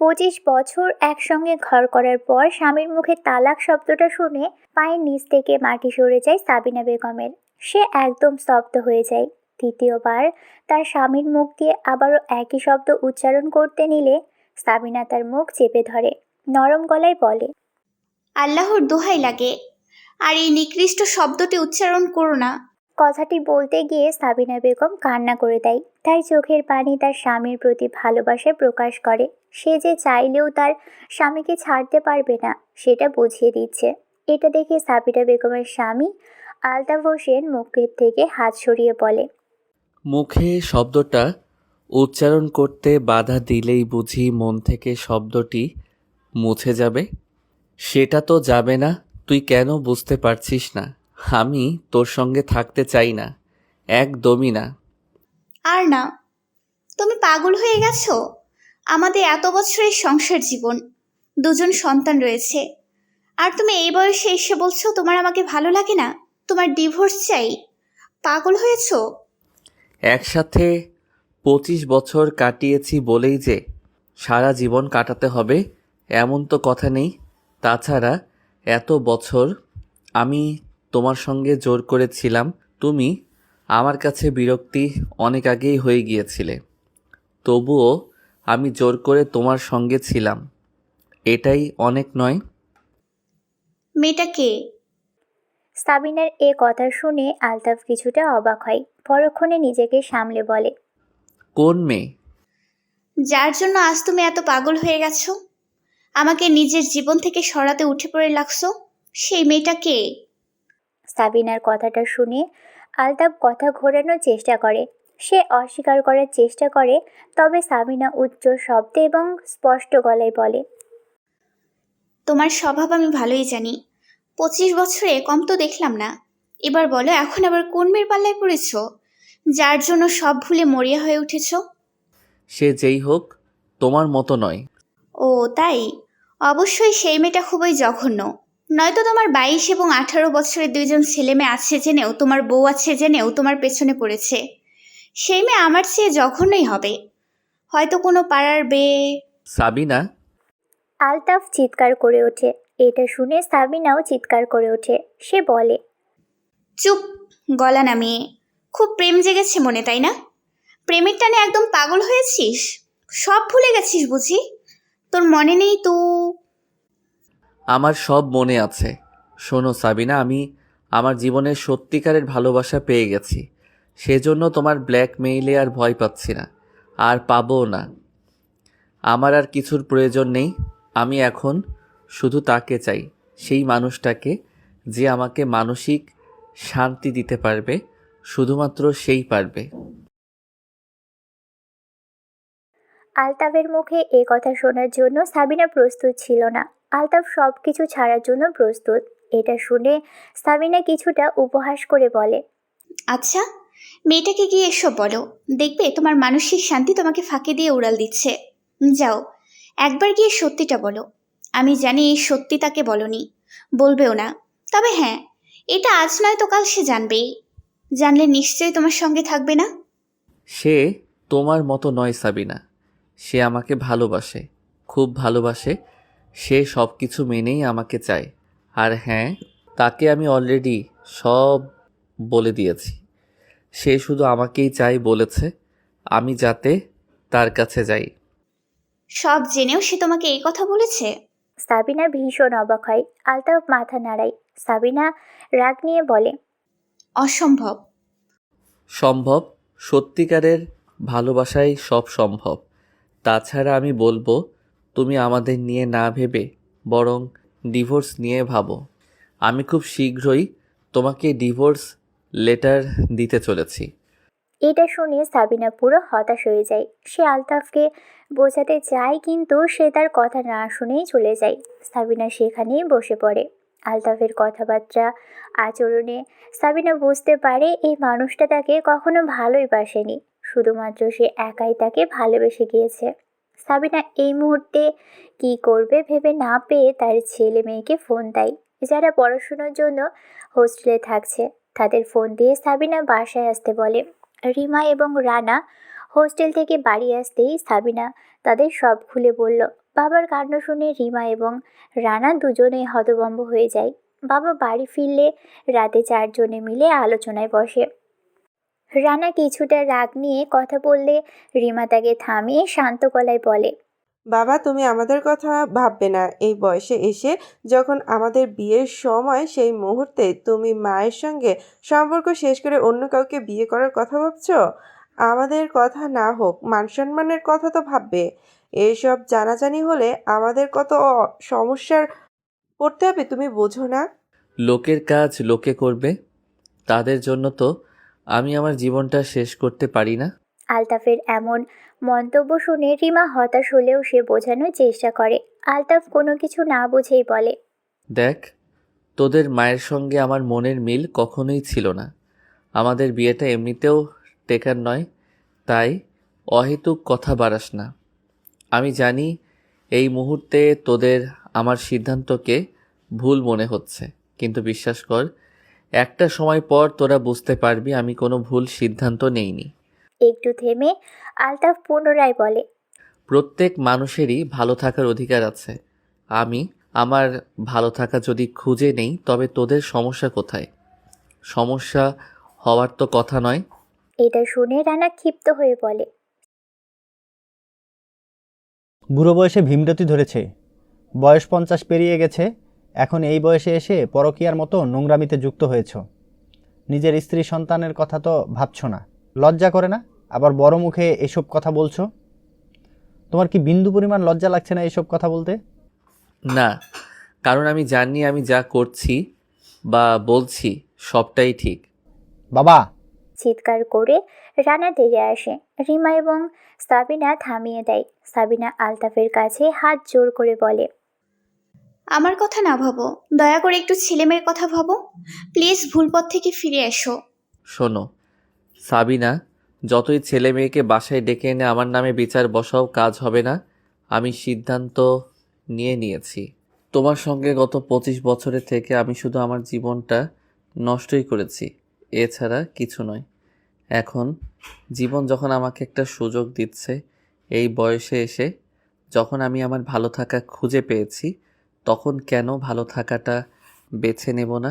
25 বছর একসঙ্গে ঘর করার পর স্বামীর মুখে তালাক শব্দটা শুনে পায়ের নিচ থেকে মাটি সরে যায় সাবিনা বেগমের। সে একদম স্তব্ধ হয়ে যায়। দ্বিতীয়বার তার স্বামীর মুখ দিয়ে আবারও একই শব্দ উচ্চারণ করতে নিলে সাবিনা তার মুখ চেপে ধরে, নরম গলায় বলে, আল্লাহর দোহাই লাগে, আর এই নিকৃষ্ট শব্দটি উচ্চারণ করো না। কথাটি বলতে গিয়ে সাবিনা বেগম কান্না করে দেয়। তার চোখের পানি তার স্বামীর প্রতি ভালোবাসায় প্রকাশ করে। সে যে চাইলেও তার স্বামীকে ছাড়তে পারবে না সেটা বুঝিয়ে দিচ্ছে। এটা দেখে সাবিনা বেগমের স্বামী আলতাফ হোসেন মুখের থেকে হাত সরিয়ে বলে, মুখে শব্দটা উচ্চারণ করতে বাধা দিলেই বুঝি মন থেকে শব্দটি মুছে যাবে? সেটা তো যাবে না। তুই কেন বুঝতে পারছিস না? আমি তোর সঙ্গে থাকতে চাই না, একদমই না। আর না, তুমি পাগল হয়ে গেছো। আমাদের এত বছরের সংসার জীবন, দুজন সন্তান রয়েছে, আর তুমি এই বয়সে এসে বলছো তোমার আমাকে ভালো লাগে না, তোমার ডিভোর্স চাই। পাগল হয়েছো? একসাথে 25 বছর কাটিয়েছি বলেই যে সারা জীবন কাটাতে হবে এমন তো কথা নেই। তাছাড়া এত বছর আমি তোমার সঙ্গে জোর করেছিলাম, তুমি আমার কাছে বিরক্তি অনেক আগেই হয়ে গিয়েছিলে। তবুও আমি জোর করে তোমার সঙ্গে ছিলাম, এটাই অনেক নয়? মেয়েটা কে? সাবিনার এ কথা শুনে আলতাফ কিছুটা অবাক হয়। পরক্ষণে নিজেকে সামলে বলে, কোন মেয়ে? যার জন্য আজ তুমি এত পাগল হয়ে গেছো, আমাকে নিজের জীবন থেকে সরাতে উঠে পড়ে লাগছো, সেই মেয়েটা কে? সাবিনার কথাটা শুনে আলতাফ কথা ঘোরানোর চেষ্টা করে। সে অস্বীকার করার চেষ্টা করে, তবে সাবিনা উচ্চ শব্দে এবং স্পষ্ট গলায় বলে, তোমার স্বভাব আমি ভালোই জানি। 25 বছরে কম তো দেখলাম না। এবার বলো, এখন আবার কোন মেয়ের পাল্লায় পড়েছো, যার জন্য সব ভুলে মরিয়া হয়ে উঠেছো? সে যেই হোক, তোমার মতো নয়। ও তাই? অবশ্যই সেই মেয়েটা খুবই জঘন্য। নয়তো তোমার 22 এবং 18 বছরের দুইজন ছেলে মেয়ে আছে জেনেও, তোমার বউ আছে জেনেও তোমার পেছনে পড়েছে। সেই মেয়ে আমার চেয়ে জঘন্যই হবে। হয়তো কোনো পাড়ার বেয়ে। সাবিনা! আলতাফ চিৎকার করে ওঠে। এটা শুনে সাবিনাও চিৎকার করে ওঠে। সে বলে, চুপ! গলা নামিয়ে। খুব প্রেম জেগেছে মনে, তাই না? প্রেমের টানে একদম পাগল হয়েছিস, সব ভুলে গেছিস বুঝি? তোর মনে নেই তো? আমার সব মনে আছে। শোনো সাবিনা, আমি আমার জীবনের সত্যিকারের ভালোবাসা পেয়ে গেছি। সেজন্য তোমার ব্ল্যাকমেইলে আর ভয় পাচ্ছি না, আর পাবও না। আমার আর কিছুর প্রয়োজন নেই। আমি এখন শুধু তাকে চাই, সেই মানুষটাকে, যে আমাকে মানসিক শান্তি দিতে পারবে। শুধুমাত্র সেই পারবে। আলতাফের মুখে এ কথা শোনার জন্য সাবিনা প্রস্তুত ছিল না। আলতাফ সব কিছু ছাড়ার জন্য প্রস্তুত। এটা শুনে সাবিনা কিছুটা উপহাস করে বলে, আচ্ছা, মেয়েটাকে গিয়ে এসব বলো। দেখবে তোমার মানসিক শান্তি তোমাকে ফাঁকি দিয়ে উড়াল দিচ্ছে। যাও, একবার গিয়ে সত্যিটা বলো। আমি জানি এই সত্যি তাকে বলনি, বলবেও না। তবে হ্যাঁ, এটা আজ নয় তো কাল সে জানবেই। জানলে নিশ্চয়ই তোমার সঙ্গে থাকবে না। সে তোমার মতো নয় সাবিনা। সে আমাকে ভালোবাসে, খুব ভালোবাসে। সে সব কিছু মেনেই আমাকে চায়। আর হ্যাঁ, তাকে আমি অলরেডি সব বলে দিয়েছি। সে শুধু আমাকেই চাই বলেছে, আমি যাতে তার কাছে যাই। সব জেনেও সে তোমাকে এই কথা বলেছে? সাবিনা ভীষণ অবাক হয়। আলতাফ মাথা নাড়ায়। সাবিনা রাগ নিয়ে বলে, অসম্ভব। সম্ভব। সত্যিকারের ভালোবাসায় সব সম্ভব। তাছাড়া আমি বলবো, তুমি আমাদের নিয়ে না ভেবে বরং ডিভোর্স নিয়ে ভাবো। আমি খুব শীঘ্রই তোমাকে ডিভোর্স লেটার দিতে চলেছি। এটা শুনে সাবিনা পুরো হতাশ হয়ে যায়। সে আলতাফকে বোঝাতে চায়, কিন্তু সে তার কথা না শুনেই চলে যায়। সাবিনা সেখানেই বসে পড়ে। আলতাফের কথাবার্তা, আচরণে সাবিনা বুঝতে পারে এই মানুষটা তাকে কখনো ভালোই বাসেনি। শুধুমাত্র সে একাই তাকে ভালোবেসে গিয়েছে। সাবিনা এই মুহূর্তে কি করবে ভেবে না পেয়ে তার ছেলে মেয়েকে ফোন দেয়, যারা পড়াশোনার জন্য হোস্টেলে থাকছে। তাদের ফোন দিয়ে সাবিনা বাসায় আসতে বলে। রিমা এবং রানা হোস্টেল থেকে বাড়ি আসতেই সাবিনা তাদের সব খুলে বলল। বাবার কান্না শুনে রিমা এবং রানা দুজনেই হতভম্ব হয়ে যায়। বাবা বাড়ি ফিরলে রাতে চারজনে মিলে আলোচনায় বসে। রানা কিছুটা রাগ নিয়ে কথা বললে রিমা তাকে থামিয়ে শান্ত গলায় বলে, বাবা, তুমি আমাদের কথা ভাববে না। এই বয়সে এসে যখন আমাদের বিয়ের সময়, সেই মুহূর্তে তুমি মায়ের সঙ্গে সম্পর্ক শেষ করে অন্য কাউকে বিয়ে করার কথা ভাবছো? আমাদের কথা না হোক, মান সম্মানের কথা তো ভাববে। এসব জানাজানি হলে আমাদের কত সমস্যার পড়তে হবে, তুমি বোঝো না? লোকের কাজ লোকে করবে, তাদের জন্য তো আমি আমার জীবনটা শেষ করতে পারি না। আলতাফের এমন মন্তব্য শুনে রিমা হতাশ হলেও সে বোঝানোর চেষ্টা করে। আলতাফ কোনো কিছু না বুঝেই বলে, দেখ, তোদের মায়ের সঙ্গে আমার মনের মিল কখনোই ছিল না। আমাদের বিয়েটা এমনিতেও টেকার নয়, তাই অহেতুক কথা বাড়াস না। আমি জানি এই মুহূর্তে তোদের আমার সিদ্ধান্তকে ভুল মনে হচ্ছে, কিন্তু বিশ্বাস কর, একটা সময় পর তোরা বুঝতে পারবি আমি কোনো ভুল সিদ্ধান্ত নেইনি। একটু থেমে আলতাফ পুনরায় বলে, প্রত্যেক মানুষেরই ভালো থাকার অধিকার আছে। আমি আমার ভালো থাকা যদি খুঁজে নেই, তবে তোদের সমস্যা কোথায়? সমস্যা হওয়ার তো কথা নয়। এটা শুনে রানা ক্ষিপ্ত হয়ে বলে, বুড়ো বয়সে ভীমরতি ধরেছে। বয়স 50 পেরিয়ে গেছে, এখন এই বয়সে এসে পরকীয়ার মতো নোংরামিতে যুক্ত হয়েছ। নিজের স্ত্রী সন্তানের কথা তো ভাবছ না, লজ্জা করে না? আবার বড় মুখে এসব কথা বলছো। তোমার কি বিন্দু পরিমাণ লজ্জা লাগছে না এসব কথা বলতে? না, কারণ আমি জানি আমি যা করছি বা বলছি সবটাই ঠিক। বাবা! চিৎকার করে রানা তেড়ে আসে। রিমা এবং সাবিনা থামিয়ে দেয়। সাবিনা আলতাফের কাছে হাত জোর করে বলে, আমার কথা না ভাবো, দয়া করে একটু ছেলেমেয়ের কথা ভাবো। প্লিজ ভুল পথ থেকে ফিরে এসো। শোনো সাবিনা, যতই ছেলে মেয়েকে বাসায় ডেকে এনে আমার নামে বিচার বসাও, কাজ হবে না। আমি সিদ্ধান্ত নিয়েছি। তোমার সঙ্গে গত 25 বছরের থেকে আমি শুধু আমার জীবনটা নষ্টই করেছি, এছাড়া কিছু নয়। এখন জীবন যখন আমাকে একটা সুযোগ দিচ্ছে, এই বয়সে এসে যখন আমি আমার ভালো থাকা খুঁজে পেয়েছি, তখন কেন ভালো থাকাটা বেছে নেব না?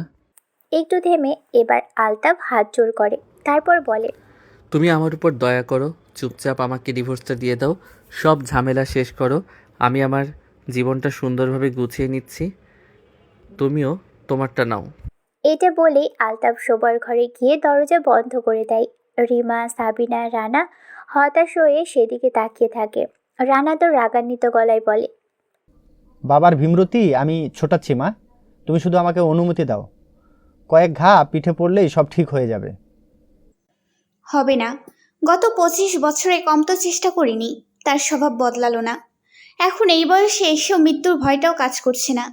একটু থেমে এবার আলতাফ হাত জোর করে, তারপর বলে, তুমি আমার উপর দয়া করো, চুপচাপ আমাকে ডিভোর্সটা দিয়ে দাও, সব ঝামেলা শেষ করো। আমি আমার জীবনটা সুন্দরভাবে গুছিয়ে নিচ্ছি, তুমিও তোমারটা নাও। এটা বলেই আলতাফ শোবার ঘরে গিয়ে দরজা বন্ধ করে দেয়। রিমা, সাবিনা, রানা হতাশ হয়ে সেদিকে তাকিয়ে থাকে। রানা তো রাগান্বিত গলায় বলে, বাবার ভীমরতি আমি ছোটাচ্ছি মা, তুমি শুধু আমাকে অনুমতি দাও। কয়েক ঘা পিঠে পড়লেই সব ঠিক হয়ে যাবে। হবে না। গত 25 বছরে কম তো চেষ্টা করিনি, তার স্বভাব বদলালো না। এখন এই বয়সে এসেও মৃত্যুর ভয়টাও কাজ করছে না।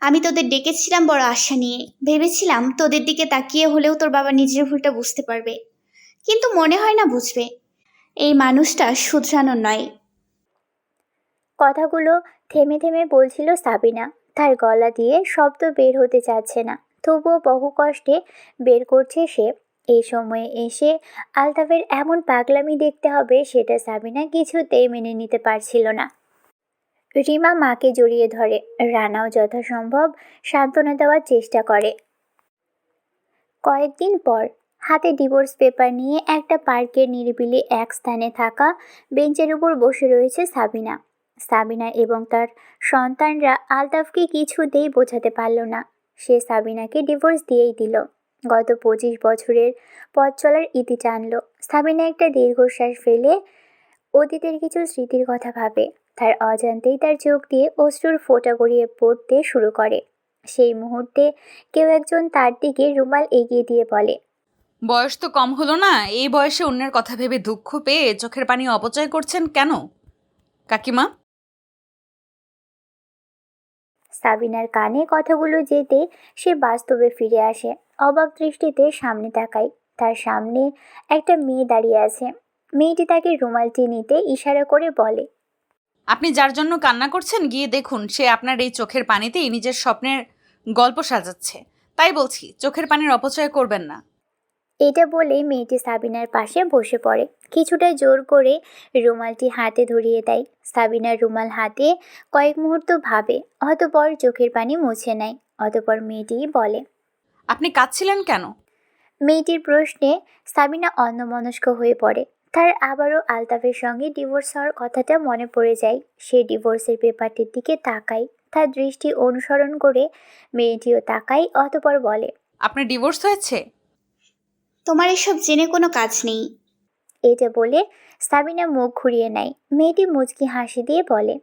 আমি তোদের ডেকেছিলাম বড় আশা নিয়ে, ভেবেছিলাম তোদের দিকে তাকিয়ে হলেও তোর বাবা নিজের ভুলটা বুঝতে পারবে, কিন্তু মনে হয় না বুঝবে। এই মানুষটা শুধরানোর নয়। কথাগুলো থেমে থেমে বলছিল সাবিনা। তার গলা দিয়ে শব্দ বের হতে চাচ্ছে না, তবুও বহু কষ্টে বের করছে সে। এই সময়ে এসে আলতাফের এমন পাগলামি দেখতে হবে, সেটা সাবিনা কিছুতেই মেনে নিতে পারছিল না। রিমা মাকে জড়িয়ে ধরে। রানাও যথাসম্ভব সান্ত্বনা দেওয়ার চেষ্টা করে। কয়েকদিন পর হাতে ডিভোর্স পেপার নিয়ে একটা পার্কের নিরিবিলি এক স্থানে থাকা বেঞ্চের উপর বসে রয়েছে সাবিনা। সাবিনা এবং তার সন্তানরা আলতাফকে কিছুতেই বোঝাতে পারল না। সে সাবিনাকে ডিভোর্স দিয়েই দিল। গত 25 বছরের পথ চলার ইতি টানল। সাবিনা একটা দীর্ঘশ্বাস ফেলে অতীতের কিছু স্মৃতির কথা ভাবে। তার অজান্তেই তার চোখ দিয়ে অশ্রুর ফোঁটা গড়িয়ে পড়তে শুরু করে। সেই মুহূর্তে কেউ একজন তার দিকে রুমাল এগিয়ে দিয়ে বলে, বয়স তো কম হলো না, এই বয়সে অন্যের কথা ভেবে দুঃখ পেয়ে চোখের পানি অপচয় করছেন কেন কাকিমা? সাবিনার কানে কথাগুলো যেতে সে বাস্তবে ফিরে আসে। অবাক দৃষ্টিতে সামনে তাকায়। তার সামনে একটা মেয়ে দাঁড়িয়ে আছে। মেয়েটি তাকে রুমালটি নিতে ইশারা করে বলে, আপনি যার জন্য কান্না করছেন গিয়ে দেখুন, সে আপনার এই চোখের পানিতেই নিজের স্বপ্নের গল্প সাজাচ্ছে। তাই বলছি চোখের পানির অপচয় করবেন না। এটা বলেই মেয়েটি সাবিনার পাশে বসে পড়ে, কিছুটা জোর করে রুমালটি হাতে ধরিয়ে দেয়। সাবিনার রুমাল হাতে কয়েক মুহূর্ত ভাবে, অতঃপর চোখের পানি মুছে নেয়। অতঃপর মেয়েটি বলে। আপনি কাঁদছিলেন কেন? মেয়েটির প্রশ্নে সাবিনা অন্যমনস্ক হয়ে পড়ে। তার আবারও আলতাফের সঙ্গে ডিভোর্স হওয়ার কথাটা মনে পড়ে যায়। সে ডিভোর্সের পেপারটির দিকে তাকায়, তার দৃষ্টি অনুসরণ করে মেয়েটিও তাকায়। অতঃপর বলে। আপনার ডিভোর্স হয়েছে? তোমার এসব জেনে কোনো কাজ নেই। এটা বলে সাবিনা মুখ ঘুরিয়ে নেয়। মেয়েটি মুচকি হাসি দিয়ে বলে।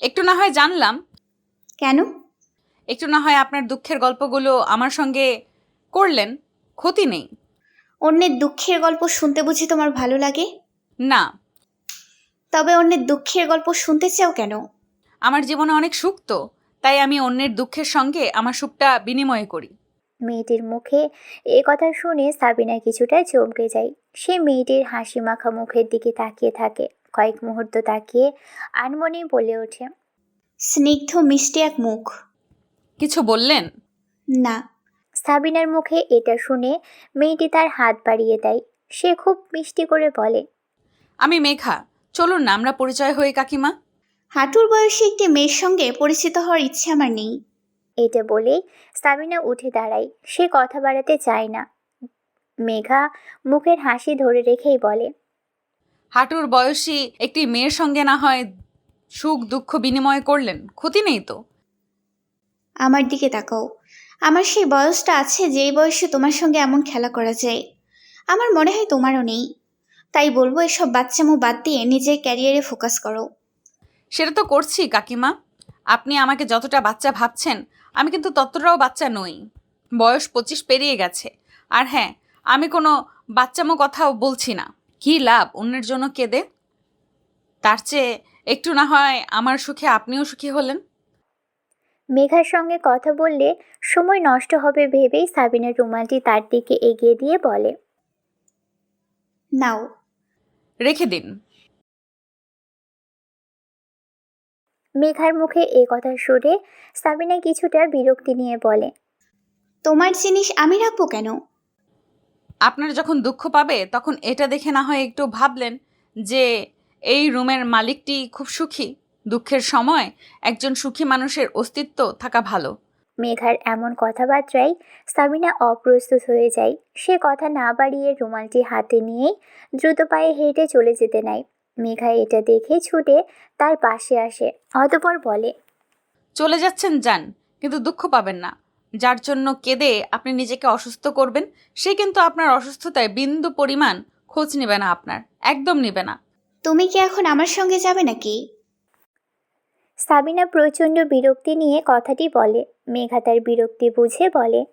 একটু না হয় জানলাম। কেন? একটু না হয় আপনার দুঃখের গল্পগুলো আমার সঙ্গে করলেন, ক্ষতি নেই। অন্যের দুঃখের গল্প শুনতে বুঝি তোমার ভালো লাগে? না, তবে অন্যের দুঃখের গল্প শুনতে চাও কেন? আমার জীবনে অনেক সুখ তো, তাই আমি অন্যের দুঃখের সঙ্গে আমার সুখটা বিনিময় করি। মেয়েটির মুখে এ কথা শুনে সাবিনা কিছুটা চমকে যায়। সে মেয়েটির হাসি মাখা মুখের দিকে তাকিয়ে থাকে। কয়েক মুহূর্ত তাকিয়ে আনমনেই বলে ওঠে। স্নিগ্ধ মিষ্টি এক মুখ। কিছু বললেন? না। সাবিনার মুখে এটা শুনে মেয়েটি তার হাত বাড়িয়ে দেয়। সে খুব মিষ্টি করে বলে। আমি মেঘা, চলুন না আমরা পরিচয় হই কাকিমা। হাঁটুর বয়সী একটি মেয়ের সঙ্গে পরিচিত হওয়ার ইচ্ছে আমার নেই। এটা বলেই সাবিনা উঠে দাঁড়ায়। সে কথা বাড়াতে চায় না। মেঘা মুখের হাসি ধরে রেখেই বলে। হাঁটুর বয়সী একটি মেয়ের সঙ্গে না হয় সুখ দুঃখ বিনিময় করলেন, ক্ষতি নেই তো। আমার দিকে তাকাও। আমার সেই বয়সটা আছে যেই বয়সে তোমার সঙ্গে এমন খেলা করা যায়। আমার মনে হয় তোমারও নেই। তাই বলবো এসব বাচ্চামো বাদ দিয়ে নিজের ক্যারিয়ারে ফোকাস করো। সেটা তো করছি কাকিমা। আপনি আমাকে যতটা বাচ্চা ভাবছেন, আমি কিন্তু ততটাও বাচ্চা নই। বয়স 25 পেরিয়ে গেছে। আর হ্যাঁ, আমি কোনো বাচ্চামো কথাও বলছি না। কী লাভ অন্যের জন্য কেঁদে? তার চেয়ে একটু না হয় আমার সুখে আপনিও সুখী হলেন। মেঘার সঙ্গে কথা বললে সময় নষ্ট হবে ভেবেই সাবিনার রুমালটি তার দিকে এগিয়ে দিয়ে বলে। নাও। রেখে দিন। মেঘার মুখে এ কথা শুনে সাবিনা কিছুটা বিরক্তি নিয়ে বলে। তোমার জিনিস আমি রাখবো কেন? আপনার যখন দুঃখ পাবে তখন এটা দেখে না হয় একটু ভাবলেন যে এই রুমের মালিকটি খুব সুখী। দুঃখের সময় একজন সুখী মানুষের অস্তিত্ব থাকা ভালো। মেঘার এমন কথাবার্তায় সাবিনা অপ্রস্তুত হয়ে যায়। সে কথা না বাড়িয়ে রুমালটি হাতে নিয়েই দ্রুত পায়ে হেঁটে চলে যেতে নেয়। মেঘা এটা দেখে ছুটে তার পাশে আসে। অতঃপর বলে। চলে যাচ্ছেন যান, কিন্তু দুঃখ পাবেন না। যার জন্য কেঁদে আপনি নিজেকে অসুস্থ করবেন, সে কিন্তু আপনার অসুস্থতায় বিন্দু পরিমাণ খোঁজ নেবে না, আপনার একদম নেবে না। তুমি কি এখন আমার সঙ্গে যাবে নাকি? সাবিনা প্রচণ্ড বিরক্তি নিয়ে কথাটি বলে। মেঘা তার বিরক্তি বুঝে বলে।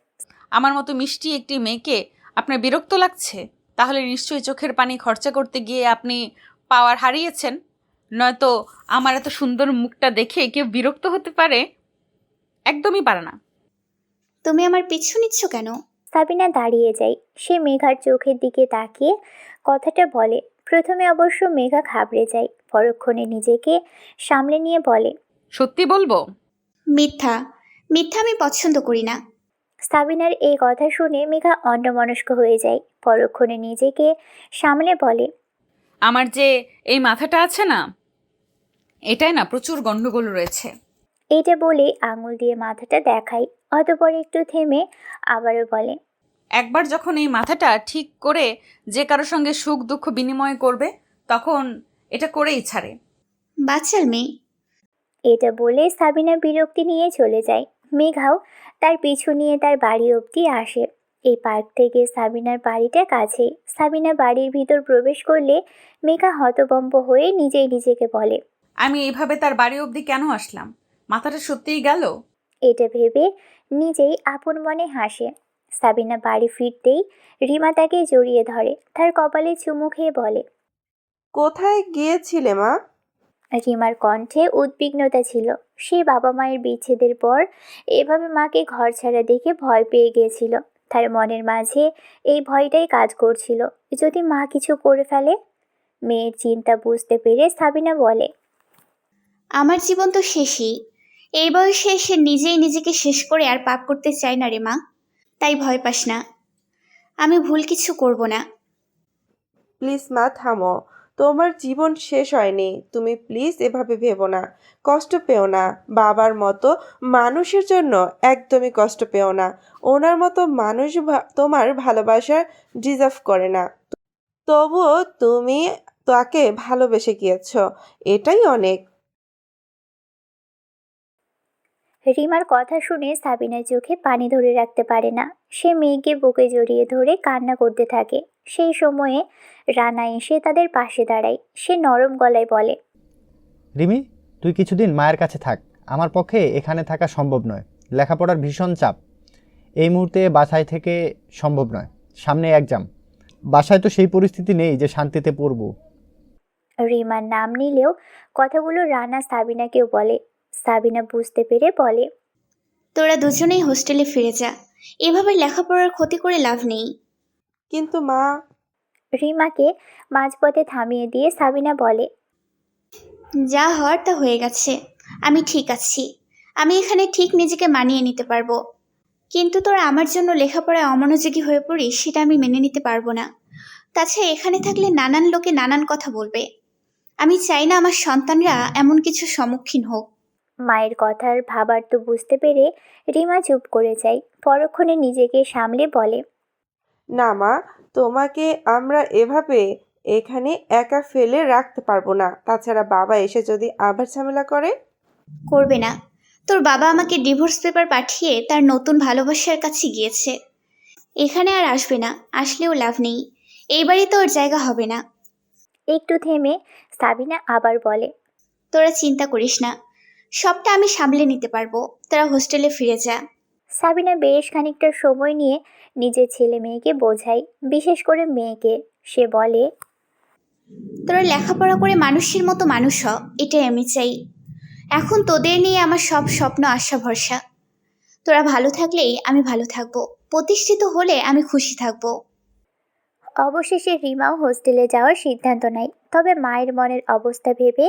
আমার মতো মিষ্টি একটি মেয়েকে আপনার বিরক্ত লাগছে? তাহলে নিশ্চয়ই চোখের পানি খরচা করতে গিয়ে আপনি পাওয়ার হারিয়েছেন। নয়তো আমার এত সুন্দর মুখটা দেখে কেউ বিরক্ত হতে পারে? একদমই পারে না। তুমি আমার পিছু নিচ্ছ কেন? সাবিনা দাঁড়িয়ে যায়। সে মেঘার চোখের দিকে তাকিয়ে কথাটা বলে। প্রথমে অবশ্য মেঘা ঘাবড়ে যায়, পরক্ষণে নিজেকে সামলে নিয়ে বলে। সত্যি বলবো? মিথ্যা। মিথ্যা আমি পছন্দ করি না। সাবিনার এই কথা শুনে মেঘা অন্যমনস্ক হয়ে যায়, পরক্ষণে নিজেকে সামলে বলে। আমার যে এই মাথাটা আছে না, এটাই না প্রচুর গন্ডগোল রয়েছে। এটা বলে আঙুল দিয়ে মাথাটা দেখায়। অতঃপর একটু থেমে আবারও বলে। একবার যখন এই মাথাটা ঠিক করে যে কারো সঙ্গে সুখ দুঃখ বিনিময় করবে, তখন এটা করেই ছাড়ে। বাচ্চার মেয়ে। এটা বলে সাবিনা বিরক্তি নিয়ে চলে যায়। মেঘাও তার পিছু নিয়ে তার বাড়ি অবধি আসে। এই পার্ক থেকে সাবিনার বাড়িটা কাছেই। সাবিনা বাড়ির ভিতর প্রবেশ করলে মেঘা হতভম্ব হয়ে নিজেই নিজেকে বলে। আমি এইভাবে তার বাড়ি অবধি কেন আসলাম? মাথাটা সত্যিই গেল? এটা ভেবে নিজেই আপন মনে হাসে। সাবিনা বাড়ি ফিরতেই রিমা তাকে জড়িয়ে ধরে, তার কপালে চুমু খেয়ে বলে। কোথায় গিয়েছিলে মা? রিমার কণ্ঠে উদ্বিগ্নতা ছিল। সে বাবা মায়ের বিচ্ছেদের পর এভাবে মাকে ঘর ছাড়া দেখে ভয় পেয়ে গিয়েছিল। তার মনের মাঝে এই ভয়টাই কাজ করছিল, যদি মা কিছু করে ফেলে। মেয়ের চিন্তা বুঝতে পেরে সাবিনা বলে। আমার জীবন তো শেষই। এই বয়সে এসে নিজেই নিজেকে শেষ করে আর পাপ করতে চাই না রে মা। তাই ভয় পাস না। আমি ভুল কিছু করব না। প্লিজ মা থামো। তোমার জীবন শেষ হয়নি, তুমি প্লিজ এভাবে ভেবো না। কষ্ট পেও না। বাবার মতো মানুষের জন্য একদমই কষ্ট পেও না। ওনার মতো মানুষ তোমার ভালোবাসা ডিজার্ভ করে না। তবুও তুমি তাকে ভালোবেসে গিয়েছো, এটাই অনেক। রিমার কথা শুনে সাবিনার চোখে পানি ধরে রাখতে পারে না। সে মেয়েকে বুকে জড়িয়ে ধরে কান্না করতে থাকে। সেই সময়ে রানা এসে তাদের পাশে দাঁড়ায়। সে নরম গলায় বলে, রিমি, তুই কিছুদিন মায়ের কাছে থাক। আমার পক্ষে এখানে থাকা সম্ভব নয়। লেখাপড়ার ভীষণ চাপ। এই মুহূর্তে বাসায় থেকে সম্ভব নয়। সামনে এক্সাম। বাসায় তো সেই পরিস্থিতি নেই যে শান্তিতে পড়ব। রিমার নাম নিলেও কথাগুলো রানা সাবিনাকেও বলে। সাবিনা বুঝতে পেরে বলে, তোরা দুজনেই হোস্টেলে ফিরে যা। এভাবে লেখাপড়ার ক্ষতি করে লাভ নেই। কিন্তু মা। রিমাকে মাঝপথে থামিয়ে দিয়ে সাবিনা বলে, যা হওয়ার তা হয়ে গেছে। আমি ঠিক আছি। আমি এখানে ঠিক নিজেকে মানিয়ে নিতে পারবো। কিন্তু তোরা আমার জন্য লেখাপড়ায় অমনোযোগী হয়ে পড়িস, সেটা আমি মেনে নিতে পারবো না। তাছাড়া এখানে থাকলে নানান লোকে নানান কথা বলবে। আমি চাই না আমার সন্তানরা এমন কিছু সম্মুখীন হোক। মায়ের কথার ভাবার্থ বুঝতে পেরে রিমা চুপ করে যায়। পরক্ষণে নিজেকে সামলে বলে, না মা, তোমাকে আমরা এভাবে এখানে একা ফেলে রাখতে পারবো না। তাছাড়া বাবা এসে যদি আবার ঝামেলা করে। করবে না। তোর বাবা আমাকে ডিভোর্স পেপার পাঠিয়ে তার নতুন ভালোবাসার কাছে গিয়েছে। এখানে আর আসবে না। আসলেও লাভ নেই। এই বাড়িতে ওর জায়গা হবে না। একটু থেমে সাবিনা আবার বলে, তোরা চিন্তা করিস না। সবটা আমি সামলে নিতে পারবো। তোরা হোস্টেলে ফিরে যা। সাবিনা বেশ খানিকটা সময় নিয়ে নিজের ছেলে মেয়েকে বোঝায়, বিশেষ করে মেয়েকে। সে বলে, তোরা লেখাপড়া করে মানুষের মতো মানুষ হ, এটাই আমি চাই। এখন তোদের নিয়ে আমার সব স্বপ্ন আশা ভরসা। তোরা ভালো থাকলেই আমি ভালো থাকবো। প্রতিষ্ঠিত হলে আমি খুশি থাকবো। অবশেষে রিমাও হোস্টেলে যাওয়ার সিদ্ধান্ত নেয়। তবে মায়ের মনের অবস্থা ভেবে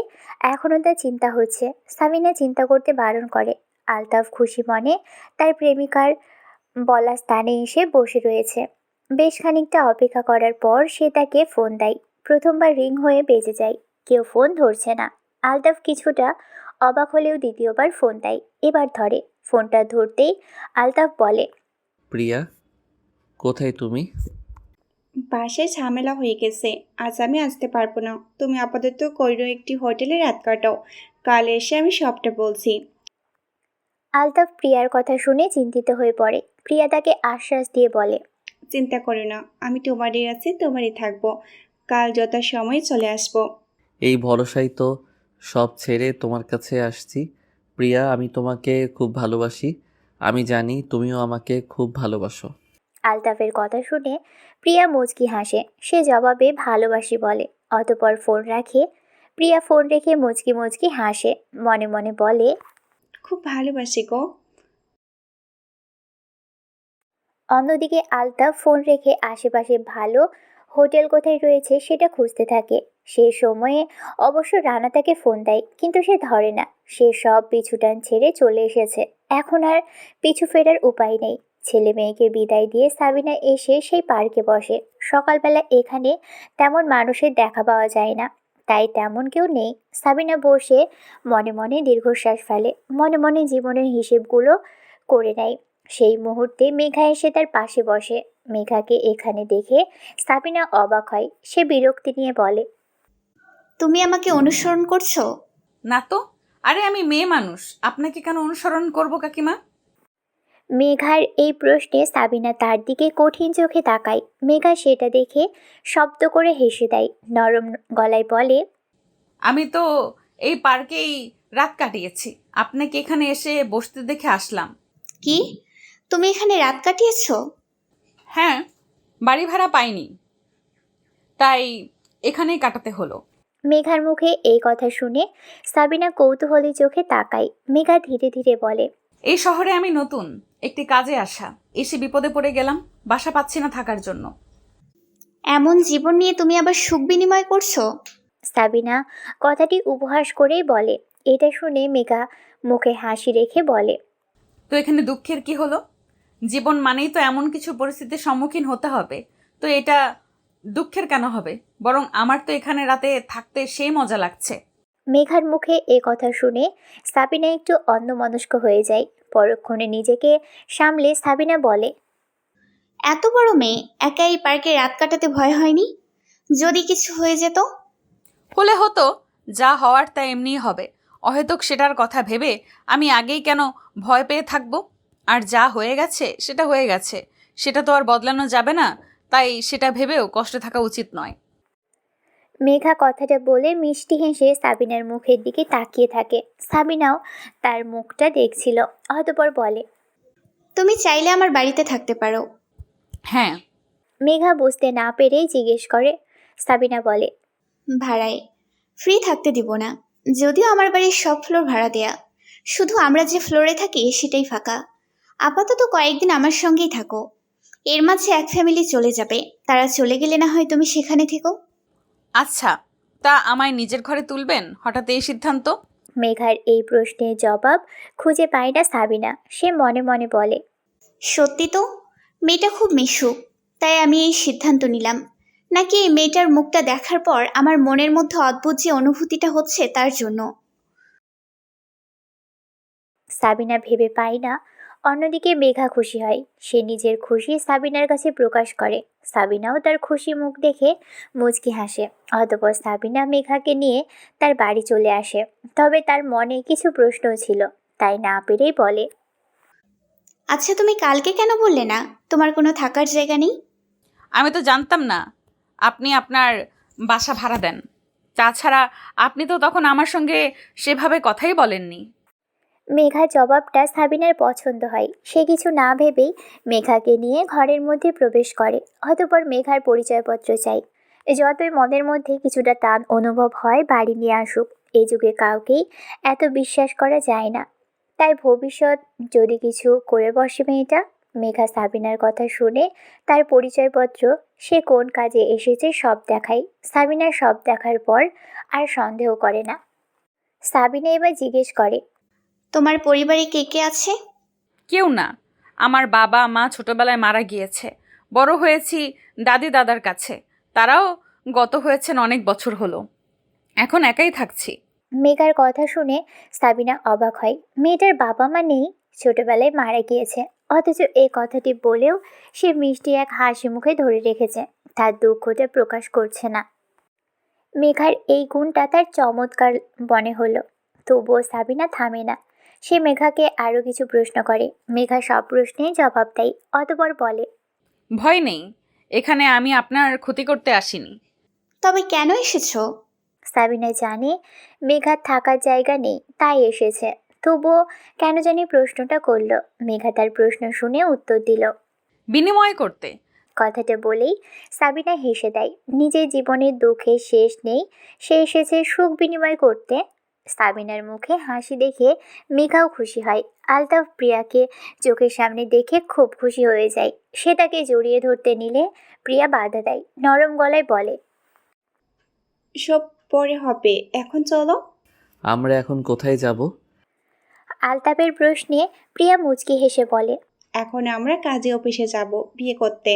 এখনও তার চিন্তা হচ্ছে। সাবিনা চিন্তা করতে বারণ করে। আলতাফ খুশি মনে তার প্রেমিকার বলা স্থানে এসে বসে রয়েছে। বেশ খানিকটা অপেক্ষা করার পর সে তাকে ফোন দেয়। প্রথমবার রিং হয়ে বেজে যায়, কেউ ফোন ধরছে না। আলতাফ কিছুটা অবাক হলেও দ্বিতীয়বার ফোন দেয়। এবার ধরে। ফোনটা ধরতেই আলতাফ বলে, প্রিয়া, কোথায় তুমি? বাসায় ঝামেলা হয়ে গেছে, আজ আমি আসতে পারবো না। তুমি আপাতত কোনো একটি হোটেলে রাত কাটাও, কাল এসে আমি সবটা বলছি। আলতাফ প্রিয়ার কথা শুনে চিন্তিত হয়ে পড়ে। প্রিয়া তাকে আশ্বাস দিয়ে বলে, চিন্তা করো না, আমি তোমারই আছি, তোমারই থাকবো। কাল যথাসময়ে চলে আসবো। এই ভরসায় তো সব ছেড়ে তোমার কাছে আসছি। প্রিয়া, আমি তোমাকে খুব ভালোবাসি। আমি জানি তুমিও আমাকে খুব ভালোবাসো। আলতাফের কথা শুনে প্রিয়া মুচকি হাসে। সে জবাবে ভালোবাসি বলে, অতপর ফোন রাখে। প্রিয়া ফোন রেখে মুচকি মুচকি হাসে, মনে মনে বলে, খুব ভালোবাসি গো। অন্যদিকে আলতাফ ফোন রেখে আশেপাশে ভালো হোটেল কোথায় রয়েছে সেটা খুঁজতে থাকে। সেই সময়ে অবশ্য রানা তাকে ফোন দেয়, কিন্তু সে ধরে না। সে সব পিছুটান ছেড়ে চলে এসেছে। এখন আর পিছু ফেরার উপায় নেই। ছেলে মেয়েকে বিদায় দিয়ে সাবিনা এসে সেই পার্কে বসে। সকালবেলা এখানে তেমন মানুষের দেখা পাওয়া যায় না, তাই তেমন কেউ নেই। সাবিনা বসে মনে মনে দীর্ঘশ্বাস ফেলে, মনে মনে জীবনের হিসেবগুলো করে নেয়। সেই মুহূর্তে মেঘা এসে তার পাশে বসে। মেঘাকে এখানে দেখে সাবিনা অবাক হয়। সে বিরক্তি নিয়ে বলে, তুমি আমাকে অনুসরণ করছো? না তো। আরে আমি মেয়ে মানুষ, আপনাকে কেন অনুসরণ করব কাকিমা? মেঘার এই প্রশ্নে সাবিনা তার দিকে কঠিন চোখে তাকায়। মেঘা সেটা দেখে শব্দ করে হেসে দেয়, নরম গলায় বলে, আমি তো এই পার্কেই রাত কাটিয়েছি, আপনাকে এখানে এসে বসতে দেখে আসলাম। কি, তুমি এখানে রাত কাটিয়েছো? হ্যাঁ, বাড়ি ভাড়া পাইনি, তাই এখানেই কাটাতে হলো। মেঘার মুখে এই কথা শুনে সাবিনা কৌতূহলী চোখে তাকায়। মেঘা ধীরে ধীরে বলে, এই শহরে আমি নতুন, একটি কাজে আসা। এসে বিপদে পড়ে গেলাম, বাসা পাচ্ছি না থাকার জন্য। এমন জীবন নিয়ে তুমি আবার সুখ বিনিময় করছো? সাবিনা কথাটি উপহাস করেই বলে। এটা শুনে মেঘা মুখে হাসি রেখে বলে, তো এখানে দুঃখের কি হলো? জীবন মানেই তো এমন কিছু পরিস্থিতির সম্মুখীন হতে হবে, তো এটা দুঃখের কেন হবে? বরং আমার তো এখানে রাতে থাকতে সেই মজা লাগছে। মেঘার মুখে এ কথা শুনে সাবিনা একটু অন্যমনস্ক হয়ে যায়। পরক্ষণে নিজেকে সামলে সাবিনা বলে, এত বড় মেয়ে, একা এই পার্কে রাত কাটাতে ভয় হয়নি? যদি কিছু হয়ে যেত? হলে হতো, যা হওয়ার তা এমনিই হবে। অহেতুক সেটার কথা ভেবে আমি আগেই কেন ভয় পেয়ে থাকবো? আর যা হয়ে গেছে সেটা হয়ে গেছে, সেটা তো আর বদলানো যাবে না, তাই সেটা ভেবেও কষ্টে থাকা উচিত নয়। মেঘা কথাটা বলে মিষ্টি হেসে সাবিনার মুখের দিকে তাকিয়ে থাকে। সাবিনাও তার মুখটা দেখছিল। অতঃপর বলে, তুমি চাইলে আমার বাড়িতে থাকতে পারো। হ্যাঁ। মেঘা বুঝতে না পেরেই জিজ্ঞেস করে। সাবিনা বলে, ভাড়ায়। ফ্রি থাকতে দিব না। যদিও আমার বাড়ির সব ফ্লোর ভাড়া দেয়া, শুধু আমরা যে ফ্লোরে থাকি সেটাই ফাঁকা। আপাতত কয়েকদিন আমার সঙ্গেই থাকো। এর মাঝে এক ফ্যামিলি চলে যাবে, তারা চলে গেলে না হয় তুমি সেখানে থেকো। আচ্ছা, তা আমায় নিজের ঘরে তুলবেন হঠাৎ এই সিদ্ধান্ত? মেঘার এই প্রশ্নের জবাব খুঁজে পায় না সাবিনা। সে মনে মনে বলে, সত্যি তো, মেয়েটা খুব মিশুক, তাই আমি এই সিদ্ধান্ত নিলাম। নাকি এই মেয়েটার মুখটা দেখার পর আমার মনের মধ্যে অদ্ভুত যে অনুভূতিটা হচ্ছে তার জন্য। সাবিনা ভেবে পায় না। অন্যদিকে মেঘা খুশি হয়। সে নিজের খুশি সাবিনার কাছে প্রকাশ করে। সাবিনাও তার খুশি মুখ দেখে মুচকি হাসে। অতঃপর সাবিনা মেঘাকে নিয়ে তার বাড়ি চলে আসে। তবে তার মনে কিছু প্রশ্ন ছিল, তাই না পেরেই বলে, আচ্ছা, তুমি কালকে কেন বললে না তোমার কোনো থাকার জায়গা নেই? আমি তো জানতাম না আপনি আপনার বাসা ভাড়া দেন। তাছাড়া আপনি তো তখন আমার সঙ্গে সেভাবে কথাই বলেননি। মেঘার জবাবটা সাবিনার পছন্দ হয়। সে কিছু না ভেবেই মেঘাকে নিয়ে ঘরের মধ্যে প্রবেশ করে। অতঃপর মেঘার পরিচয়পত্র চাই। যতই মনের মধ্যে কিছুটা টান অনুভব হয় বাড়ি নিয়ে আসুক, এই যুগে কাউকেই এত বিশ্বাস করা যায় না। তাই ভবিষ্যৎ যদি কিছু করে বসে মেয়েটা। মেঘা সাবিনার কথা শুনে তার পরিচয়পত্র, সে কোন কাজে এসেছে সব দেখায়। সাবিনা সব দেখার পর আর সন্দেহ করে না। সাবিনা এবার জিজ্ঞেস করে, তোমার পরিবারে কে কে আছে? কেউ না। আমার বাবা মা ছোটবেলায় মারা গিয়েছে। বড় হয়েছি দাদি দাদার কাছে। তারাও গত হয়েছেন অনেক বছর হলো। এখন একাই থাকছি। মেঘার কথা শুনে সাবিনা অবাক হয়। মেয়েটার বাবা মা নেই, ছোটবেলায় মারা গিয়েছে। অথচ এই কথাটি বলেও সে মিষ্টি এক হাসি মুখে ধরে রেখেছে। তার দুঃখটা প্রকাশ করছে না। মেঘার এই গুণটা তার চমৎকার মনে হলো। তবুও সাবিনা থামে না। সে মেঘাকে আরও কিছু প্রশ্ন করে। মেঘা সব প্রশ্নেই জবাব দেয়। অতঃপর বলে, ভয় নেই, এখানে আমি আপনার ক্ষতি করতে আসিনি। তবে কেন এসেছো? সাবিনা জানে মেঘার থাকার জায়গা নেই, তাই এসেছে। তবুও কেন জানি প্রশ্নটা করলো। মেঘা তার প্রশ্ন শুনে উত্তর দিল। বিনিময় করতে। কথাটা বলেই সাবিনা হেসে দেয়। নিজের জীবনের দুঃখের শেষ নেই, সে এসেছে সুখ বিনিময় করতে। সাবিনার মুখে হাসি দেখে মেঘাও খুশি হয়। আলতাফ প্রিয়াকে চোখের সামনে দেখে খুব খুশি হয়ে যায়। সে তাকে জড়িয়ে ধরতে নিলে প্রিয়া বাধা দেয়। নরম গলায় বলে, সব পরে হবে, এখন চলো। আমরা এখন কোথায় যাব? আলতাফের প্রশ্নে প্রিয়া মুচকি হেসে বলে, এখন আমরা কাজে অফিসে যাব বিয়ে করতে।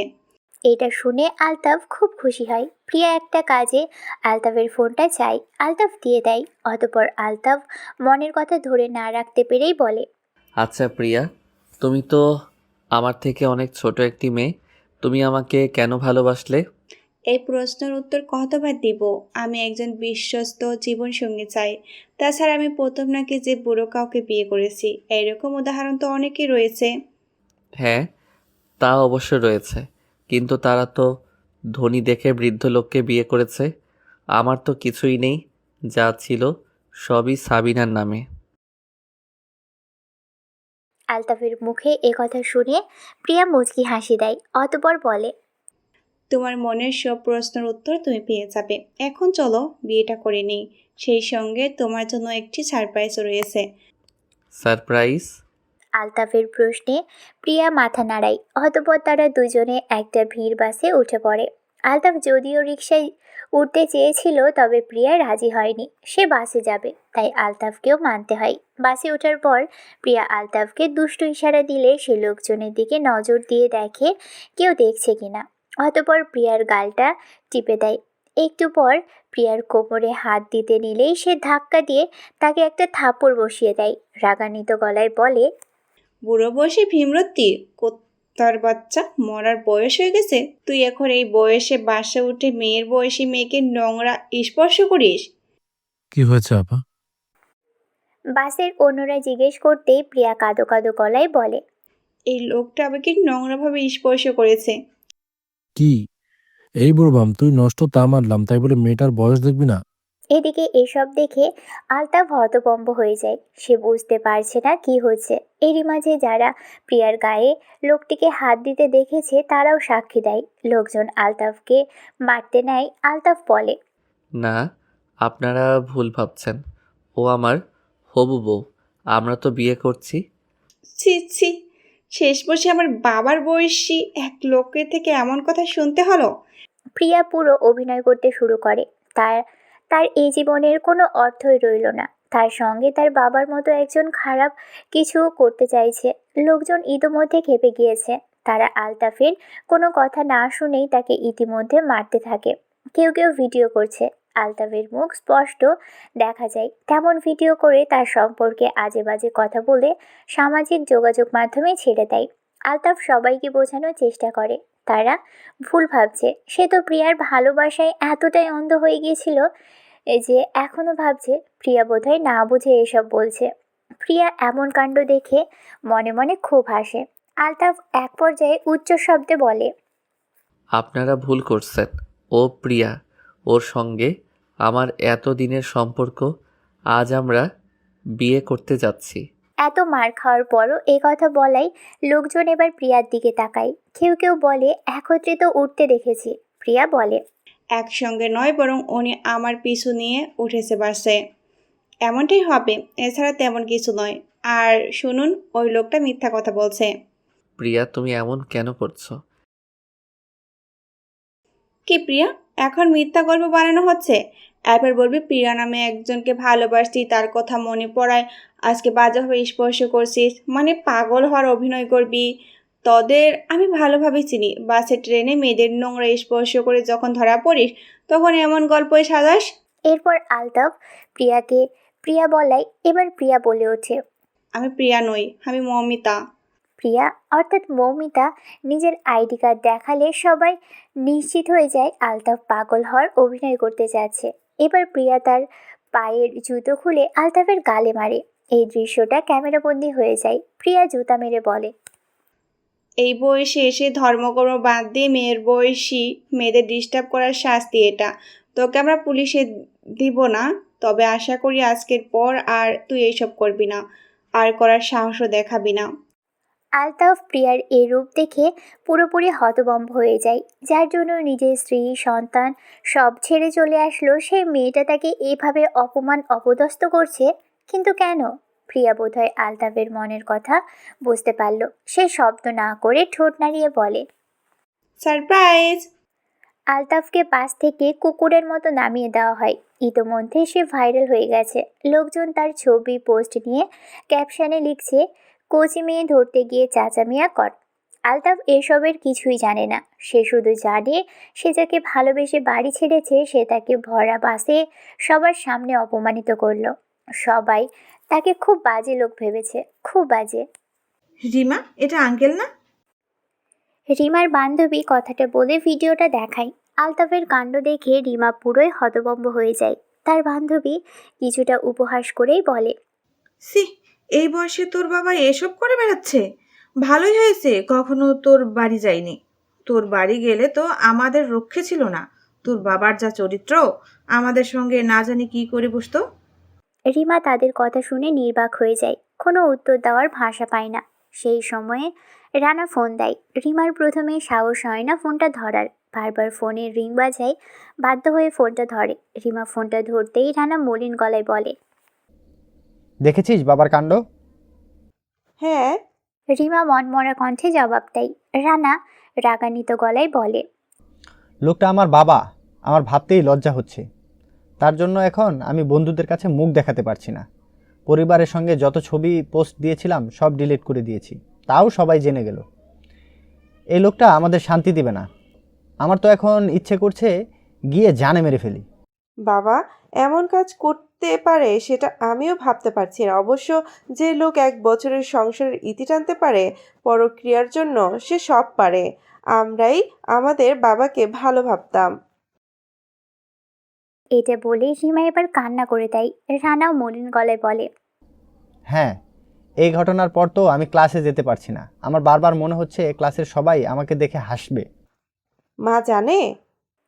এটা শুনে আলতাফ খুব খুশি হয়। প্রিয়া একটা কাজে আলতাফের ফোনটা চাই। আলতাফ দিয়ে দেয়। অতঃপর আলতাফ মনের কথা ধরে না রাখতে পেরেই বলে, আচ্ছা প্রিয়া, তুমি তো আমার থেকে অনেক ছোট একটি মেয়ে। তুমি আমাকে কেন ভালোবাসলে? এই প্রশ্নের উত্তর কতবার দিব? আমি একজন বিশ্বস্ত জীবনসঙ্গী চাই। তাছাড়া আমি প্রথম নাকি যে বুড়ো কাউকে বিয়ে করেছি, এরকম উদাহরণ তো অনেকই রয়েছে। হ্যাঁ, তা অবশ্য রয়েছে, কিন্তু তারা তো ধনী দেখে বৃদ্ধ লোককে বিয়ে করেছে। আমার তো কিছুই নেই, যা ছিল সবই সাবিনার নামে। আলতাফের মুখে এ কথা শুনে প্রিয়া মুচকি হাসি দেয়। অতঃপর বলে, তোমার মনের সব প্রশ্নের উত্তর তুমি পেয়ে যাবে। এখন চলো বিয়েটা করে নিই। সেই সঙ্গে তোমার জন্য একটি সারপ্রাইজও রয়েছে। সারপ্রাইজ? আলতাফের প্রশ্নে প্রিয়া মাথা নাড়ায়। অতঃপর তারা দুজনে একটা ভিড় বাসে উঠে পড়ে। আলতাফ যদিও রিকশায় উঠতে চেয়েছিল, তবে প্রিয়া রাজি হয়নি। সে বাসে যাবে, তাই আলতাফকেও মানতে হয়। বাসে ওঠার পর প্রিয়া আলতাফকে দুষ্টু ইশারা দিলে সে লোকজনের দিকে নজর দিয়ে দেখে কেউ দেখছে কিনা। অতঃপর প্রিয়ার গালটা টিপে দেয়। একটু পর প্রিয়ার কোমরে হাত দিতে নিলেই সে ধাক্কা দিয়ে তাকে একটা থাপ্পড় বসিয়ে দেয়। রাগান্বিত গলায় বলে, বুড়ো বয়সে ভীমরতি, কোত্তার বাচ্চা, মরার বয়স হয়ে গেছে। তুই এখন এই বয়সে বাসে উঠে মেয়ের বয়সী মেয়েকে নোংরা স্পর্শ করিস? কি হয়েছে আপা? বাসের অন্যরা জিজ্ঞেস করতেই প্রিয়া কাঁদো কাঁদো গলায় বলে, এই লোকটা আমাকে নোংরাভাবে স্পর্শ করেছে। কি? এই বুড়বাম, তুই নষ্ট তা মারলাম, তাই বলে মেয়েটার বয়স দেখবি না? এদিকে এসব দেখে আলতাফ হতভম্ব হয়ে যায়। সে বুঝতে পারছে না কি হচ্ছে। এরই মাঝে যারা প্রিয়ার গায়ে লোকটিকে হাত দিতে দেখেছে তারাও সাক্ষী দেয়। লোকজন আলতাফকে মারতে নেয়। আলতাফ বলে, না, আপনারা ভুল ভাবছেন। ও আমার হবু বউ। আমরা তো বিয়ে করছি। ছি ছি, শেষ বসে আমার বাবার বয়সী এক লোকের থেকে এমন কথা শুনতে হলো। প্রিয়া পুরো অভিনয় করতে শুরু করে। তার তার এই জীবনের কোনো অর্থই রইল না। তার সঙ্গে তার বাবার মতো একজন খারাপ কিছু করতে চাইছে। লোকজন ইতোমধ্যে খেপে গিয়েছে। তারা আলতাফের কোনো কথা না শুনেই তাকে ইতিমধ্যে মারতে থাকে। কেউ কেউ ভিডিও করছে। আলতাফের মুখ স্পষ্ট দেখা যায় তেমন ভিডিও করে তার সম্পর্কে আজে বাজে কথা বলে সামাজিক যোগাযোগ মাধ্যমে ছেড়ে দেয়। আলতাফ সবাইকে বোঝানোর চেষ্টা করে তারা ভুল ভাবছে। সে তো প্রিয়ার ভালোবাসায় এতটাই অন্ধ হয়ে গিয়েছিল যে এখনো ভাবছে প্রিয়া বোধহয় না বুঝে এসব বলছে। প্রিয়া এমন কাণ্ড দেখে মনে মনে খুব হাসে। আলতাফ এক পর্যায়ে উচ্চ শব্দে বলে, আপনারা ভুল করছেন। ও প্রিয়া, ওর সঙ্গে আমার এত দিনের সম্পর্ক। আজ আমরা বিয়ে করতে যাচ্ছি। এত মার খাওয়ার পরও এ কথা বলাই লোকজন এবার প্রিয়ার দিকে তাকায়। কেউ কেউ বলে একত্রিত উঠতে দেখেছি। প্রিয়া বলে, একসঙ্গে নয়, বরং উনি আমার পিছু নিয়ে উঠেছে বাসে। এমনটাই হবে, এছাড়া তেমন কিছু নয়। আর শুনুন, ওই লোকটা মিথ্যা কথা বলছে। প্রিয়া, তুমি এমন কেন করছো? কি প্রিয়া, এখন মিথ্যা গল্প বানানো হচ্ছে? একবার বলবি প্রিয়া নামে একজনকে ভালোবাসতি, তার কথা মনে পড়ায় আজকে বাজেভাবে স্পর্শ করছিস, মানে পাগল হওয়ার অভিনয় করবি? তোদের আমি ভালোভাবে চিনি। বাসে ট্রেনে মেয়েদের নোংরা স্পর্শ করে যখন ধরা পড়িস, তখন এমন গল্পই সাজাস। এরপর আলতাফ প্রিয়া বলাই এবার প্রিয়া বলে ওঠে, আমি প্রিয়া নই, আমি মমিতা। প্রিয়া অর্থাৎ মৌমিতা নিজের আইডি কার্ড দেখালে সবাই নিশ্চিত হয়ে যায় আলতাফ পাগল হওয়ার অভিনয় করতে যাচ্ছে। এবার প্রিয়া তার পায়ের জুতো খুলে আলতাফের গালে মারে। এই দৃশ্যটা ক্যামেরাবন্দি হয়ে যায়। প্রিয়া জুতা মেরে বলে, এই বয়সে এসে ধর্মকর্ম বাদ দিয়ে মেয়ের বয়সী মেয়েদের ডিস্টার্ব করার শাস্তি এটা। তোকে আমরা পুলিশে দিব না, তবে আশা করি আজকের পর আর তুই এইসব করবি না, আর করার সাহসও দেখাবি না। আলতাফ প্রিয়ার এই রূপ দেখে পুরোপুরি হতভম্ব হয়ে যায়। যার জন্য নিজের স্ত্রী সন্তান সব ছেড়ে চলে আসলো, সেই মেয়েটা তাকে এইভাবে অপমান অপদস্থ করছে। কিন্তু কেন? প্রিয়া বোধহয় আলতাফের মনের কথা বুঝতে পারল। সে শব্দ না করে ঠোঁট নাড়িয়ে বলে, সারপ্রাইজ! আলতাফকে বাস থেকে কুকুরের মতো নামিয়ে দেওয়া হয়। ইতোমধ্যে সে ভাইরাল হয়ে গেছে। লোকজন তার ছবি পোস্ট নিয়ে ক্যাপশনে লিখছে, কোচি মেয়ে ধরতে গিয়ে চাচামিয়া কর। আলতাফ এসবের কিছুই জানে না। সে শুধু জানে সে যাকে ভালোবেসে বাড়ি ছেড়েছে সে তাকে ভরা বাসে সবার সামনে অপমানিত করলো। সবাই তাকে খুব বাজে লোক ভেবেছে, খুব বাজে। রিমা, এটা আঙ্কেল না? রিমার বান্ধবী কথাটা বলে ভিডিওটা দেখায়। আলতাফের কাণ্ড দেখে রিমা পুরোই হতভম্ব হয়ে যায়। তার বান্ধবী কিছুটা উপহাস করেই বলে, সি, এই বয়সে তোর বাবা এসব করে বেড়াচ্ছে? ভালোই হয়েছে কখনো তোর বাড়ি যায়নি। তোর বাড়ি গেলে তো আমাদের রক্ষে ছিল না। তোর বাবার যা চরিত্র, আমাদের সঙ্গে না জানি কি করে বসতো। রিমা তাদের কথা শুনে নির্বাক হয়ে যায়। কোনো উত্তর দেওয়ার ভাষা পায় না। সেই সময়ে রানা ফোন দেয়। রিমার প্রথমে সাহস হয় না ফোনটা ধরার। বারবার ফোনের রিং বাজায়। বাধ্য হয়ে ফোনটা ধরে। রিমা ফোনটা ধরতেই রানা মলিন গলায় বলে, দেখেছিস বাবার কাণ্ড? হ্যাঁ। রিমা মনমরা কণ্ঠে জবাব দেয়। রানা রাগান্বিত গলায় বলে, লোকটা আমার বাবা, আমার ভাবতেই লজ্জা হচ্ছে। তার জন্য এখন আমি বন্ধুদের কাছে মুখ দেখাতে পারছি না। পরিবারের সঙ্গে যত ছবি পোস্ট দিয়েছিলাম সব ডিলিট করে দিয়েছি, তাও সবাই জেনে গেল। এই লোকটা আমাদের শান্তি দিবে না। আমার তো এখন ইচ্ছে করছে গিয়ে জানে মেরে ফেলি। বাবা, এমন কাজ করতে পারে সেটা আমিও ভাবতে পারছি না। অবশ্য যে লোক 1 বছরের সংসারের ইতি টানতে পারে পরক্রিয়ার জন্য, সে সব পারে। আমরাই আমাদের বাবাকে ভালো ভাবতাম। এটা বলে রিমা এবার কান্না করে দেয়। রানাও মলিন গলায় বলে, হ্যাঁ, এই ঘটনার পর তো আমি ক্লাসে যেতে পারছি না। আমার বারবার মনে হচ্ছে ক্লাসের সবাই আমাকে দেখে হাসবে। মা জানে?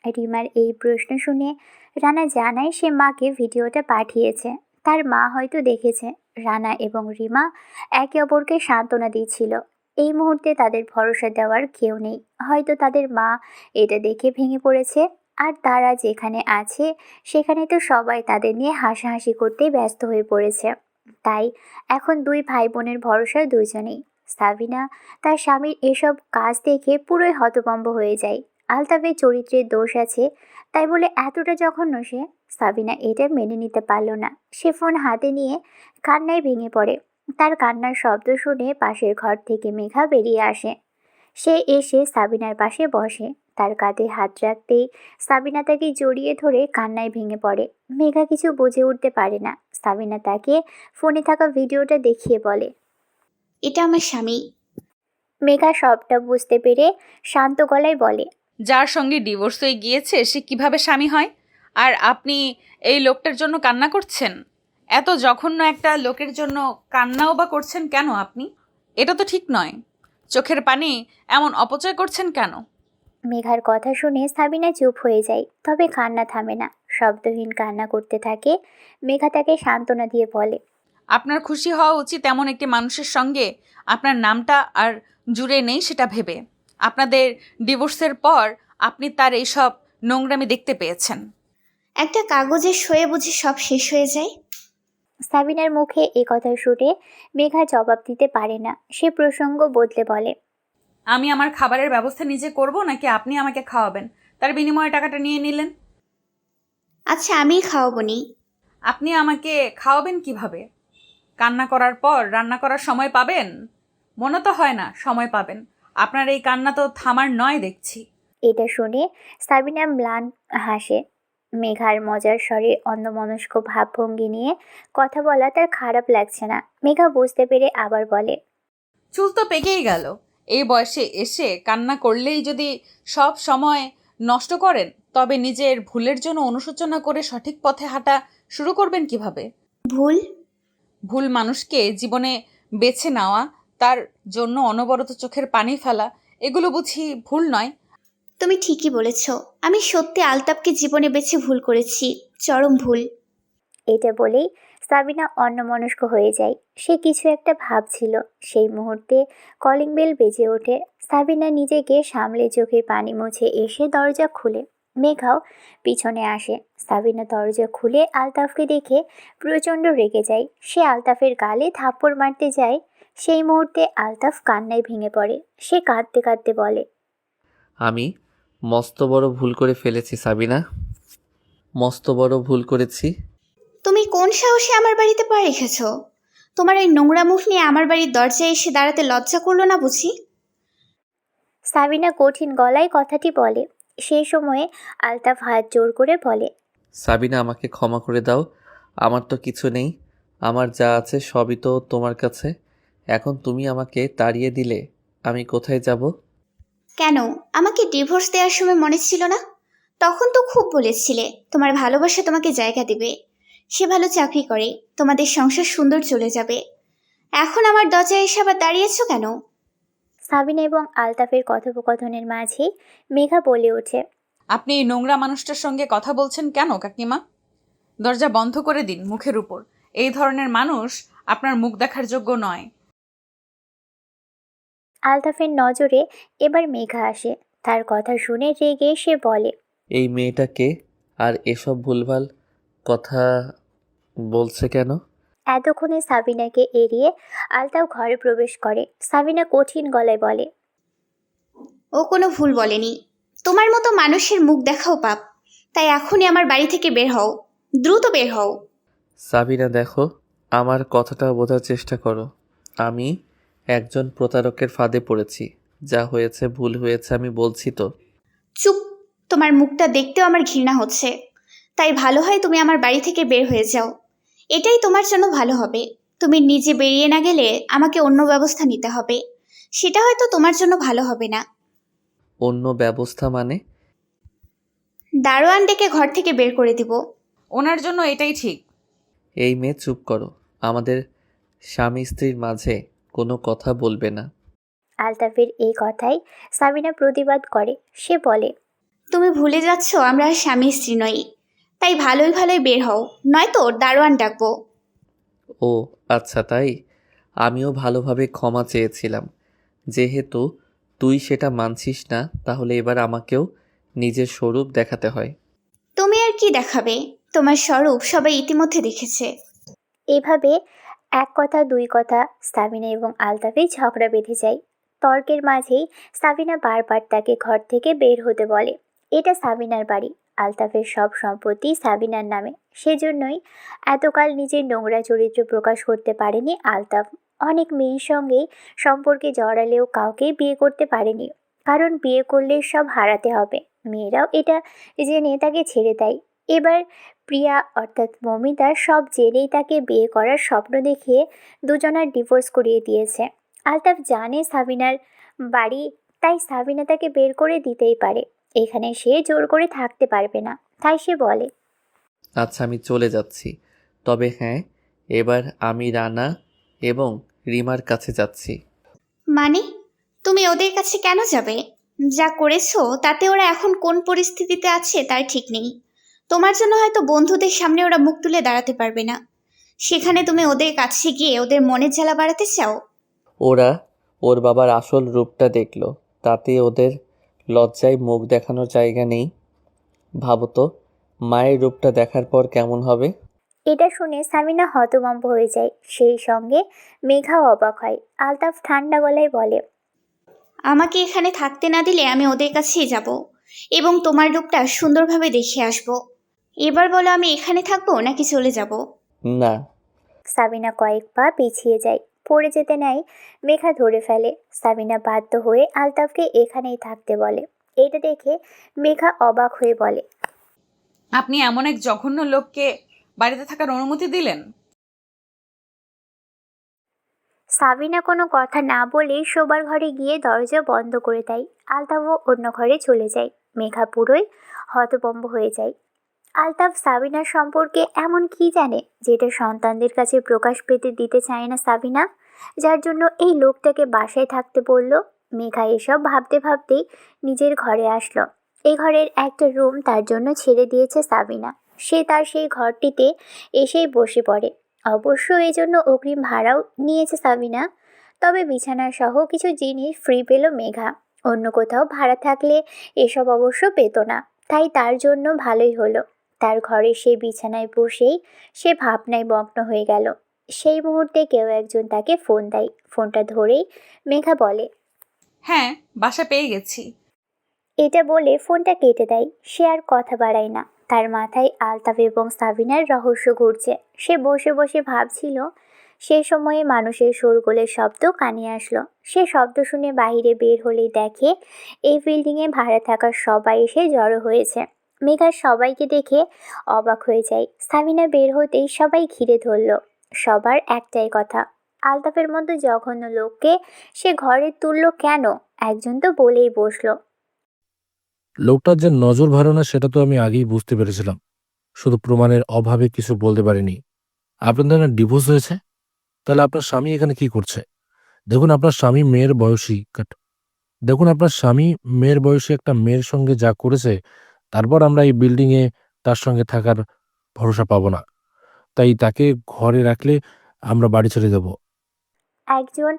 রিমার এই প্রশ্ন শুনে রানা জানায় সে মাকে ভিডিওটা পাঠিয়েছে। তার মা হয়তো দেখেছে। রানা এবং রিমা একে অপরকে সান্ত্বনা দিচ্ছিল। এই মুহূর্তে তাদের ভরসা দেওয়ার কেউ নেই। হয়তো তাদের মা এটা দেখে ভেঙে পড়েছে, আর তারা যেখানে আছে সেখানে তো সবাই তাদের নিয়ে হাসাহাসি করতেই ব্যস্ত হয়ে পড়েছে। তাই এখন দুই ভাই বোনের ভরসা দুজনেই। সাবিনা তার স্বামীর এসব কাজ দেখে পুরোই হতভম্ব হয়ে যায়। আলতাফের চরিত্রের দোষ আছে তাই বলে এতটা জঘন্য সে? সাবিনা এটা মেনে নিতে পারল না। সে ফোন হাতে নিয়ে কান্নায় ভেঙে পড়ে। তার কান্নার শব্দ শুনে পাশের ঘর থেকে মেঘা বেরিয়ে আসে। সে এসে সাবিনার পাশে বসে। তার কাঁধে হাত রাখতেই সাবিনা তাকে জড়িয়ে ধরে কান্নায় ভেঙে পড়ে। মেঘা কিছু বুঝে উঠতে পারে না। সাবিনা তাকে ফোনে থাকা ভিডিওটা দেখিয়ে বলে, এটা আমার স্বামী। মেঘা সবটা বুঝতে পেরে শান্ত গলায় বলে, যার সঙ্গে ডিভোর্স হয়ে গিয়েছে সে কিভাবে স্বামী হয়? আর আপনি এই লোকটার জন্য কান্না করছেন? এত জঘন্য একটা লোকের জন্য কান্নাও বা করছেন কেন আপনি? এটা তো ঠিক নয়। চোখের পানি এমন অপচয় করছেন কেন? মেঘার কথা শুনে সাবিনা চুপ হয়ে যায়। তবে কান্না থামে না, শব্দহীন কান্না করতে থাকে। মেঘা তাকে সান্ত্বনা দিয়ে বলে, আপনার খুশি হওয়া উচিত এমন একটি মানুষের সঙ্গে আপনার নামটা আর জুড়ে নেই সেটা ভেবে। আপনাদের ডিভোর্সের পর আপনি তার এইসব নোংরামি দেখতে পেয়েছেন। একটা কাগজে সয়ে বুঝি সব শেষ হয়ে যায়? সাবিনার মুখে এ কথা শুনে মেঘা জবাব দিতে পারে না। সে প্রসঙ্গ বদলে বলে, আমি আমার খাবারের ব্যবস্থা নিজে করব নাকি আপনি আমাকে খাওয়াবেন? তার বিনিময়ে টাকাটা নিয়ে নিলেন। আচ্ছা, আমিই খাওয়াবো নি। আপনি আমাকে খাওয়াবেন কিভাবে? কান্না করার পর রান্না করার সময় পাবেন? মনে তো হয় না সময় পাবেন। আপনার এই কান্না তো থামার নয় দেখছি। এটা শুনে সাবিনা ম্লান হাসে। মেঘার মজার স্বরে অন্যমনস্ক ভাবভঙ্গি নিয়ে কথা বলা তার খারাপ লাগছে না। মেঘা বুঝতে পেরে আবার বলে, চুল তো পেকেই গেল। এই বয়সে এসে কান্না করলেই যদি সব সময় নষ্ট করেন, তবে নিজের ভুলের জন্য অনুশোচনা করে সঠিক পথে হাঁটা শুরু করবেন কিভাবে? ভুল? ভুল মানুষকে জীবনে বেছে নেওয়া, তার জন্য অনবরত চোখের পানি ফেলা, এগুলো বুঝি ভুল নয়? তুমি ঠিকই বলেছ। আমি সত্যি আলতাপকে জীবনে বেছে ভুল করেছি, চরম ভুল। এটা বলেই সাবিনা অন্যমনস্ক হয়ে যায়। সে কিছু একটা ভাবছিল। সেই মুহূর্তে কলিং বেল বেজে ওঠে। সাবিনা নিজেকে সামলে চোখের পানি মুছে এসে দরজা খুলে। মেঘাও পিছনে আসে। সাবিনা দরজা খুলে আলতাফকে দেখে প্রচণ্ড রেগে যায়। সে আলতাফের গালে থাপ্পড় মারতে যায়। সেই মুহূর্তে আলতাফ কান্নায় ভেঙে পড়ে। সে কাঁদতে কাঁদতে বলে, আমি মস্ত বড় ভুল করে ফেলেছি সাবিনা, মস্ত বড় ভুল করেছি। তুমি কোন সাহসে আমার বাড়িতে পা রেখেছ? তোমার এই নোংরা মুখ নিয়ে আমার বাড়ির দরজায় এসে দাঁড়াতে লজ্জা করলো না বুঝি? সাবিনা কঠিন গলায় কথাটি বলে। সেই সময়ে আলতাফ হাত জোর করে বলে, সাবিনা, আমাকে ক্ষমা করে দাও। আমার তো কিছু নেই, আমার যা আছে সবই তো তোমার কাছে। এখন তুমি আমাকে তাড়িয়ে দিলে আমি কোথায় যাব? কেন, আমাকে ডিভোর্স দেওয়ার সময় মনে ছিল না? তখন তো খুব বলেছিলে তোমার ভালোবাসা তোমাকে জায়গা দেবে, সে ভালো চাকরি করে, তোমাদের সংসার সুন্দর চলে যাবে। এখন আমার দরজায় এসে আবার দাঁড়িয়েছো কেন? সাবিনা এবং আলতাফের কথোপকথনের মাঝে মেঘা বলে ওঠে, আপনি এই নোংরা মানুষটার সঙ্গে কথা বলছেন কেন কাকিমা? দরজা বন্ধ করে দিন মুখের উপর। এই ধরনের মানুষ আপনার মুখ দেখার যোগ্য নয়। আলতাফের নজরে এবার মেঘা আসে। তার কথা শুনে রেগে সে বলে, এই মেয়েটাকে আর এসব ভুলভাল কথা বলছে কেন? এতক্ষণে সাবিনাকে এড়িয়ে আলতাফ ঘরে প্রবেশ করে। সাবিনা কঠিন গলায় বলে, ও কোনো ভুল বলেনি। তোমার মতো মানুষের মুখ দেখাও পাপ। তাই এখনই আমার বাড়ি থেকে বের হও, দ্রুত বের হও। সাবিনা দেখো, আমার কথাটা বোঝার চেষ্টা করো। আমি একজন প্রতারকের ফাঁদে পড়েছি। যা হয়েছে ভুল হয়েছে, আমি বলছি তো। চুপ, তোমার মুখটা দেখতেও আমার ঘৃণা হচ্ছে। তাই ভালো হয় তুমি আমার বাড়ি থেকে বের হয়ে যাও, এটাই তোমার জন্য ভালো হবে। তুমি নিজে বেরিয়ে না গেলে আমাকে অন্য ব্যবস্থা নিতে হবে, সেটা হয়তো তোমার জন্য ভালো হবে না। অন্য ব্যবস্থা মানে? দারোয়ান ডেকে ঘর থেকে বের করে দিব। ওনার জন্য এটাই ঠিক। এই মেয়ে চুপ করো। আমাদের স্বামী স্ত্রীর মাঝে কোনো কথা বলবে না। আলতাফের এই কথায় সাবিনা প্রতিবাদ করে। সে বলে, তুমি ভুলে যাচ্ছ আমরা স্বামী স্ত্রী নই। তাই ভালোই ভালোই বের হও, নয়তো দারোয়ান ডাকবো। ও আচ্ছা, তাই? আমিও ভালোভাবে ক্ষমা চেয়েছিলাম। যেহেতু তুই সেটা মানছিস না, তাহলে এবার আমাকেও নিজের স্বরূপ দেখাতে হয়। তুমি আর কি দেখাবে? তোমার স্বরূপ সবাই ইতিমধ্যে দেখেছে। এভাবে এক কথা দুই কথা সাবিনা এবং আলতাফের ঝগড়া বেঁধে যায়। তর্কের মাঝেই সাবিনা বারবার তাকে ঘর থেকে বের হতে বলে। এটা সাবিনার বাড়ি, আলতাফের সব সম্পত্তি সাবিনার নামে। সেজন্যই এতকাল নিজের নোংরা চরিত্র প্রকাশ করতে পারেনি আলতাফ। অনেক মেয়ের সঙ্গেই সম্পর্কে জড়ালেও কাউকে বিয়ে করতে পারেনি, কারণ বিয়ে করলে সব হারাতে হবে। মেয়েরাও এটা জেনে তাকে ছেড়ে দেয়। এবার প্রিয়া অর্থাৎ মমিতা সব জেনেই তাকে বিয়ে করার স্বপ্ন দেখিয়ে দুজনার ডিভোর্স করিয়ে দিয়েছে। আলতাফ জানে সাবিনার বাড়ি, তাই সাবিনা তাকে বের করে দিতেই পারে। এখানে সে জোর করে থাকতে পারবে না, তাই সে বলে, আচ্ছা, আমি চলে যাচ্ছি। তবে হ্যাঁ, এবার আমি রানা এবং রিমার কাছে যাচ্ছি। মানে তুমি ওদের কাছে কেন যাবে? যা করেছো তাতে ওরা এখন কোন পরিস্থিতিতে আছে তার ঠিক নেই। তোমার জন্য হয়তো বন্ধুদের সামনে ওরা মুখ তুলে দাঁড়াতে পারবে না, সেখানে তুমি ওদের কাছে গিয়ে ওদের মনের জ্বালা বাড়াতে চাও? ওরা ওর বাবার আসল রূপটা দেখলো, তাতে ওদের লজ্জায় মুখ দেখানোর জায়গা নেই। ভাবো তো, মায়ের রূপটা দেখার পর কেমন হবে। এটা শুনে সাবিনা হতভম্ব হয়ে যায়। সেই সঙ্গে মেঘাও অবাক হয়। আলতাফ ঠান্ডা গলায় বলে, আমাকে এখানে থাকতে না দিলে আমি ওদের কাছেই যাব এবং তোমার রূপটা সুন্দরভাবে দেখে আসব। এবার বলো, আমি এখানে থাকবো নাকি চলে যাব? না। সাবিনা কয়েক পা পিছিয়ে যায়। পড়ে যেতে নেয়, মেঘা ধরে ফেলে। সাবিনা বাধ্য হয়ে আলতাফকে এখানেই থাকতে বলে। এটা দেখে মেঘা অবাক হয়ে বলে, আপনি এমন এক জঘন্য লোককে বাড়িতে থাকার অনুমতি দিলেন? সাবিনা কোনো কথা না বলে শোবার ঘরে গিয়ে দরজা বন্ধ করে দেয়। আলতাফও অন্য ঘরে চলে যায়। মেঘা পুরোই হতভম্ব হয়ে যায়। আলতাফ সাবিনার সম্পর্কে এমন কি জানে যেটা সন্তানদের কাছে প্রকাশ পেতে দিতে চায় না সাবিনা, যার জন্য এই লোকটাকে বাসায় থাকতে বলল। মেঘা এসব ভাবতে ভাবতেই নিজের ঘরে আসলো। এই ঘরের একটা রুম তার জন্য ছেড়ে দিয়েছে সাবিনা। সে তার সেই ঘরটিতে এসেই বসে পড়ে। অবশ্য এই জন্য অগ্রিম ভাড়াও নিয়েছে সাবিনা। তবে বিছানা সহ কিছু জিনিস ফ্রি পেল মেঘা। অন্য কোথাও ভাড়া থাকলে এসব অবশ্য পেত না, তাই তার জন্য ভালোই হলো। তার ঘরে সেই বিছানায় বসেই সে ভাবনায় মগ্ন হয়ে গেল। সেই মুহূর্তে কেউ একজন তাকে ফোন দেয়। ফোনটা ধরেই মেঘা বলে, হ্যাঁ, বাসা পেয়ে গেছি। এটা বলে ফোনটা কেটে দেয়। সে আর কথা বাড়ায় না। তার মাথায় আলতাফ এবং সাবিনার রহস্য ঘুরছে। সে বসে বসে ভাবছিল। সেই সময়ে মানুষের শোরগোলের শব্দ কানে আসলো। সে শব্দ শুনে বাইরে বের হলেই দেখে এই বিল্ডিংয়ে ভাড়া থাকা সবাই এসে জড়ো হয়েছে। মেঘা সবাইকে দেখে অবাক হয়ে যায়। সাবিনা বের হতেই সবাই ঘিরে ধরল। সবার একটাই কথা, আলতাফের মতো জঘন্য লোককে সে ঘরে তুললো কেন? একজন তো বলেই বসলো। লোকটার যে নজর ভালো না সেটা তো আমি আগেই বুঝতে পেরেছিলাম, শুধু প্রমাণের অভাবে কিছু বলতে পারিনি। আপনাদের না ডিভোর্স হয়েছে? তাহলে আপনার স্বামী এখানে কি করছে? দেখুন আপনার স্বামী মেয়ের বয়সী দেখুন আপনার স্বামী মেয়ের বয়সী একটা মেয়ের সঙ্গে যা করেছে, তারপর আমরা এই বিল্ডিং এ তার সঙ্গে থাকার ভরসা পাবো না। তাই তাকে ঘরে রাখলে আমরা বাড়ি ছেড়ে দেব। একজন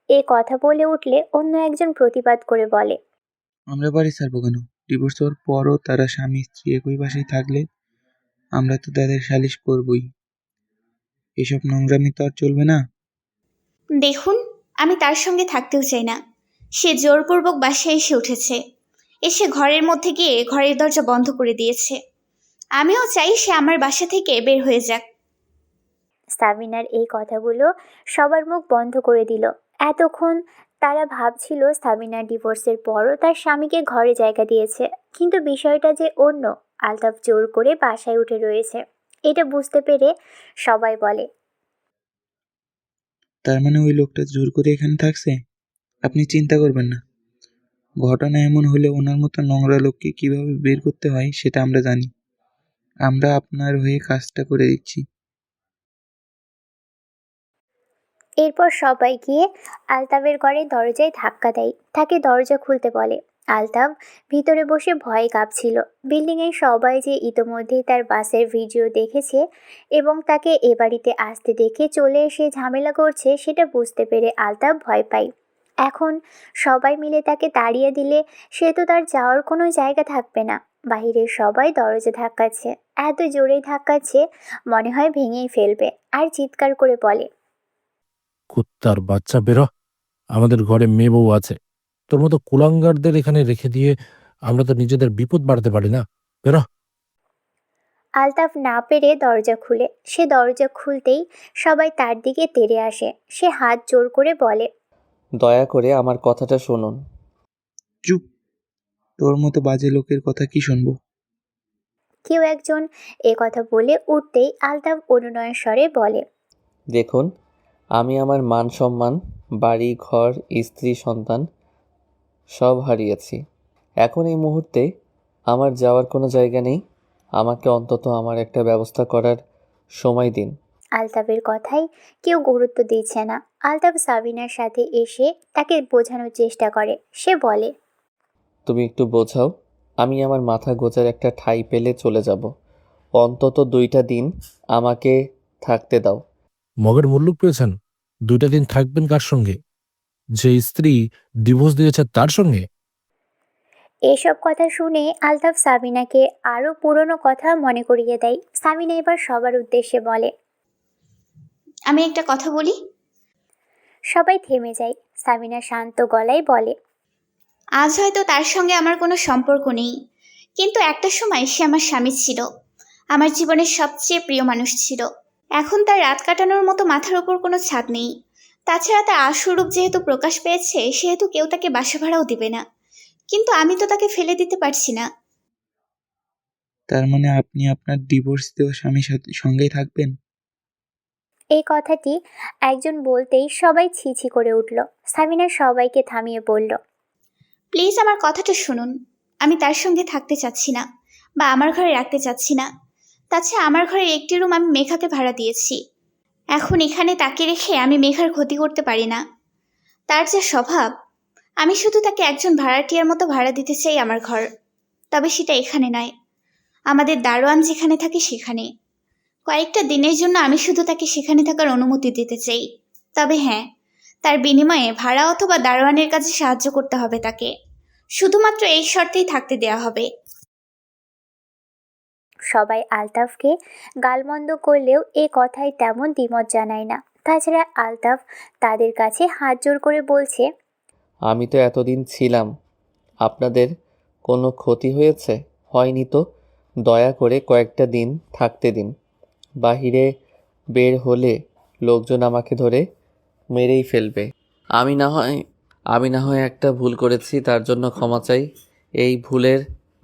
এ কথা বলে উঠলে অন্য একজন প্রতিবাদ করে বলে, আমরা বাড়ি ছাড়বো কেন? ডিভোর্স হওয়ার পরও তারা স্বামী স্ত্রী একই বাসায় থাকলে আমরা তো তাদের সালিশ করবই। এসব নোংরামি তো আর চলবে না। দেখুন, আমি তার সঙ্গে থাকতেও চাই না। সে জোরপূর্বক বাসায় এসে উঠেছে, এসে ঘরের মধ্যে গিয়ে ঘরের দরজা বন্ধ করে দিয়েছে। আমিও চাই সে আমার বাসা থেকে বের হয়ে যাক। সাবিনার এই কথাগুলো সবার মুখ বন্ধ করে দিল। এতক্ষণ তারা ভাবছিল সাবিনা ডিভোর্সের পরও তার স্বামীকে ঘরে জায়গা দিয়েছে, কিন্তু বিষয়টা যে অন্য। আলতাফ জোর করে বাসায় উঠে রয়েছে, এটা বুঝতে পেরে সবাই বলে, তার মানে ওই লোকটা জোর করে এখানে থাকছে? আপনি চিন্তা করবেন না, ঘটনা এমন হলে ওনার মতো নোংরা লোককে কিভাবে বের করতে হয় সেটা আমরা জানি। আমরা আপনার হয়ে কাজটা করে দিচ্ছি। এরপর সবাই গিয়ে আলতাফের ঘরে দরজায় ধাক্কা দেয়, তাকে দরজা খুলতে বলে। আলতাফ ভিতরে বসে ভয়ে কাঁপছিল। বিল্ডিংয়ের সবাই যে ইতোমধ্যেই তার বাসের ভিডিও দেখেছে এবং তাকে এ বাড়িতে আসতে দেখে চলে এসে ঝামেলা করছে, সেটা বুঝতে পেরে আলতাফ ভয় পায়। এখন সবাই মিলে তাকে তাড়িয়ে দিলে সে তো তার যাওয়ার কোনো জায়গা থাকবে না। বাহিরের সবাই দরজা ধাক্কাচ্ছে, এত জোরেই ধাক্কাচ্ছে মনে হয় ভেঙেই ফেলবে, আর চিৎকার করে বলে, কুত্তার বাচ্চা, বেরো। আমাদের ঘরে মেয়ে বউ আছে। তোর মতো কুলাঙ্গারদের এখানে রেখে দিয়ে আমরা তো নিজেদের বিপদ বাড়াতে পারি না। বেরো। আলতাফ না পেরে দরজা খুলে। সে দরজা খুলতেই সবাই তার দিকে তেড়ে আসে। সে হাত জোর করে বলে, দয়া করে আমার কথাটা শুনুন। চুপ! তোর মতো বাজে লোকের কথা কি শুনবো? কেউ একজন এ কথা বলে উঠতেই আলতাফ অনুনয়ের স্বরে বলে, দেখুন, আমি আমার মান সম্মান, বাড়ি ঘর, স্ত্রী সন্তান সব হারিয়েছি। এখন এই মুহূর্তে আমার যাওয়ার কোনো জায়গা নেই। আমাকে অন্তত আমার একটা ব্যবস্থা করার সময় দিন। আলতাফের কথায় কেউ গুরুত্ব দিচ্ছে না। আলতাফ সাবিনার সাথে এসে তাকে বোঝানোর চেষ্টা করে। সে বলে, তুমি একটু বোঝাও, আমি আমার মাথা গোজার একটা ঠাঁই পেলে চলে যাব। অন্তত 2টা দিন আমাকে থাকতে দাও। মগের মুল্লুক পেয়েছেন? 2টা দিন থাকবেন কার সঙ্গে? যে স্ত্রী ডিভোর্স দিয়েছে তার সঙ্গে? এসব কথা শুনে আলতাফ সাবিনাকে আরও পুরনো কথা মনে করিয়ে দেয়। সাবিনা এবার সবার উদ্দেশ্যে বলে, আমি একটা কথা বলি। সবাই থেমে যায়। সাবিনা শান্ত গলায় বলে, আজ হয়তো তার সঙ্গে আমার কোনো সম্পর্ক নেই, কিন্তু একটা সময় সে আমার স্বামী ছিল, আমার জীবনের সবচেয়ে প্রিয় মানুষ ছিল। এখন তার রাত কাটানোর মতো মাথার ওপর কোনো ছাদ নেই। তাছাড়া তার আসরূপ যেহেতু প্রকাশ পেয়েছে, সেহেতু কেউ তাকে বাসা ভাড়াও দিবে না। কিন্তু আমি তো তাকে ফেলে দিতে পারছি না। তার মানে আপনি আপনার ডিভোর্স দেওয়া স্বামীর সঙ্গেই থাকবেন? এই কথাটি একজন বলতেই সবাই ছি ছি করে উঠল। সাবিনা সবাইকে থামিয়ে বলল, প্লিজ আমার কথাটা শুনুন। আমি তার সঙ্গে থাকতে চাচ্ছি না, বা আমার ঘরে রাখতে চাচ্ছি না। তাছাড়া আমার ঘরের একটি রুম আমি মেঘাকে ভাড়া দিয়েছি। এখন এখানে তাকে রেখে আমি মেঘার ক্ষতি করতে পারি না। তার যা স্বভাব, আমি শুধু তাকে একজন ভাড়াটিয়ার মতো ভাড়া দিতে চাই আমার ঘর। তবে সেটা এখানে নয়, আমাদের দারোয়ান যেখানে থাকে সেখানে। কয়েকটা দিনের জন্য আমি শুধু তাকে সেখানে থাকার অনুমতি দিতে চাই। তবে হ্যাঁ, তার বিনিময়ে ভাড়া অথবা দারোয়ানের কাজে সাহায্য করতে হবে তাকে। শুধুমাত্র এই শর্তেই থাকতে দেয়া হবে। সবাই আলতাফকে গালমন্দ করলেও এ কথায় তেমন দ্বিমত জানায় না। তাছাড়া আলতাফ তাদের কাছে হাত জোর করে বলছে, আমি তো এতদিন ছিলাম, আপনাদের কোনো ক্ষতি হয়েছে? হয়নি তো? দয়া করে কয়েকটা দিন থাকতে দিন। বাহিরে বের হলে লোকজন আমাকে ধরে মেরেই ফেলবে। আমি না হয় একটা ভুল করেছি, তার জন্য ক্ষমা চাই। এই ভুলের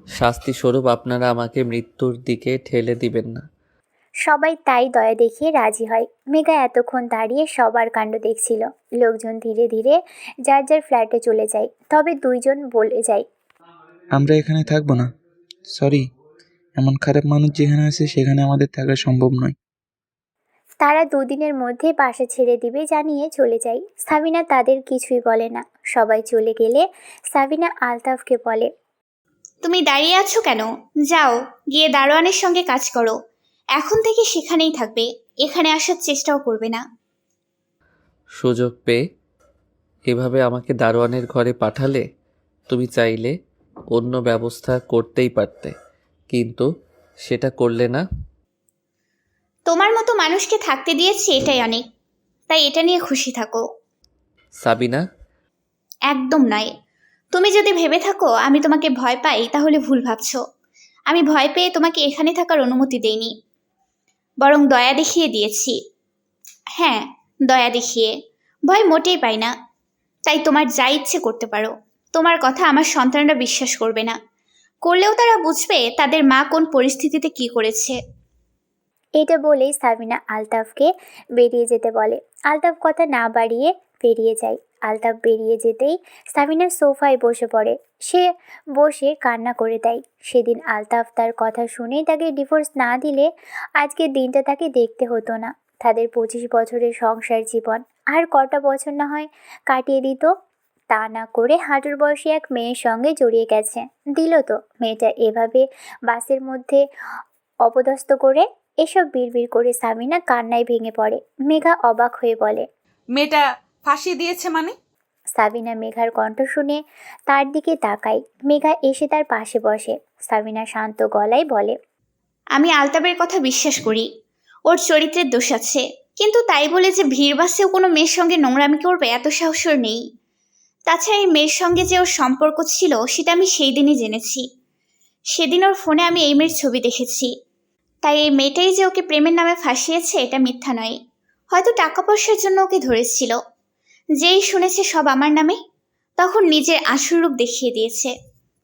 শাস্তি স্বরূপ আপনারা আমাকে মৃত্যুর দিকে ঠেলে দিবেন না। সবাই তাই দয়া দেখিয়ে রাজি হয়। মেঘা এতক্ষণ দাঁড়িয়ে সবার কাণ্ড দেখছিল। লোকজন ধীরে ধীরে যার যার ফ্ল্যাটে চলে যায়। তবে দুইজন বলে যায়, আমরা এখানে থাকবো না। সরি, এমন খারাপ মানুষ যেখানে আছে সেখানে আমাদের থাকা সম্ভব নয়। তারা দুদিনের মধ্যে বাসা ছেড়ে দিবে জানিয়ে চলে যায়। সাবিনা তাদের কিছুই বলে না। সবাই চলে গেলে সাবিনা আলতাফকে বলে, তুমি দাঁড়িয়ে আছো কেন? যাও, গিয়ে দারোয়ানের সঙ্গে কাজ করো। এখন থেকে সেখানেই থাকবে, এখানে আসার চেষ্টাও করবে না। সুযোগ পেয়ে এভাবে আমাকে দারোয়ানের ঘরে পাঠালে? তুমি চাইলে অন্য ব্যবস্থা করতেই পারতে, কিন্তু সেটা করলে না। তোমার মতো মানুষকে থাকতে দিয়েছি, এটাই অনেক। তাই এটা নিয়ে খুশি থাকো। সাবিনা, একদম নয়। তুমি যদি ভেবে থাকো আমি তোমাকে ভয় পাই, তাহলে ভুল ভাবছো। আমি ভয় পেয়ে তোমাকে এখানে থাকার অনুমতি দেইনি, বরং দয়া দেখিয়ে দিয়েছি। হ্যাঁ, দয়া দেখিয়ে। ভয় মোটেই পাই না। তাই তোমার যা ইচ্ছে করতে পারো। তোমার কথা আমার সন্তানরা বিশ্বাস করবে না, করলেও তারা বুঝবে তাদের মা কোন পরিস্থিতিতে কি করেছে। এটা বলেই সাবিনা আলতাফকে বেরিয়ে যেতে বলে। আলতাফ কথা না বাড়িয়ে বেরিয়ে যায়। আলতাফ বেরিয়ে যেতেই সাবিনা সোফায় বসে পড়ে। সে বসে কান্না করে দেয়। সেদিন আলতাফ তার কথা শুনেই তাকে ডিভোর্স না দিলে আজকের দিনটা তাকে দেখতে হতো না। তাদের 25 বছরের সংসার জীবন আর কটা বছর না হয় কাটিয়ে দিত। তা না করে হাঁটুর বয়সী এক মেয়ের সঙ্গে জড়িয়ে গেছে। দিল তো মেয়েটা এভাবে বাসের মধ্যে অপদস্থ করে। এসব বিড়বিড় করে সাবিনা কান্নায় ভেঙে পড়ে। মেঘা অবাক হয়ে বলে, মেয়েটা ফাঁসি দিয়েছে মানে? সাবিনা মেঘার কণ্ঠ শুনে তার দিকে তাকায়। মেঘা এসে তার পাশে বসে। সাবিনা শান্ত গলায় বলে, আমি আলতাবের কথা বিশ্বাস করি, ওর চরিত্রের দোষ আছে, কিন্তু তাই বলে যে ভিড় বাসেও কোনো মেয়ের সঙ্গে নোংরামি করবে এত সাহস ওর নেই। তাছাড়া এই মেয়ের সঙ্গে যে ওর সম্পর্ক ছিল সেটা আমি সেই দিনই জেনেছি। সেদিন ওর ফোনে আমি এই মেয়ের ছবি দেখেছি। তাই এই মেয়েটাই যে ওকে প্রেমের নামে ফাঁসিয়েছে এটা মিথ্যা নয়। হয়তো টাকা পয়সার জন্য ওকে ধরেছিল। যেই শুনেছে সব আমার নামে, তখন নিজের আসল রূপ দেখিয়ে দিয়েছে।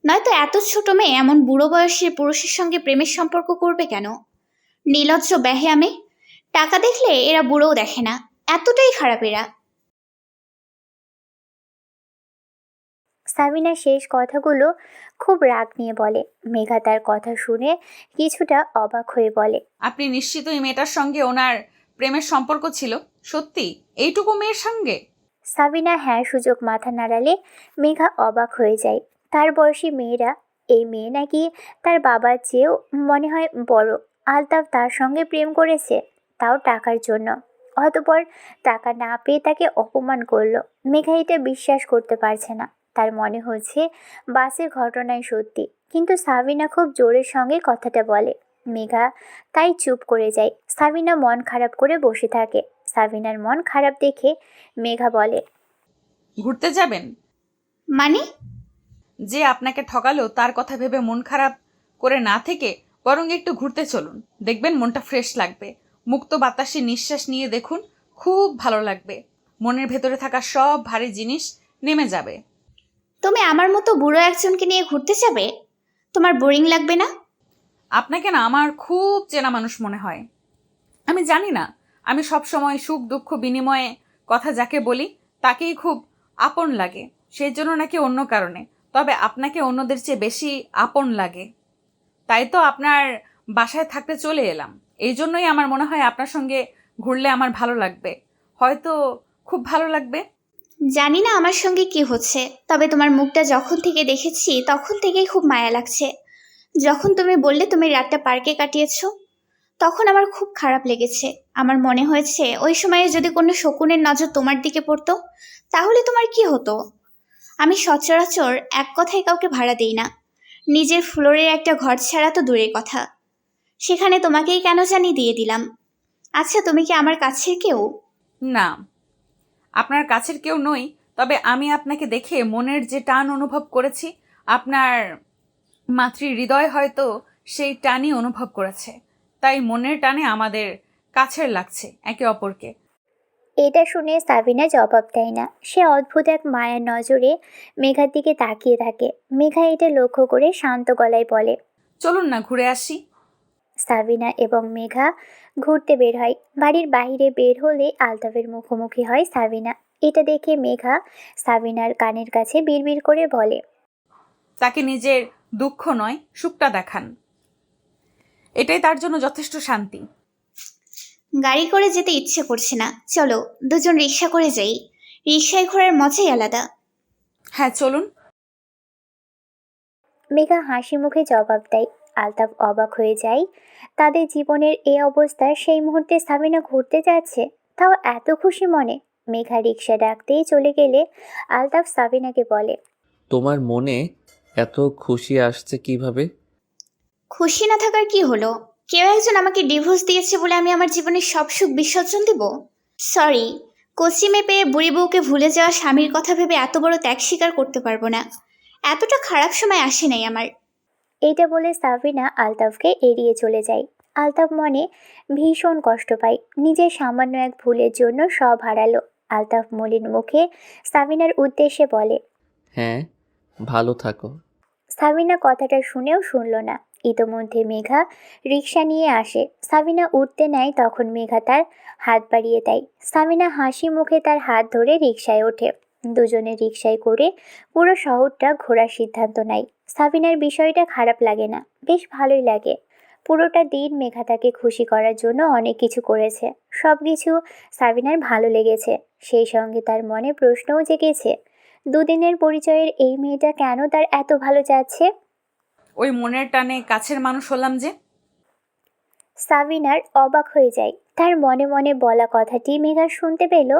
নয়তো এত ছোট মেয়ে এমন বুড়ো বয়সের পুরুষের সঙ্গে প্রেমের সম্পর্ক করবে কেন? নির্লজ্জ বেহেয়া মেয়ে। টাকা দেখলে এরা বুড়োও দেখে না, এতটাই খারাপ এরা। সাবিনা শেষ কথাগুলো খুব রাগ নিয়ে বলে। মেঘা তার কথা শুনে কিছুটা অবাক হয়ে বলে, আপনি নিশ্চিত ওই মেয়েটার সঙ্গে ওনার প্রেমের সম্পর্ক ছিল? সত্যি? এইটুকু মেয়ের সঙ্গে? সাবিনা হ্যাঁ সুযোগ মাথা নাড়ালে মেঘা অবাক হয়ে যায়। তার বয়সী মেয়েরা, এই মেয়ে নাকি তার বাবার চেয়েও মনে হয় বড়। আলতাফ তার সঙ্গে প্রেম করেছে, তাও টাকার জন্য। অতঃপর টাকা না পেয়ে তাকে অপমান করলো। মেঘা এটা বিশ্বাস করতে পারছে না। তার মনে হচ্ছে বাসের ঘটনাই সত্যি, কিন্তু সাবিনা খুব জোরের সঙ্গে কথাটা বলে। মেঘা তাই চুপ করে যায়। সাবিনা মন খারাপ করে বসে থাকে। সাবিনার মন খারাপ দেখে মেঘা বলে, ঘুরতে যাবেন? মানে? যে আপনাকে ঠকালো তার কথা ভেবে মন খারাপ করে না থেকে বরং একটু ঘুরতে চলুন, দেখবেন মনটা ফ্রেশ লাগবে। মুক্ত বাতাসে নিঃশ্বাস নিয়ে দেখুন, খুব ভালো লাগবে। মনের ভেতরে থাকা সব ভারী জিনিস নেমে যাবে। তুমি আমার মতো বুড়ো একজনকে নিয়ে ঘুরতে যাবে? তোমার বোরিং লাগবে না? আপনাকে না আমার খুব চেনা মানুষ মনে হয়। আমি জানি না, আমি সব সময় সুখ দুঃখ বিনিময়ে কথা যাকে বলি তাকেই খুব আপন লাগে, সেই জন্য নাকি অন্য কারণে। তবে আপনাকে অন্যদের চেয়ে বেশি আপন লাগে, তাই তো আপনার বাসায় থাকতে চলে এলাম। এই জন্যই আমার মনে হয় আপনার সঙ্গে ঘুরলে আমার ভালো লাগবে, হয়তো খুব ভালো লাগবে। জানি না আমার সঙ্গে কি হচ্ছে, তবে তোমার মুখটা যখন থেকে দেখেছি তখন থেকেই খুব মায়া লাগছে। যখন তুমি বললে তুমি রাতটা পার্কে কাটিয়েছো, তখন আমার খুব খারাপ লেগেছে। আমার মনে হয়েছে ওই সময়ে যদি কোনো শকুনের নজর তোমার দিকে পড়তো তাহলে তোমার কি হতো। আমি সচরাচর এক কথায় কাউকে ভাড়া দিই না, নিজের ফ্লোরের একটা ঘর ছাড়া তো দূরের কথা। সেখানে তোমাকেই কেন জানি দিয়ে দিলাম। আচ্ছা, তুমি কি আমার কাছের কেউ? না, আপনার কাছের কেউ নই, তবে আমি আপনাকে দেখে মনের যে টান অনুভব করেছি, আপনার মাতৃ হৃদয় হয়তো সেই টানই অনুভব করেছে। তাই মনের টানে আমাদের কাছের লাগছে একে অপরকে। এটা শুনে সাবিনা জবাব দেয় না। সে অদ্ভুত এক মায়ার নজরে মেঘার দিকে তাকিয়ে থাকে। মেঘা এটা লক্ষ্য করে শান্ত গলায় বলে, চলুন না ঘুরে আসি। সাবিনা এবং মেঘা ঘুরতে বের হয়। বাড়ির বাইরে বের হলে আলতাফের মুখোমুখি হয় সাবিনা। এটা দেখে মেঘা সাবিনার কানের কাছে বিড়বিড় করে বলে, তাকে নিজের দুঃখ নয় সুখটা দেখান, এটাই তার জন্য যথেষ্ট শান্তি। গাড়ি করে যেতে ইচ্ছে করছে না, চলো দুজন রিক্সা করে যাই। রিক্সায় ঘোরার মজাই আলাদা। হ্যাঁ চলুন। মেঘা হাসি মুখে জবাব দেয়। আলতাফ অবাক হয়ে যায়। তাদের জীবনের এই অবস্থায় সেই মুহূর্তে সাবিনা ঘুরতে যাচ্ছে, তাও এত খুশি মনে। মেঘা রিক্সা ডাকতেই চলে গেলে আলতাফ সাবিনাকে বলে, তোমার মনে এত খুশি আসছে কিভাবে? খুশি না থাকার কি হলো? কেউ একজন আমাকে ডিভোর্স দিয়েছে বলে আমি আমার জীবনের সব সুখ বিসর্জন দেব? সরি, কচিমে পেয়ে বুড়ি বউকে ভুলে যাওয়া স্বামীর কথা ভেবে এত বড় ত্যাগ স্বীকার করতে পারবো না। এতটা খারাপ সময় আসে নাই আমার। এইটা বলে সাবিনা আলতাফকে এড়িয়ে চলে যায়। আলতাফ মনে ভীষণ কষ্ট পায়, নিজের সামান্য এক ভুলের জন্য সব হারালো। আলতাফ মলিন মুখে সাবিনার উদ্দেশ্যে বলে, হ্যাঁ, ভালো থাকো। সাবিনা কথাটা শুনেও শুনল না। ইতোমধ্যে মেঘা রিকশা নিয়ে আসে। সাবিনা উঠতে নেয়, তখন মেঘা তার হাত বাড়িয়ে দেয়। সাবিনা হাসি মুখে তার হাত ধরে রিকশায় ওঠে। দুজনে রিকশায় করে পুরো শহরটা ঘোরার সিদ্ধান্ত নেয়। সাবিনার বিষয়টা খারাপ লাগে না, বেশ ভালোই লাগে। পুরোটা দিন মেঘা তাকে খুশি করার জন্য অনেক কিছু করেছে। সব কিছু সাবিনার ভালো লেগেছে। সেই সঙ্গে তার মনে প্রশ্নও জেগেছে, দুদিনের পরিচয়ের এই মেয়েটা কেন তার এত ভালো যাচ্ছে। ওই মনের টানে কাছের মানুষ হলাম যে। সাবিনার অবাক হয়ে যায়। তার মনে মনে বলা কথাটি মেঘা শুনতে পেল।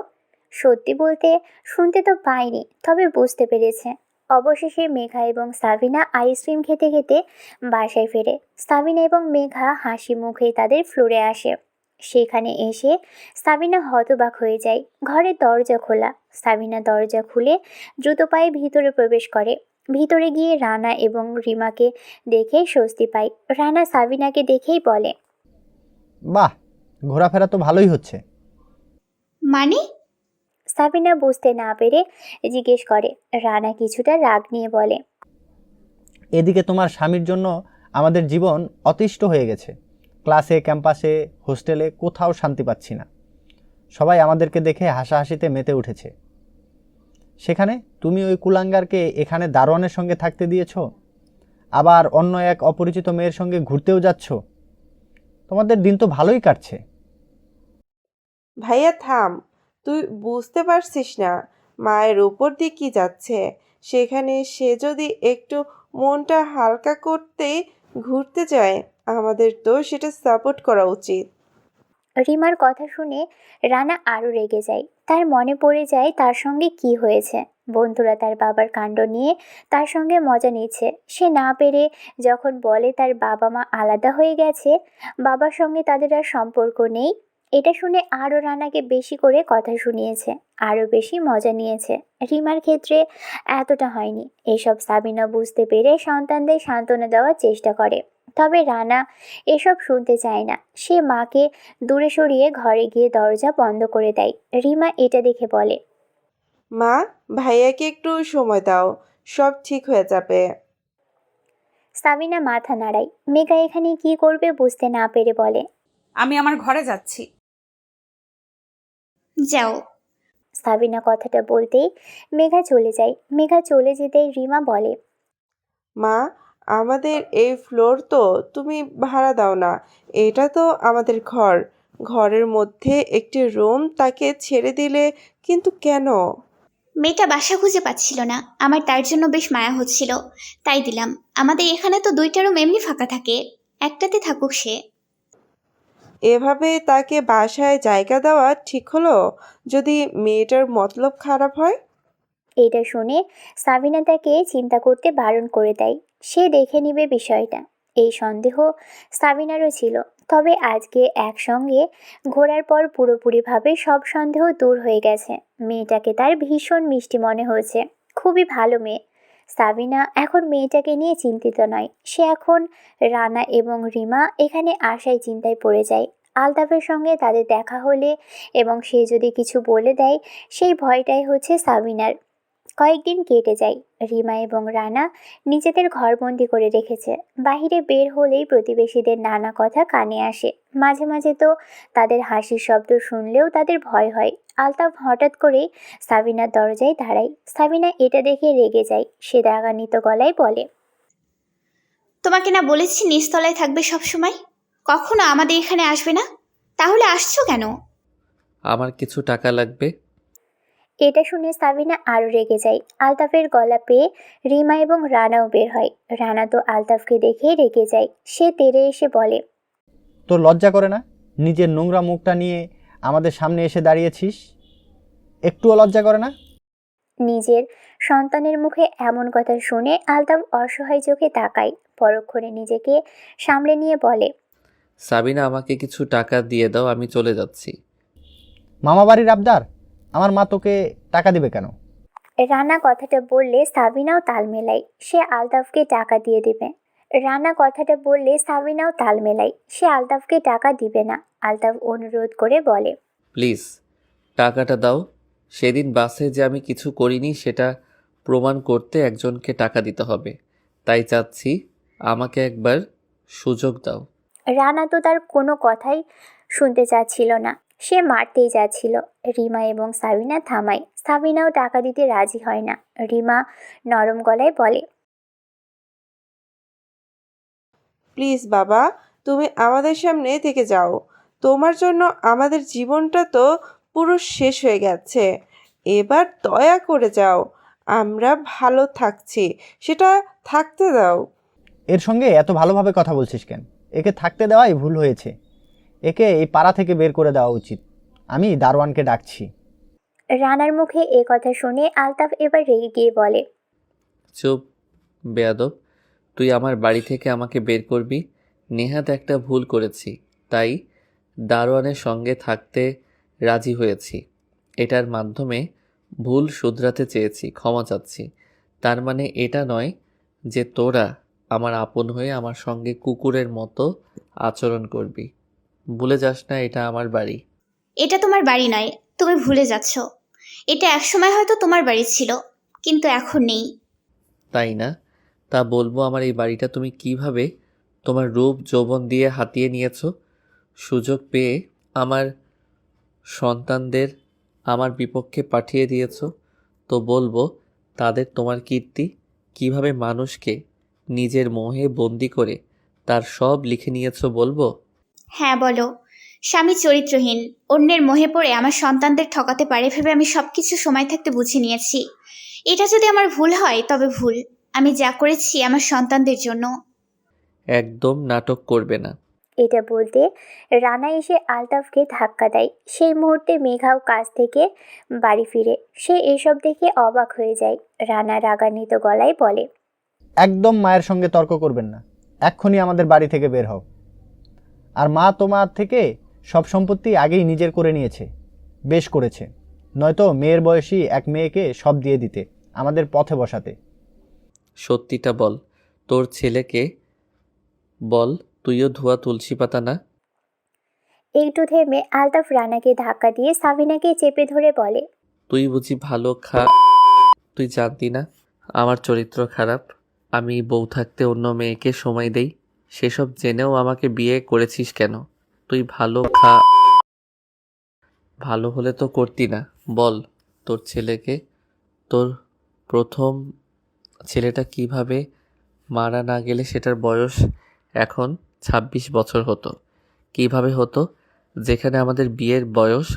সত্যি বলতে শুনতে তো পায়নি, তবে বুঝতে পেরেছে। অবশেষে মেঘা এবং সাবিনা আইসক্রিম খেতে খেতে বাসায় ফেরে। সাবিনা এবং মেঘা হাসি মুখে তাদের ফ্লোরে আসে। সেখানে এসে সাবিনা হতবাক হয়ে যায়। ঘরের দরজা খোলা। সাবিনা দরজা খুলে দ্রুত পায়ে ভিতরে প্রবেশ করে। ভিতরে গিয়ে রানা এবং রিমাকে দেখে স্বস্তি পায়। রানা সাবিনাকে দেখেই বলে, বাহ, ঘোরাফেরা তো ভালোই হচ্ছে। মানে? সাবিনা বুঝতে না পেরে জিজ্ঞেস করে। রানা কিছুটা রাগ নিয়ে বলে, এদিকে তোমার স্বামীর জন্য আমাদের জীবন অতিষ্ঠ হয়ে গেছে। ক্লাসে, ক্যাম্পাসে, হোস্টেলে কোথাও শান্তি পাচ্ছি না। সবাই আমাদেরকে দেখে হাসাহাসিতে মেতে উঠেছে। সেখানে তুমি ওই কুলাঙ্গারকে এখানে দারোয়ানের সঙ্গে থাকতে দিয়েছ, আবার অন্য এক অপরিচিত মেয়ের সঙ্গে ঘুরতেও যাচ্ছ। তোমাদের দিন তো ভালোই কাটছে। ভাইয়া থাম, তুই বুঝতে পারছিস না মায়ের উপর দিয়ে কি যাচ্ছে। সেখানে সে যদি একটু মনটা হালকা করতে ঘুরতে যায়, আমাদের তো সেটা সাপোর্ট করা উচিত। রিমার কথা শুনে রানা আরও রেগে যায়। তার মনে পড়ে যায় তার সঙ্গে কি হয়েছে। বন্ধুরা তার বাবার কাণ্ড নিয়ে তার সঙ্গে মজা নিচ্ছে। সে না পেরে যখন বলে তার বাবা মা আলাদা হয়ে গেছে, বাবার সঙ্গে তাদের আর সম্পর্ক নেই, এটা শুনে আরও রানাকে বেশি করে কথা শুনিয়েছে, আরও বেশি মজা নিয়েছে। রিমার ক্ষেত্রে এতটা হয়নি। এসব সাবিনা বুঝতে পেরে সন্তানদের সান্ত্বনা দেওয়ার চেষ্টা করে। তবে রানা এসব শুনতে চায় না। সে মাকে দূরে সরিয়ে ঘরে গিয়ে দরজা বন্ধ করে দেয়। রিমা এটা দেখে বলে, মা, ভাইয়াকে একটু সময় দাও, সব ঠিক হয়ে যাবে। সাবিনা মাথা নাড়ায়। মেঘা এখানে কি করবে বুঝতে না পেরে বলে, আমি আমার ঘরে যাচ্ছি। যাও। সাবিনা কথাটা বলতেই মেঘা চলে যায়। মেঘা চলে যেতেই রিমা বলে, মা, আমাদের এই ফ্লোর তো তুমি ভাড়া দাও না। এটা তো আমাদের ঘর। ঘরের মধ্যে একটি রুম তাকে ছেড়ে দিলে কিন্তু কেন? মেয়েটা বাসা খুঁজে পাচ্ছিল না, আমার তার জন্য বেশ মায়া হচ্ছিল, তাই দিলাম। আমাদের এখানে তো 2টা রুম এমনি ফাঁকা থাকে, একটাতে থাকুক সে। এভাবে তাকে বাসায় জায়গা দেওয়া ঠিক হলো? যদি মেয়েটার মতলব খারাপ হয়? এটা শুনে সাবিনা তাকে চিন্তা করতে বারণ করে দেয়। সে দেখে নিবে বিষয়টা। এই সন্দেহ সাবিনারও ছিল। তবে আজকে একসঙ্গে ঘোরার পর পুরোপুরিভাবে সব সন্দেহ দূর হয়ে গেছে। মেয়েটাকে তার ভীষণ মিষ্টি মনে হয়েছে। খুবই ভালো মেয়ে। সাবিনা এখন মেয়েটাকে নিয়ে চিন্তিত নয়। সে এখন রানা এবং রিমা এখানে আসায় চিন্তায় পড়ে যায়। আলতাফের সঙ্গে তাদের দেখা হলে এবং সে যদি কিছু বলে দেয়, সেই ভয়টাই হচ্ছে সাবিনার। কয়েকদিন কেটে যায়। রিমা এবং রানা নিজেদের ঘরবন্দি করে রেখেছে। বাহিরে বের হলেই প্রতিবেশীদের নানা কথা কানে আসে। মাঝে মাঝে তো তাদের হাসির শব্দ শুনলেও তাদের ভয় হয়। আলতাফ হঠাৎ করেই সাবিনার দরজায় দাঁড়ায়। সাবিনা এটা দেখে রেগে যায়। সে রাগান্বিত গলায় বলে, তোমাকে না বলেছি নিচতলায় থাকবে সব সময়, কখনো আমাদের এখানে আসবে না, তাহলে আসছো কেন? আমার কিছু টাকা লাগবে। এটা শুনে সাবিনা আরও রেগে যায়। আলতাফের গলা পেয়ে রিমা এবং রানাও বের হয়। রানা তো আলতাফকে দেখেই রেগে যায়। সে তেড়ে এসে বলে, তোর লজ্জা করে না? নিজের নোংরা মুখটা নিয়ে আমাদের সামনে এসে দাঁড়িয়েছিস, একটুও লজ্জা করে না? নিজের সন্তানের মুখে এমন কথা শুনে আলতাফ অসহায় চোখে তাকায়। পরক্ষণে নিজেকে সামলে নিয়ে বলে, সাবিনা, আমাকে কিছু টাকা দিয়ে দাও, আমি চলে যাচ্ছি। মামা বাড়ির আবদার? আমার মা তোকে টাকা দিবে কেন? রানা কথাটা বললে সাবিনাও তাল মেলায়। সে আলতাফকে টাকা দিয়ে দেবে। রানা কথাটা বললে সাবিনাও তাল মেলায়। সে আলতাফকে টাকা দিবে না। আলতাফ অনুরোধ করে বলে, প্লিজ টাকাটা দাও। সেদিন বাসে যে আমি কিছু করিনি সেটা প্রমাণ করতে একজনকে টাকা দিতে হবে। তাই চাচ্ছি আমাকে একবার সুযোগ দাও। রানা তো তার কোনো কথাই শুনতে চাচ্ছিল না। সে মারতেই যাচ্ছিল। রিমা এবং সাবিনা থামায়। সাবিনাও টাকা দিতে রাজি হয় না। রিমা নরম গলায় বলে, প্লিজ বাবা, তুমি আমাদের সামনে থেকে যাও। তোমার জন্য আমাদের জীবনটা তো পুরো শেষ হয়ে গেছে। এবার দয়া করে যাও। আমরা ভালো থাকছি, সেটা থাকতে দাও। এর সঙ্গে এত ভালোভাবে কথা বলছিস কেন? একে থাকতে দেওয়াই ভুল হয়েছে। একে এই পাড়া থেকে বের করে দেওয়া উচিত। আমি দারোয়ানকে ডাকছি। রানার মুখে এ কথা শুনে আলতাফ এবার রেগে গিয়ে বলে, চুপ বেয়াদব, তুই আমার বাড়ি থেকে আমাকে বের করবি? নেহাত একটা ভুল করেছি, তাই দারোয়ানের সঙ্গে থাকতে রাজি হয়েছি। এটার মাধ্যমে ভুল শুধরাতে চেয়েছি, ক্ষমা চাচ্ছি। তার মানে এটা নয় যে তোরা আমার আপন হয়ে আমার সঙ্গে কুকুরের মতো আচরণ করবি। ভুলে যাস না এটা আমার বাড়ি। এটা তোমার বাড়ি নয়, তুমি ভুলে যাচ্ছ। এটা একসময় হয়তো তোমার বাড়ি ছিল, কিন্তু এখন নেই। তাই না? তা বলবো আমার এই বাড়িটা তুমি কিভাবে তোমার রূপ যৌবন দিয়ে হাতিয়ে নিয়েছো? সুযোগ পেয়ে আমার সন্তানদের আমার বিপক্ষে পাঠিয়ে দিয়েছো। তো বলবো তাদের তোমার কীর্তি, কিভাবে মানুষকে নিজের মোহে বন্দি করে তার সব লিখে নিয়েছো বলবো? হ্যাঁ বলো। স্বামী চরিত্রহীন, অন্যের মোহে পড়ে আমার সন্তানদের ঠকাতে পারে ভেবে আমি সবকিছু সময় থাকতে বুঝে নিয়েছি। এটা যদি আমার ভুল হয় তবে ভুল। আমি যা করেছি আমার সন্তানদের জন্য। একদম নাটক করবে না। এটা বলতে রানা এসে আলতাফকে ধাক্কা দেয়। সেই মুহূর্তে মেঘাও কাজ থেকে বাড়ি ফিরে। সে এসব দেখে অবাক হয়ে যায়। রানা রাগান্বিত গলায় বলে, একদম মায়ের সঙ্গে তর্ক করবেন না। এক্ষুনি আমাদের বাড়ি থেকে বের হও। আর মা তোমার থেকে সব সম্পত্তি আগেই নিজের করে নিয়েছে। বেশ করেছে, নয়তো মেয়ের বয়সী এক মেয়েকে সব দিয়ে দিতে, আমাদের পথে বসাতে। সত্যিটা বল, তোর ছেলেকে বল তুইও ধোয়া তুলসী পাতা না। একটু থেমে আলতাফ রানাকে ধাক্কা দিয়ে সাবিনাকে চেপে ধরে বলে, তুই বুঝি ভালো তুই জানতি না আমার চরিত্র খারাপ? আমি বউ থাকতে অন্য মেয়েকে সময় দেই। সেসব জেনেও আমাকে বিয়ে করেছিস কেন? তুই ভালো হলে তো করতি না। বল তোর ছেলেকে, তোর প্রথম ছেলেটা কিভাবে মারা না গেলে সেটার বয়স এখন ২৬ বছর হতো? কিভাবে হতো যেখানে আমাদের বিয়ের বয়স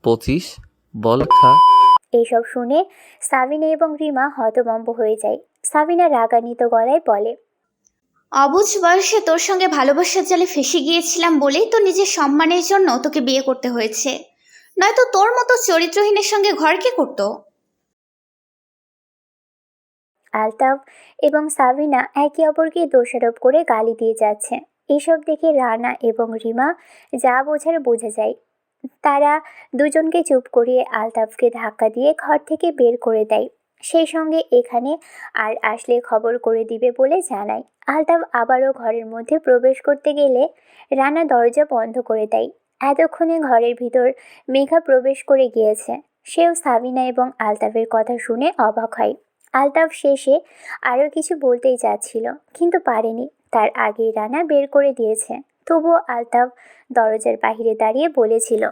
২৫? বল এইসব শুনে সাবিনা এবং রিমা হতভম্ব হয়ে যায়। সাবিনা রাগান্বিত গলায় বলে, অবুঝ বয়সে তোর সঙ্গে ভালোবাসার জালে ফেসে গিয়েছিলাম বলেই তো নিজের সম্মানের জন্য তোকে বিয়ে করতে হয়েছে। নয়তো তোর মতো চরিত্রহীনের সঙ্গে ঘর কে করতো? আলতাফ এবং সাবিনা একে অপরকে দোষারোপ করে গালি দিয়ে যাচ্ছে। এসব দেখে রানা এবং রিমা যা বোঝার বোঝা যায়। তারা দুজনকে চুপ করিয়ে আলতাফকে ধাক্কা দিয়ে ঘর থেকে বের করে দেয়। সেই সঙ্গে এখানে আর আসলে খবর করে দিবে বলে জানায়। আলতাফ আবারও ঘরের মধ্যে প্রবেশ করতে গেলে রানা দরজা বন্ধ করে দেয়। এতক্ষণে ঘরের ভিতর মেঘা প্রবেশ করে গিয়েছে। সেও সাবিনা এবং আলতাফের কথা শুনে অবাক হয়। আলতাফ শেষে আরও কিছু বলতেই যাচ্ছিল, কিন্তু পারেনি। তার আগেই রানা বের করে দিয়েছে। তবুও আলতাফ দরজার বাইরে দাঁড়িয়ে বলেছিল,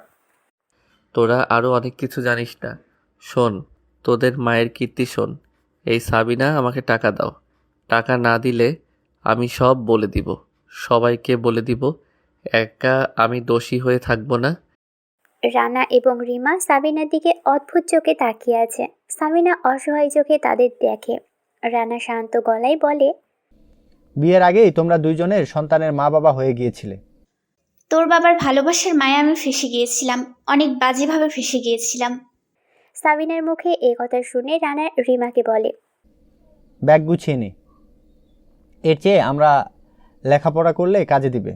তোরা আরও অনেক কিছু জানিস না। শোন, তোদের মায়ের কীর্তি শোন। এই সাবিনা, আমাকে টাকা দাও। টাকা না দিলে আমি সব বলে দিব, সবাইকে বলে দিব। একা আমি দোষী হয়ে থাকবো না। রানা এবং রিমা সাবিনার দিকে অদ্ভুত চোখে তাকিয়ে আছে। সাবিনা অসহায় চোখে তাদের দেখে। রানা শান্ত গলায় বলে, বিয়ের আগেই তোমরা দুইজনের সন্তানের মা বাবা হয়ে গিয়েছিলে। তোর বাবার ভালোবাসার মায়া আমি ফেসে গিয়েছিলাম, অনেক বাজেভাবে ফেসে গিয়েছিলাম। সাবিনার মুখে এ কথা শুনে রানা রিমাকে বলে, ব্যাগ গুছিয়ে নে। এর চেয়ে আমরা লেখাপড়া করলে কাজে দিবে।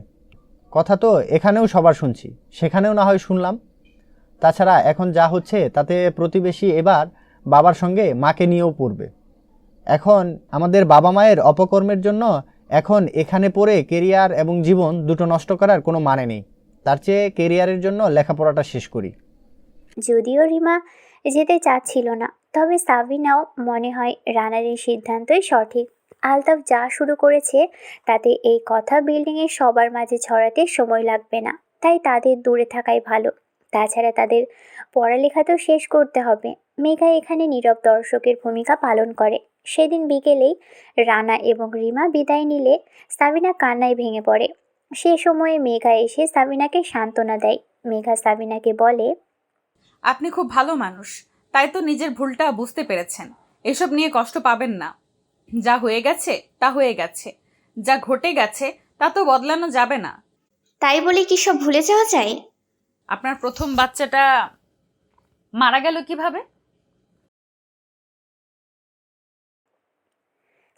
কথা তো এখানেও সবার শুনছি, সেখানেও না হয় শুনলাম। তাছাড়া এখন যা হচ্ছে তাতে প্রতিবেশী এবার বাবার সঙ্গে মাকে নিয়েও পড়বে। এখন আমাদের বাবা মায়ের অপকর্মের জন্য এখন এখানে পড়ে কেরিয়ার এবং জীবন দুটো নষ্ট করার কোনো মানে নেই। তার চেয়ে কেরিয়ারের জন্য লেখাপড়াটা শেষ করি। যদিও রিমা যেতে চাচ্ছিল না, তবে সাবিনাও মনে হয় রানার এই সিদ্ধান্তই সঠিক। আলতাফ যা শুরু করেছে তাতে এই কথা বিল্ডিংয়ের সবার মাঝে ছড়াতে সময় লাগবে না, তাই তাদের দূরে থাকাই ভালো। তাছাড়া তাদের পড়ালেখা তো শেষ করতে হবে। মেঘা এখানে নীরব দর্শকের ভূমিকা পালন করে। সেদিন বিকেলেই রানা এবং রিমা বিদায় নিলে সাবিনা কান্নায় ভেঙে পড়ে। সে সময়ে মেঘা এসে সাবিনাকে সান্ত্বনা দেয়। মেঘা সাবিনাকে বলে, আপনি খুব ভালো মানুষ, তাই তো নিজের ভুলটা বুঝতে পেরেছেন। এসব নিয়ে কষ্ট পাবেন না। যা হয়ে গেছে তা হয়ে গেছে, যা ঘটে গেছে তা তো বদলানো যাবে না। তাই বলে কি সব ভুলে যাওয়া যায়? আপনার প্রথম বাচ্চাটা মারা গেল কিভাবে?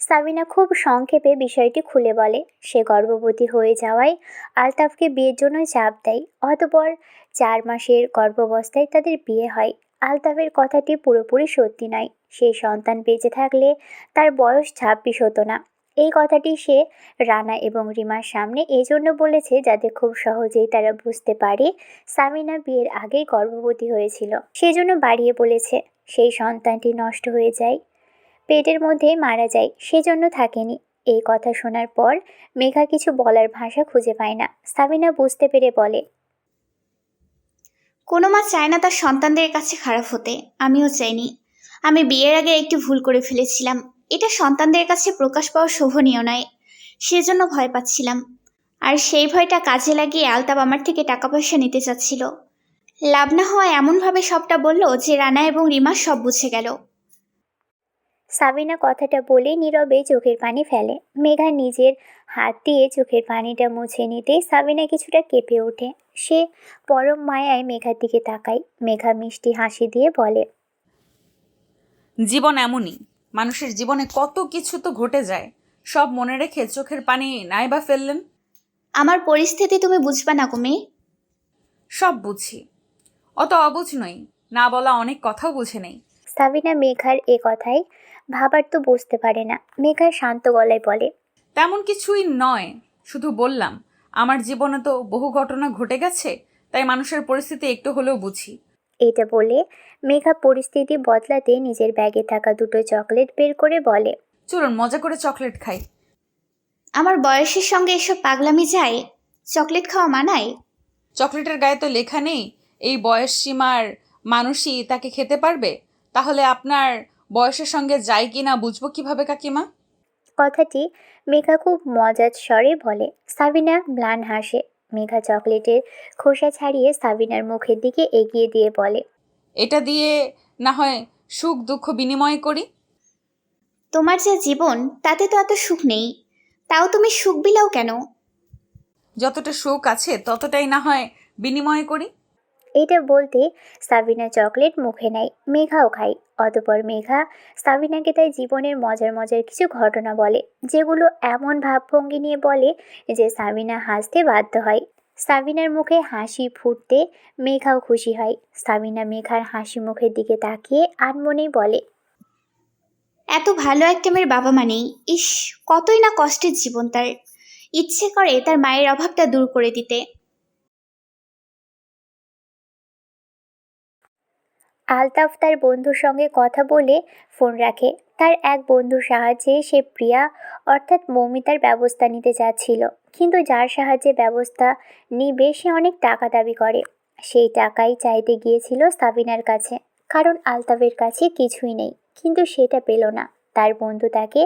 সাবিনা খুব সংক্ষেপে বিষয়টি খুলে বলে। সে গর্ভবতী হয়ে যাওয়ায় আলতাফকে বিয়ের জন্য চাপ দেয়। অতঃপর 4 মাসের গর্ভাবস্থায় তাদের বিয়ে হয়। আলতাফের কথাটি পুরোপুরি সত্যি নয়। সেই সন্তান বেঁচে থাকলে তার বয়স 26 হতো না। এই কথাটি সে রানা এবং রিমার সামনে এজন্য বলেছে যাতে খুব সহজেই তারা বুঝতে পারে সামিনা বিয়ের আগেই গর্ভবতী হয়েছিল। সেজন্য বাড়িয়ে বলেছে। সেই সন্তানটি নষ্ট হয়ে যায়, পেটের মধ্যে মারা যায়, সেজন্য থাকেনি। এই কথা শোনার পর মেঘা কিছু বলার ভাষা খুঁজে পায় না। সাবিনা বুঝতে পেরে বলে, কোনো মা চায় না তার সন্তানদের কাছে খারাপ হতে। আমিও চাইনি। আমি বিয়ের আগে একটু ভুল করে ফেলেছিলাম। এটা সন্তানদের কাছে প্রকাশ পাওয়া শোভনীয় নয়, সেজন্য ভয় পাচ্ছিলাম। আর সেই ভয়টা কাজে লাগিয়ে আলতাব আমার থেকে টাকা পয়সা নিতে চাচ্ছিল। লাভ না হওয়া এমনভাবে সবটা বলল যে রানা এবং রিমা সব বুঝে গেল। সাবিনা কথাটা বলে নীরবে চোখের পানি ফেলে। মেঘা নিজের হাত দিয়ে চোখের পানিটা মুছে নিতেই সাবিনা কিছুটা কেঁপে ওঠে। সে পরম মায়ায় মেঘার দিকে তাকায়। মেঘা মিষ্টি হাসি দিয়ে বলে, জীবন এমনই, মানুষের জীবনে কত কিছু তো ঘটে যায়, সব মনে রেখে চোখের পানি নাই বা ফেললেন। আমার পরিস্থিতি তুমি বুঝবা না কুমি। সব বুঝি, অত অবুঝ নই। না বলা অনেক কথাও বুঝে নেই। সাবিনা মেঘার এ কথায় ভাবার তো বুঝতে পারে না। মেঘা শান্ত গলায় বলে, তেমন কিছুই নয়, শুধু বললাম আমার জীবনে তো বহু ঘটনা ঘটে গেছে, তাই মানুষের পরিস্থিতি একটু হলেও বুঝি। এটা বলে মেঘা পরিস্থিতি বদলাতে নিজের ব্যাগে থাকা 2টো চকলেট বের করে বলে, চলুন মজা করে চকলেট খাই। আমার বয়সের সঙ্গে এসব পাগলামি যায়? চকলেট খাওয়া মানায়? চকলেটের গায়ে তো লেখা নেই এই বয়স সীমার মানুষই তাকে খেতে পারবে। তাহলে আপনার বয়সের সঙ্গে যায় কি না বুঝবো কিভাবে কাকিমা? কথাটি মেঘা খুব মজার স্বরে বলে। সাবিনা ম্লান হাসে। মেঘা চকলেটের খোসা ছাড়িয়ে সাবিনার মুখের দিকে এগিয়ে দিয়ে বলে, এটা দিয়ে না হয় সুখ দুঃখ বিনিময় করি। তোমার যে জীবন তাতে তো এত সুখ নেই, তাও তুমি সুখ বিলাও কেন? যতটা সুখ আছে ততটাই না হয় বিনিময় করি। এটা বলতে সাবিনা চকলেট মুখে নেয়। মেঘাও খায়। অতঃপর মেঘা সাবিনাকে তাই জীবনের মজার মজার কিছু ঘটনা বলে, যেগুলো এমন ভাবভঙ্গি নিয়ে বলে যে সাবিনা হাসতে বাধ্য হয়। সাবিনার মুখে হাসি ফুটতে মেঘাও খুশি হয়। সাবিনা মেঘার হাসি মুখের দিকে তাকিয়ে আনমনেই বলে, এত ভালো একটা মেয়ের বাবা মা নেই। ইস, কতই না কষ্টের জীবন তার। ইচ্ছে করে তার মায়ের অভাবটা দূর করে দিতে। আলতাফ তার বন্ধুর সঙ্গে কথা বলে ফোন রাখে। তার এক বন্ধুর সাহায্যে সে প্রিয়া অর্থাৎ মৌমিতার ব্যবস্থা নিতে চাচ্ছিল, কিন্তু যার সাহায্যে ব্যবস্থা নিবে সে অনেক টাকা দাবি করে। সেই টাকাই চাইতে গিয়েছিল সাবিনার কাছে, কারণ আলতাফের কাছে কিছুই নেই। কিন্তু সেটা পেল না। তার বন্ধু তাকে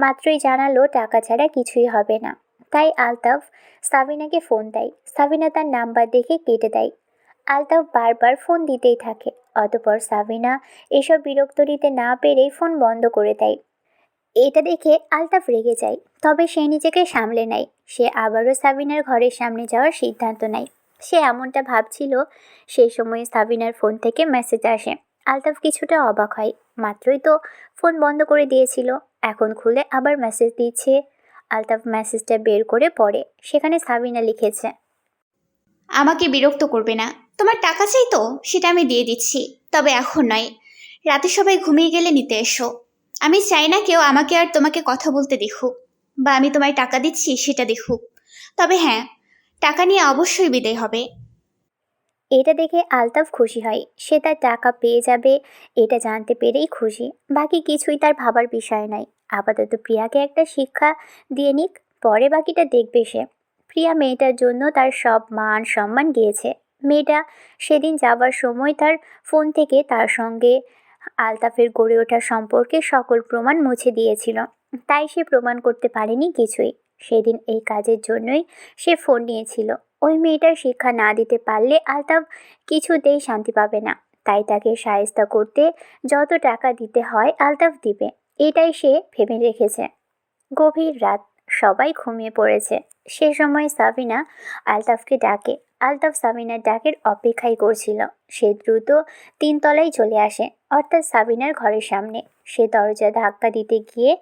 মাত্রই জানালো টাকা ছাড়া কিছুই হবে না। তাই আলতাফ সাবিনাকে ফোন দেয়। সাবিনা তার নাম্বার দেখে কেটে দেয়। আলতাফ বারবার ফোন দিতেই থাকে। অতঃপর সাবিনা এসব বিরক্ত নিতে না পেরেই ফোন বন্ধ করে দেয়। এটা দেখে আলতাফ রেগে যায়, তবে সে নিজেকে সামলে নেয়। সে আবারও সাবিনার ঘরের সামনে যাওয়ার সিদ্ধান্ত নেয়। সে এমনটা ভাবছিল সেই সময় সাবিনার ফোন থেকে মেসেজ আসে। আলতাফ কিছুটা অবাক হয়। মাত্রই তো ফোন বন্ধ করে দিয়েছিল, এখন খুলে আবার মেসেজ দিচ্ছে। আলতাফ মেসেজটা বের করে পড়ে। সেখানে সাবিনা লিখেছে, আমাকে বিরক্ত করবে না। তোমার টাকা চাই তো, সেটা আমি দিয়ে দিচ্ছি, তবে এখন নয়। রাতে সবাই ঘুমিয়ে গেলে নিতে এসো। আমি চাই না কেউ আমাকে আর তোমাকে কথা বলতে দেখুক। বা আমি তোমায় টাকা দিচ্ছি সেটা দেখুক। তবে হ্যাঁ, টাকা নিয়ে অবশ্যই বিদায় হবে। এটা দেখে আলতাফ খুশি হয়। সে তার টাকা পেয়ে যাবে এটা জানতে পেরেই খুশি। বাকি কিছুই তার ভাবার বিষয় নয়। আপাতত প্রিয়াকে একটা শিক্ষা দিয়ে নিক, পরে বাকিটা দেখবে সে। প্রিয়া মেয়েটার জন্য তার সব মান সম্মান গিয়েছে। মেয়েটা সেদিন যাবার সময় তার ফোন থেকে তার সঙ্গে আলতাফের গড়ে ওঠা সম্পর্কে সকল প্রমাণ মুছে দিয়েছিল। তাই সে প্রমাণ করতে পারেনি কিছুই। সেদিন এই কাজের জন্যই সে ফোন নিয়েছিল। ওই মেয়েটার শিক্ষা না দিতে পারলে আলতাফ কিছুতেই শান্তি পাবে না। তাই তাকে শায়েস্তা করতে যত টাকা দিতে হয় আলতাফ দিবে, এটাই সে ভেবে রেখেছে। গভীর রাত, সবাই ঘুমিয়ে পড়েছে। সে সময় সাবিনা আলতাফকে ডাকে। আলতাফ সাবিনার ডাকের অপেক্ষাই করছিল। সে দ্রুত 3 তলায় চলে আসে, অর্থাৎ সাবিনার ঘরের সামনে। সে দরজা ধাক্কা দিতে গিয়ে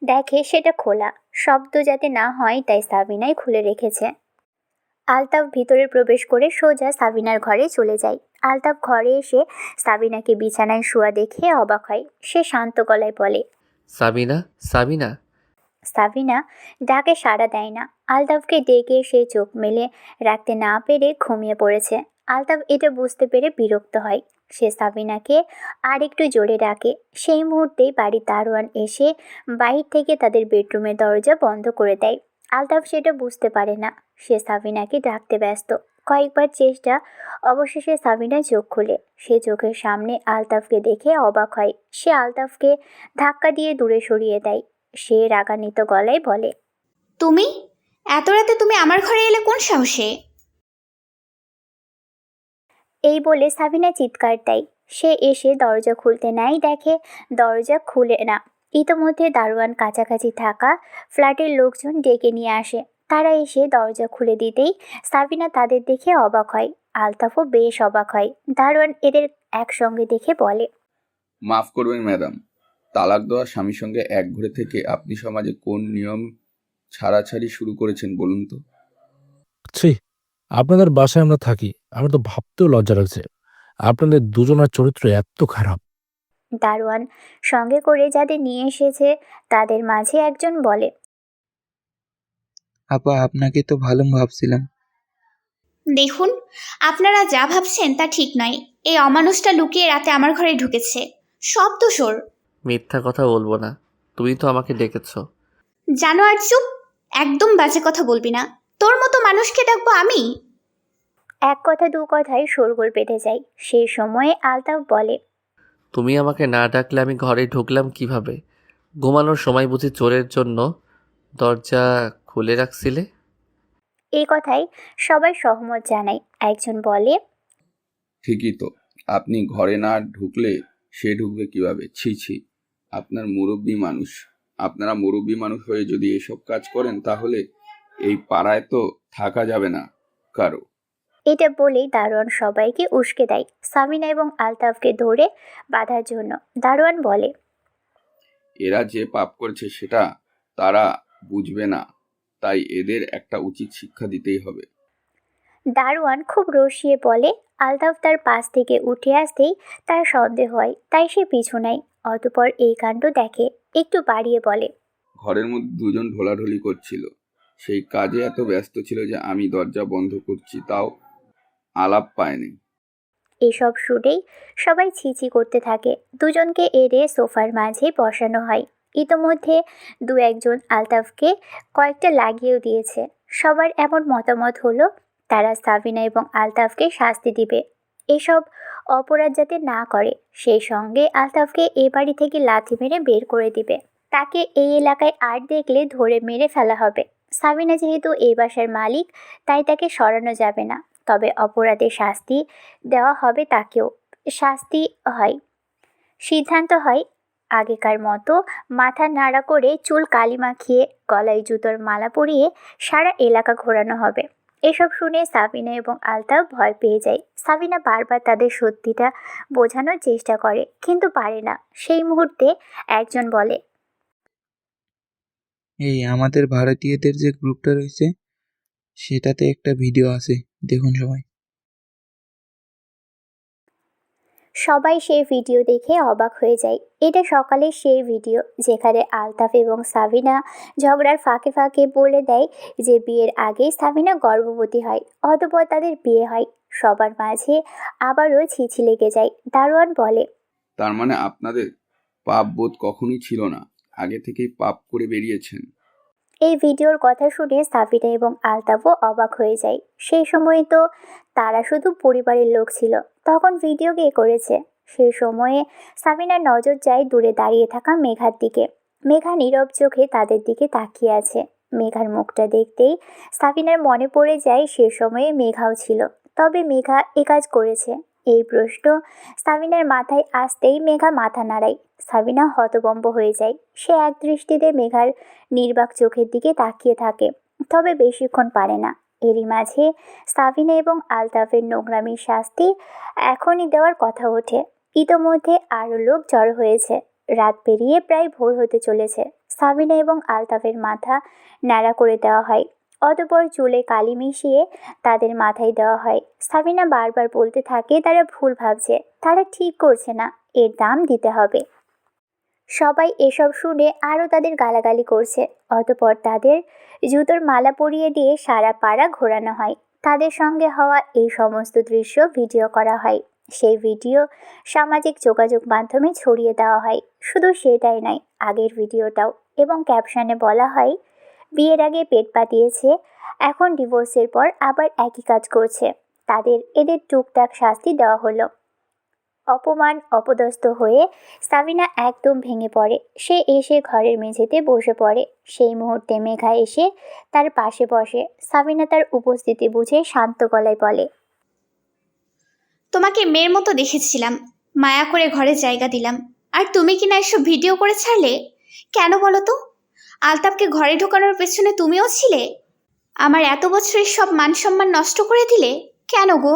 দেখে সেটা খোলা। শব্দ যাতে না হয় তাই সাবিনাই খুলে রেখেছে। আলতাফ ভিতরে প্রবেশ করে সোজা সাবিনার ঘরে চলে যায়। আলতাফ ঘরে এসে সাবিনাকে বিছানায় শোয়া দেখে অবাক হয়। সে শান্ত গলায় বলে, সাবিনা, সাবিনা। সাবিনা ডাকে সাড়া দেয় না। আলতাফকে ডেকে সে চোখ মেলে রাখতে না পেরে ঘুমিয়ে পড়েছে। আলতাফ এটা বুঝতে পেরে বিরক্ত হয়। সে সাবিনাকে আর একটু জোরে ডাকে। সেই মুহূর্তেই বাড়ির দারোয়ান এসে বাইরে থেকে তাদের বেডরুমের দরজা বন্ধ করে দেয়। আলতাফ সেটা বুঝতে পারে না। সে সাবিনাকে ডাকতে ব্যস্ত। কয়েকবার চেষ্টা, অবশেষে সাবিনা চোখ খুলে। সে চোখের সামনে আলতাফকে দেখে অবাক হয়। সে আলতাফকে ধাক্কা দিয়ে দূরে সরিয়ে দেয়। সে রাগান্বিত গলায় বলে, তুমি এত রাতে তুমি আমার ঘরে এলে কোন সাহসে? এই বলে সাবিনা চিৎকার দেয়। সে এসে দরজা খুলতে নাই, দেখে দরজা খুলে না। ইতোমধ্যে দারোয়ান কাছাকাছি থাকা ফ্ল্যাটের লোকজন ডেকে নিয়ে আসে। তারা এসে দরজা খুলে দিতেই সাবিনা তাদের দেখে অবাক হয়। আলতাফও বেশ অবাক হয়। দারোয়ান এদের একসঙ্গে দেখে বলে, মাফ করবেন ম্যাডাম, তালাক দেওয়া স্বামীর সঙ্গে এক ঘরে থেকে আপনি সমাজে কোন নিয়ম ছাড়াছাড়ি শুরু করেছেন বলুন তো? ছি, আপনাদের বাসায় আমরা থাকি, আমার তো ভাবতেও লজ্জা লাগছে। আপনাদের দুজনের চরিত্র এত খারাপ। দারোয়ান সঙ্গে করে যাদের নিয়ে এসেছে তাদের মাঝে একজন বলে, আপা, আপনাকে তো ভালো ভাবছিলাম। দেখুন, আপনারা যা ভাবছেন তা ঠিক নয়। এই অমানুষটা লুকিয়ে রাতে আমার ঘরে ঢুকেছে। সব দোষর। মিথ্যা কথা বলবো না, তুমি তো আমাকে ডেকেছ। জানো আর চুপ, একদম বাজে কথা বলবি না। তোর মতো মানুষকে ডাকবো আমি? এক কথা দু কথায় শোরগোল বেঁধে যায়। সেই সময়ে আলতাফ বলে, তুমি আমাকে না ডাকলে আমি ঘরে ঢুকলাম কিভাবে? ঘুমানোর সময় বুঝি চোরের জন্য দরজা খুলে রাখছিলে? এই কথায় সবাই সহমত জানায়। একজন বলে, ঠিকই তো, আপনি ঘরে না ঢুকলে সে ঢুকবে কিভাবে? ছি ছি, আপনারা মুরব্বী মানুষ হয়ে যদি এসব কাজ করেন তাহলে এই পাড়ায় তো থাকা যাবে না কারো। এটা বলেই দারোয়ান সবাইকে উস্কে দেয় সামিনা এবং আলতাফকে ধরে বাঁধার জন্য। দারোয়ান বলে, এরা যে পাপ করছে সেটা তারা বুঝবে না, তাই এদের একটা উচিত শিক্ষা দিতেই হবে। দারোয়ান খুব রসিয়ে বলে। আলতাফ তার পাশ থেকে উঠে আসতেই তার সন্দেহ হয়, তাই সে পিছু নেয়। অতঃপর এই কাণ্ড দেখে। একটু বাড়িয়ে বলে, ঘরের মধ্যে দুজন ঢোলাঢুলি করছিল, সেই কাজে এত ব্যস্ত ছিল যে আমি দরজা বন্ধ করছি তাও আলাপ পায়নি। এসব শুনেই সবাই ছিছি করতে থাকে। দুজনকে এড়ে সোফার মাঝে বসানো হয়। ইতোমধ্যে দু একজন আলতাফকে কয়েকটা লাগিয়েও দিয়েছে। সবার এমন মতামত হলো তারা সাবিনা এবং আলতাফকে শাস্তি দিবে, এসব অপরাধ যাতে না করে। সেই সঙ্গে আলতাফকে এ বাড়ি থেকে লাথি মেরে বের করে দিবে। তাকে এই এলাকায় আর দেখলে ধরে মেরে ফেলা হবে। সাবিনা যেহেতু এই বাসার মালিক, তাই তাকে সরানো যাবে না। তবে অপরাধের শাস্তি দেওয়া হবে তাকেও। শাস্তি হয়, সিদ্ধান্ত হয় আগেকার মতো মাথা নাড়া করে চুল কালি মাখিয়ে গলায় জুতোর মালা পরিয়ে সারা এলাকা ঘোরানো হবে। এসব শুনে সাবিনা এবং আলতাফ ভয় পেয়ে যায়। সাবিনা বারবার তাদের সত্যিটা বোঝানোর চেষ্টা করে, কিন্তু পারে না। সেই মুহূর্তে একজন বলে, এই আমাদের ভাড়াটিয়াদের যে গ্রুপটা রয়েছে সেটাতে একটা ভিডিও আছে, দেখুন সবাই। সবাই সেই ভিডিও দেখে অবাক হয়ে যায়। এটা সকালের সেই ভিডিও যেখানে আলতাফ এবং সাবিনা ঝগড়ার ফাঁকে ফাঁকে বলে দেয় যে বিয়ের আগেই সাবিনা গর্ভবতী হয়, অতঃপর তাদের বিয়ে হয়। সবার মাঝে আবারও ছিছি লেগে যায়। দারোয়ান বলে, তার মানে আপনাদের পাপ বোধ কখনোই ছিল না, আগে থেকেই পাপ করে বেরিয়েছেন। এই ভিডিওর কথা শুনে সাবিনা এবং আলতাফও অবাক হয়ে যায়। সেই সময়ে তো তারা শুধু পরিবারের লোক ছিল, তখন ভিডিও কে করেছে? সেই সময়ে সাবিনার নজর যায় দূরে দাঁড়িয়ে থাকা মেঘার দিকে। মেঘা নীরব চোখে তাদের দিকে তাকিয়ে আছে। মেঘার মুখটা দেখতেই সাবিনার মনে পড়ে যায় সে সময়ে মেঘাও ছিল। তবে মেঘা এ কাজ করেছে এই প্রশ্ন সাবিনার মাথায় আসতেই মেঘা মাথা নাড়ায়। সাবিনা হতভম্ব হয়ে যায়। সে এক দৃষ্টিতে মেঘার নির্বাক চোখের দিকে তাকিয়ে থাকে, তবে বেশিক্ষণ পারে না। এরই মাঝে সাবিনা এবং আলতাফের নোংরামির শাস্তি এখনই দেওয়ার কথা ওঠে। ইতোমধ্যে আরও লোক জড়ো হয়েছে। রাত পেরিয়ে প্রায় ভোর হতে চলেছে। সাবিনা এবং আলতাফের মাথা ন্যাড়া করে দেওয়া হয়, অতঃপর চুলে কালি মিশিয়ে তাদের মাথায় দেওয়া হয়। সাবিনা বারবার বলতে থাকে তারা ভুল ভাবছে, তারা ঠিক করছে না, এর দাম দিতে হবে। সবাই এসব শুনে আরও তাদের গালাগালি করছে। অতঃপর তাদের জুতোর মালা পরিয়ে দিয়ে সারা পাড়া ঘোরানো হয়। তাদের সঙ্গে হওয়া এই সমস্ত দৃশ্য ভিডিও করা হয়। সেই ভিডিও সামাজিক যোগাযোগ মাধ্যমে ছড়িয়ে দেওয়া হয়। শুধু সেটাই নয়, আগের ভিডিওটাও, এবং ক্যাপশনে বলা হয়, বিয়ের আগে পেট পাতিয়েছে, এখন ডিভোর্সের পর আবার একই কাজ করছে, এদের টুকটাক শাস্তি দেওয়া হলো। অপমান অপদস্থ হয়ে সাবিনা একদম ভেঙে পড়ে। সে এসে ঘরের মেঝেতে বসে পড়ে। সেই মুহূর্তে মেঘা এসে তার পাশে বসে। সাবিনা তার উপস্থিতি বুঝে শান্ত গলায় বলে, তোমাকে মেয়ের মতো দেখেছিলাম, মায়া করে ঘরে জায়গা দিলাম, আর তুমি কিনা এসব ভিডিও করে ছাড়লে? কেন বলো তো? আলতাফকে ঘরে ঢোকানোর পেছনে তুমিও ছিলে? আমার এত বছরের সব মান সম্মান নষ্ট করে দিলে কেন গো?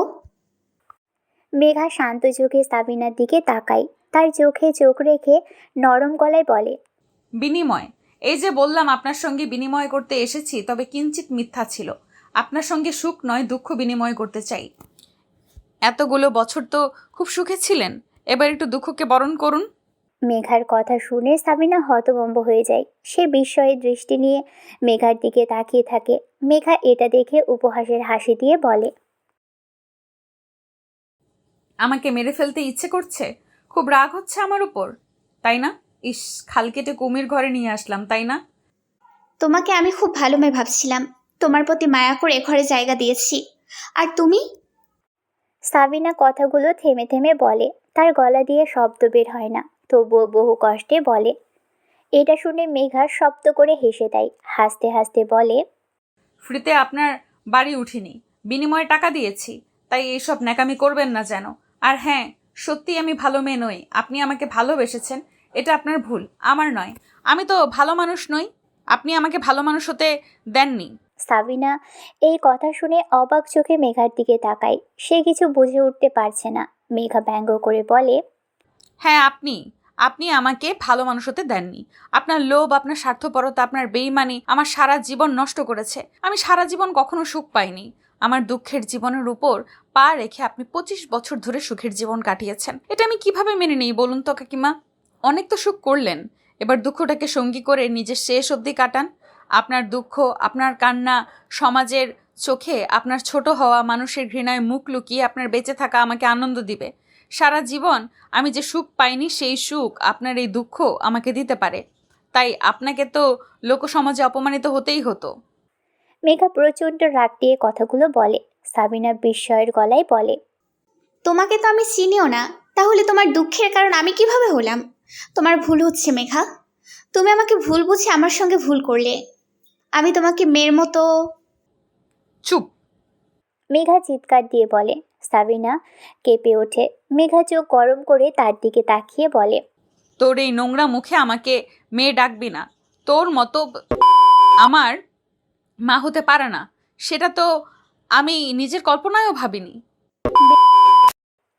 মেঘা শান্ত চোখে সাবিনার দিকে তাকায়। তার চোখে চোখ রেখে নরম গলায় বলে, বিনিময়, এই যে বললাম আপনার সঙ্গে বিনিময় করতে এসেছি, তবে কিঞ্চিত মিথ্যা ছিল। আপনার সঙ্গে সুখ নয়, দুঃখ বিনিময় করতে চাই। এতগুলো বছর তো খুব সুখে ছিলেন, এবার একটু দুঃখকে বরণ করুন। মেঘার কথা শুনে সাবিনা হতভম্ব হয়ে যায়। সে বিস্ময়ের দৃষ্টি নিয়ে মেঘার দিকে তাকিয়ে থাকে। মেঘা এটা দেখে উপহাসের হাসি দিয়ে বলে, আমাকে মেরে ফেলতে ইচ্ছে করছে? খুব রাগ হচ্ছে আমার উপর, তাই না? ইস, খাল কেটে কুমির ঘরে নিয়ে আসলাম, তাই না? তোমাকে আমি খুব ভালো মেয়ে ভাবছিলাম, তোমার প্রতি মায়া করে ঘরে জায়গা দিয়েছি। আর তুমি? সাবিনা কথাগুলো থেমে থেমে বলে। তার গলা দিয়ে শব্দ বের হয় না, তবুও বহু কষ্টে বলে। এটা শুনে মেঘা শব্দ করে হেসে দেয়। হাসতে হাসতে বলে, ফ্রিতে আপনার বাড়ি উঠিনি, বিনিময়ে টাকা দিয়েছি, তাই এইসব ন্যাকামি করবেন না যেন। আর হ্যাঁ, সত্যি আমি ভালো মেয়ে নই। আপনি আমাকে ভালোবেসেছেন, এটা আপনার ভুল, আমার নয়। আমি তো ভালো মানুষ নই, আপনি আমাকে ভালো মানুষ হতে দেননি। সাবিনা এই কথা শুনে অবাক চোখে মেঘার দিকে তাকায়। সে কিছু বুঝে উঠতে পারছে না। মেঘা ব্যঙ্গ করে বলে, হ্যাঁ, আপনি আমাকে ভালো মানুষ হতে দেননি। আপনার লোভ, আপনার স্বার্থপরতা, আপনার বেইমানি আমার সারা জীবন নষ্ট করেছে। আমি সারা জীবন কখনো সুখ পাইনি। আমার দুঃখের জীবনের উপর পা রেখে আপনি 25 বছর ধরে সুখের জীবন কাটিয়েছেন। এটা আমি কিভাবে মেনে নিই বলুন তো কাকিমা? অনেক তো সুখ করলেন, এবার দুঃখটাকে সঙ্গী করে নিজের শেষ অবধি কাটান। আপনার দুঃখ, আপনার কান্না, সমাজের চোখে আপনার ছোট হওয়া, মানুষের ঘৃণায় মুখ লুকিয়ে আপনার বেঁচে থাকা আমাকে আনন্দ দিবে। সারা জীবন আমি যে সুখ পাইনি, সেই সুখ আপনার এই দুঃখ আমাকে দিতে পারে। তাই আপনাকে তো লোকসমাজে অপমানিত হতেই হতো। মেঘা প্রচণ্ড রাগ দিয়ে কথাগুলো বলে। সাবিনা বিস্ময়ের গলায় বলে, তোমাকে তো আমি চিনিও না, তাহলে তোমার দুঃখের কারণ আমি কিভাবে হলাম? তোমার ভুল হচ্ছে মেঘা, তুমি আমাকে ভুল বুঝে আমার সঙ্গে ভুল করলে। আমি তোমাকে মেয়ের মতো। চুপ! মেঘা চিৎকার দিয়ে বলে। সাবিনা কেঁপে ওঠে। মেঘা চোখ গরম করে তার দিকে তাকিয়ে বলে, তোর এই নোংরা মুখে আমাকে মেয়ে ডাকবি না। তোর মতো আমার মা হতে পারে না, সেটা তো আমি নিজের কল্পনায়ও ভাবিনি।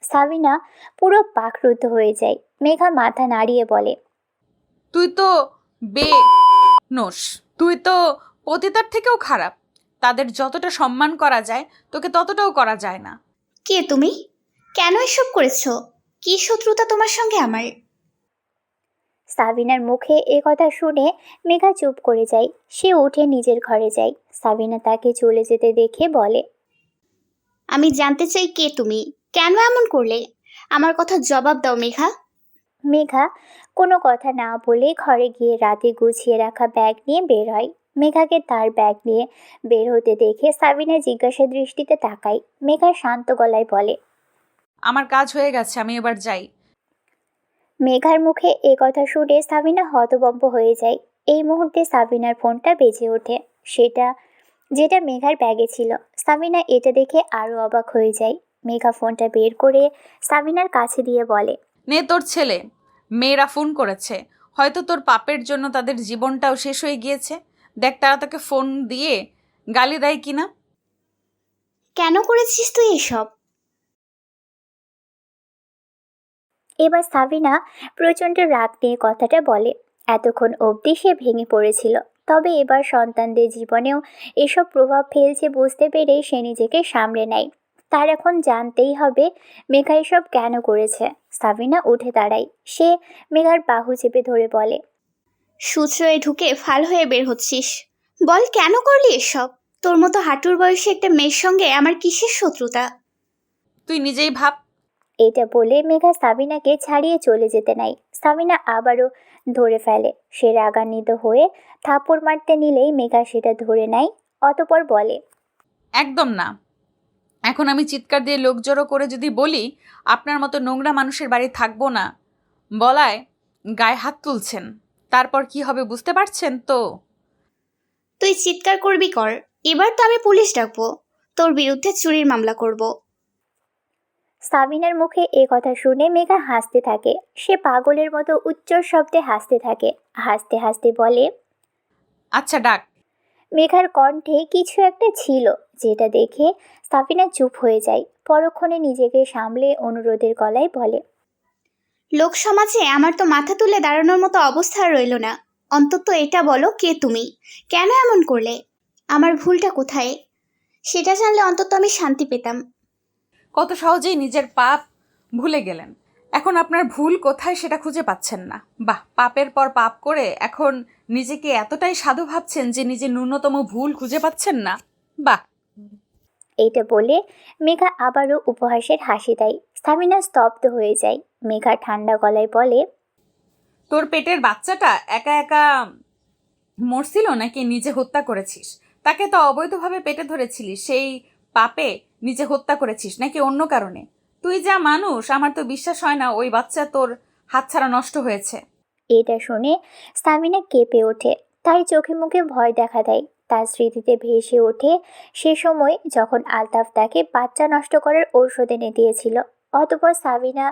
সাবিনা পুরো বাকরুদ্ধ হয়ে যায়। মেঘা মাথা নাড়িয়ে বলে, তুই তো নোস, তুই তো পতিতার থেকেও খারাপ। তাদের যতটা সম্মান করা যায় তোকে ততটাও করা যায় না। কে তুমি? কেন এসব করেছো? কি শত্রুতা তোমার সঙ্গে আমার? সাবিনার মুখে এ কথা শুনে মেঘা চুপ করে যায়। সে উঠে নিজের ঘরে যায়। সাবিনা তাকে চলে যেতে দেখে বলে, আমি জানতে চাই কে তুমি, কেন এমন করলে? আমার কথা জবাব দাও মেঘা। মেঘা কোনো কথা না বলে ঘরে গিয়ে রাতে গুছিয়ে রাখা ব্যাগ নিয়ে বের হয়। মেঘাকে তার ব্যাগ নিয়ে বের হতে দেখে সাবিনা জিজ্ঞাসা দৃষ্টিতে তাকায়। মেঘা শান্ত গলায় বলে, আমার কাজ হয়ে গেছে, আমি এবার যাই। মেঘার মুখে এ কথা শুনে সাবিনা হতভম্ব হয়ে যায়। এই মুহূর্তে সাবিনার ফোনটা বেজে ওঠে। যেটা মেঘার ব্যাগে ছিল। সাবিনা এটা দেখে আরো অবাক হয়ে যায়। মেঘা ফোনটা বের করে সাবিনার কাছে দিয়ে বলে, নে তোর ছেলে। মেয়েরা ফোন করেছে, হয়তো তোর পাপের জন্য তাদের জীবনটাও শেষ হয়ে গিয়েছে। দেখ তারা তোকে ফোন দিয়ে গালি দেয় কিনা। কেন করেছিস তুই এসব? এবার সাবিনা প্রচণ্ড রাগ নিয়ে কথাটা বলে। এতক্ষণ অবধি সে ভেঙে পড়েছিল, তবে এবার সন্তানদের জীবনেও এসব প্রভাব ফেলছে বুঝতে পেরে সে নিজেকে সামলে নেয়। তার এখন জানতেই হবে মেঘা এসব কেন করেছে। সাবিনা উঠে দাঁড়ায়। সে মেঘার বাহু চেপে ধরে বলে, সূত্রয়ে ঢুকে ফাল হয়ে বের হচ্ছিস। বল কেন করলি এসব? তোর মতো হাঁটুর বয়সে একটা মেয়ের সঙ্গে আমার কিসের শত্রুতা? তুই নিজেই ভাব। এটা বলে মেঘা সাবিনাকে ছাড়িয়ে চলে যেতে নেয়। সাবিনা আবারও ধরে ফেলে। সে রাগান্বিত হয়ে থাপ্পড় মারতে নিলেই মেঘা সেটা ধরে নেয়। অতঃপর বলে, একদম না। এখন আমি চিৎকার দিয়ে লোক জড়ো করে যদি বলি আপনার মতো নোংরা মানুষের বাড়ি থাকবো না, বলায় গায়ে হাত তুলছেন, তারপর কি হবে বুঝতে পারছেন তো? তুই চিৎকার করবি কর, এবার তো আমি পুলিশ ডাকবো। তোর বিরুদ্ধে চুরির মামলা করব। সাবিনার মুখে এ কথা শুনে মেঘা হাসতে থাকে। সে পাগলের মতো উচ্চ শব্দে হাসতে থাকে। হাসতে হাসতে বলে, আচ্ছা ডাক। মেঘার কণ্ঠে কিছু একটা ছিল যেটা দেখে সাবিনা চুপ হয়ে যায়। পরক্ষণে নিজেকে সামলে অনুরোধের গলায় বলে, লোক সমাজে আমার তো মাথা তুলে দাঁড়ানোর মতো অবস্থা রইল না। অন্তত এটা বলো কে তুমি, কেন এমন করলে? আমার ভুলটা কোথায়? সেটা জানলে অন্তত আমি শান্তি পেতাম। কত সহজেই নিজের পাপ ভুলে গেলেন। এখন আপনার ভুল কোথায় সেটা খুঁজে পাচ্ছেন না। বাহ, পাপের পর পাপ করে এখন নিজেকে এতটাই সাধু ভাবছেন যে নিজের ন্যূনতম ভুল খুঁজে পাচ্ছেন না। বাহ। এইটা বলে মেঘা আবারও উপহাসের হাসি দেয়। সাবিনা স্তব্ধ হয়ে যায়। মেঘা ঠান্ডা গলায় বলে, তোর পেটের বাচ্চাটা একা একা মরছিল নাকি নিজে হত্যা করেছিস? তাকে তো অবৈধভাবে পেটে ধরেছিলিস, সেই পাপে নিজে হত্যা করেছিস নাকি অন্য কারণে? তুই যা মানুষ, আমার তো বিশ্বাস হয় না ওই বাচ্চা তোর হাতছাড়া নষ্ট হয়েছে। এটা শুনে সাবিনা কেঁপে ওঠে। তার চোখে মুখে ভয় দেখা দেয়। তার স্মৃতিতে ভেসে ওঠে সে সময় যখন আলতাফ তাকে বাচ্চা নষ্ট করার ঔষধ এনে দিয়েছিল। অতঃপর সাবিনা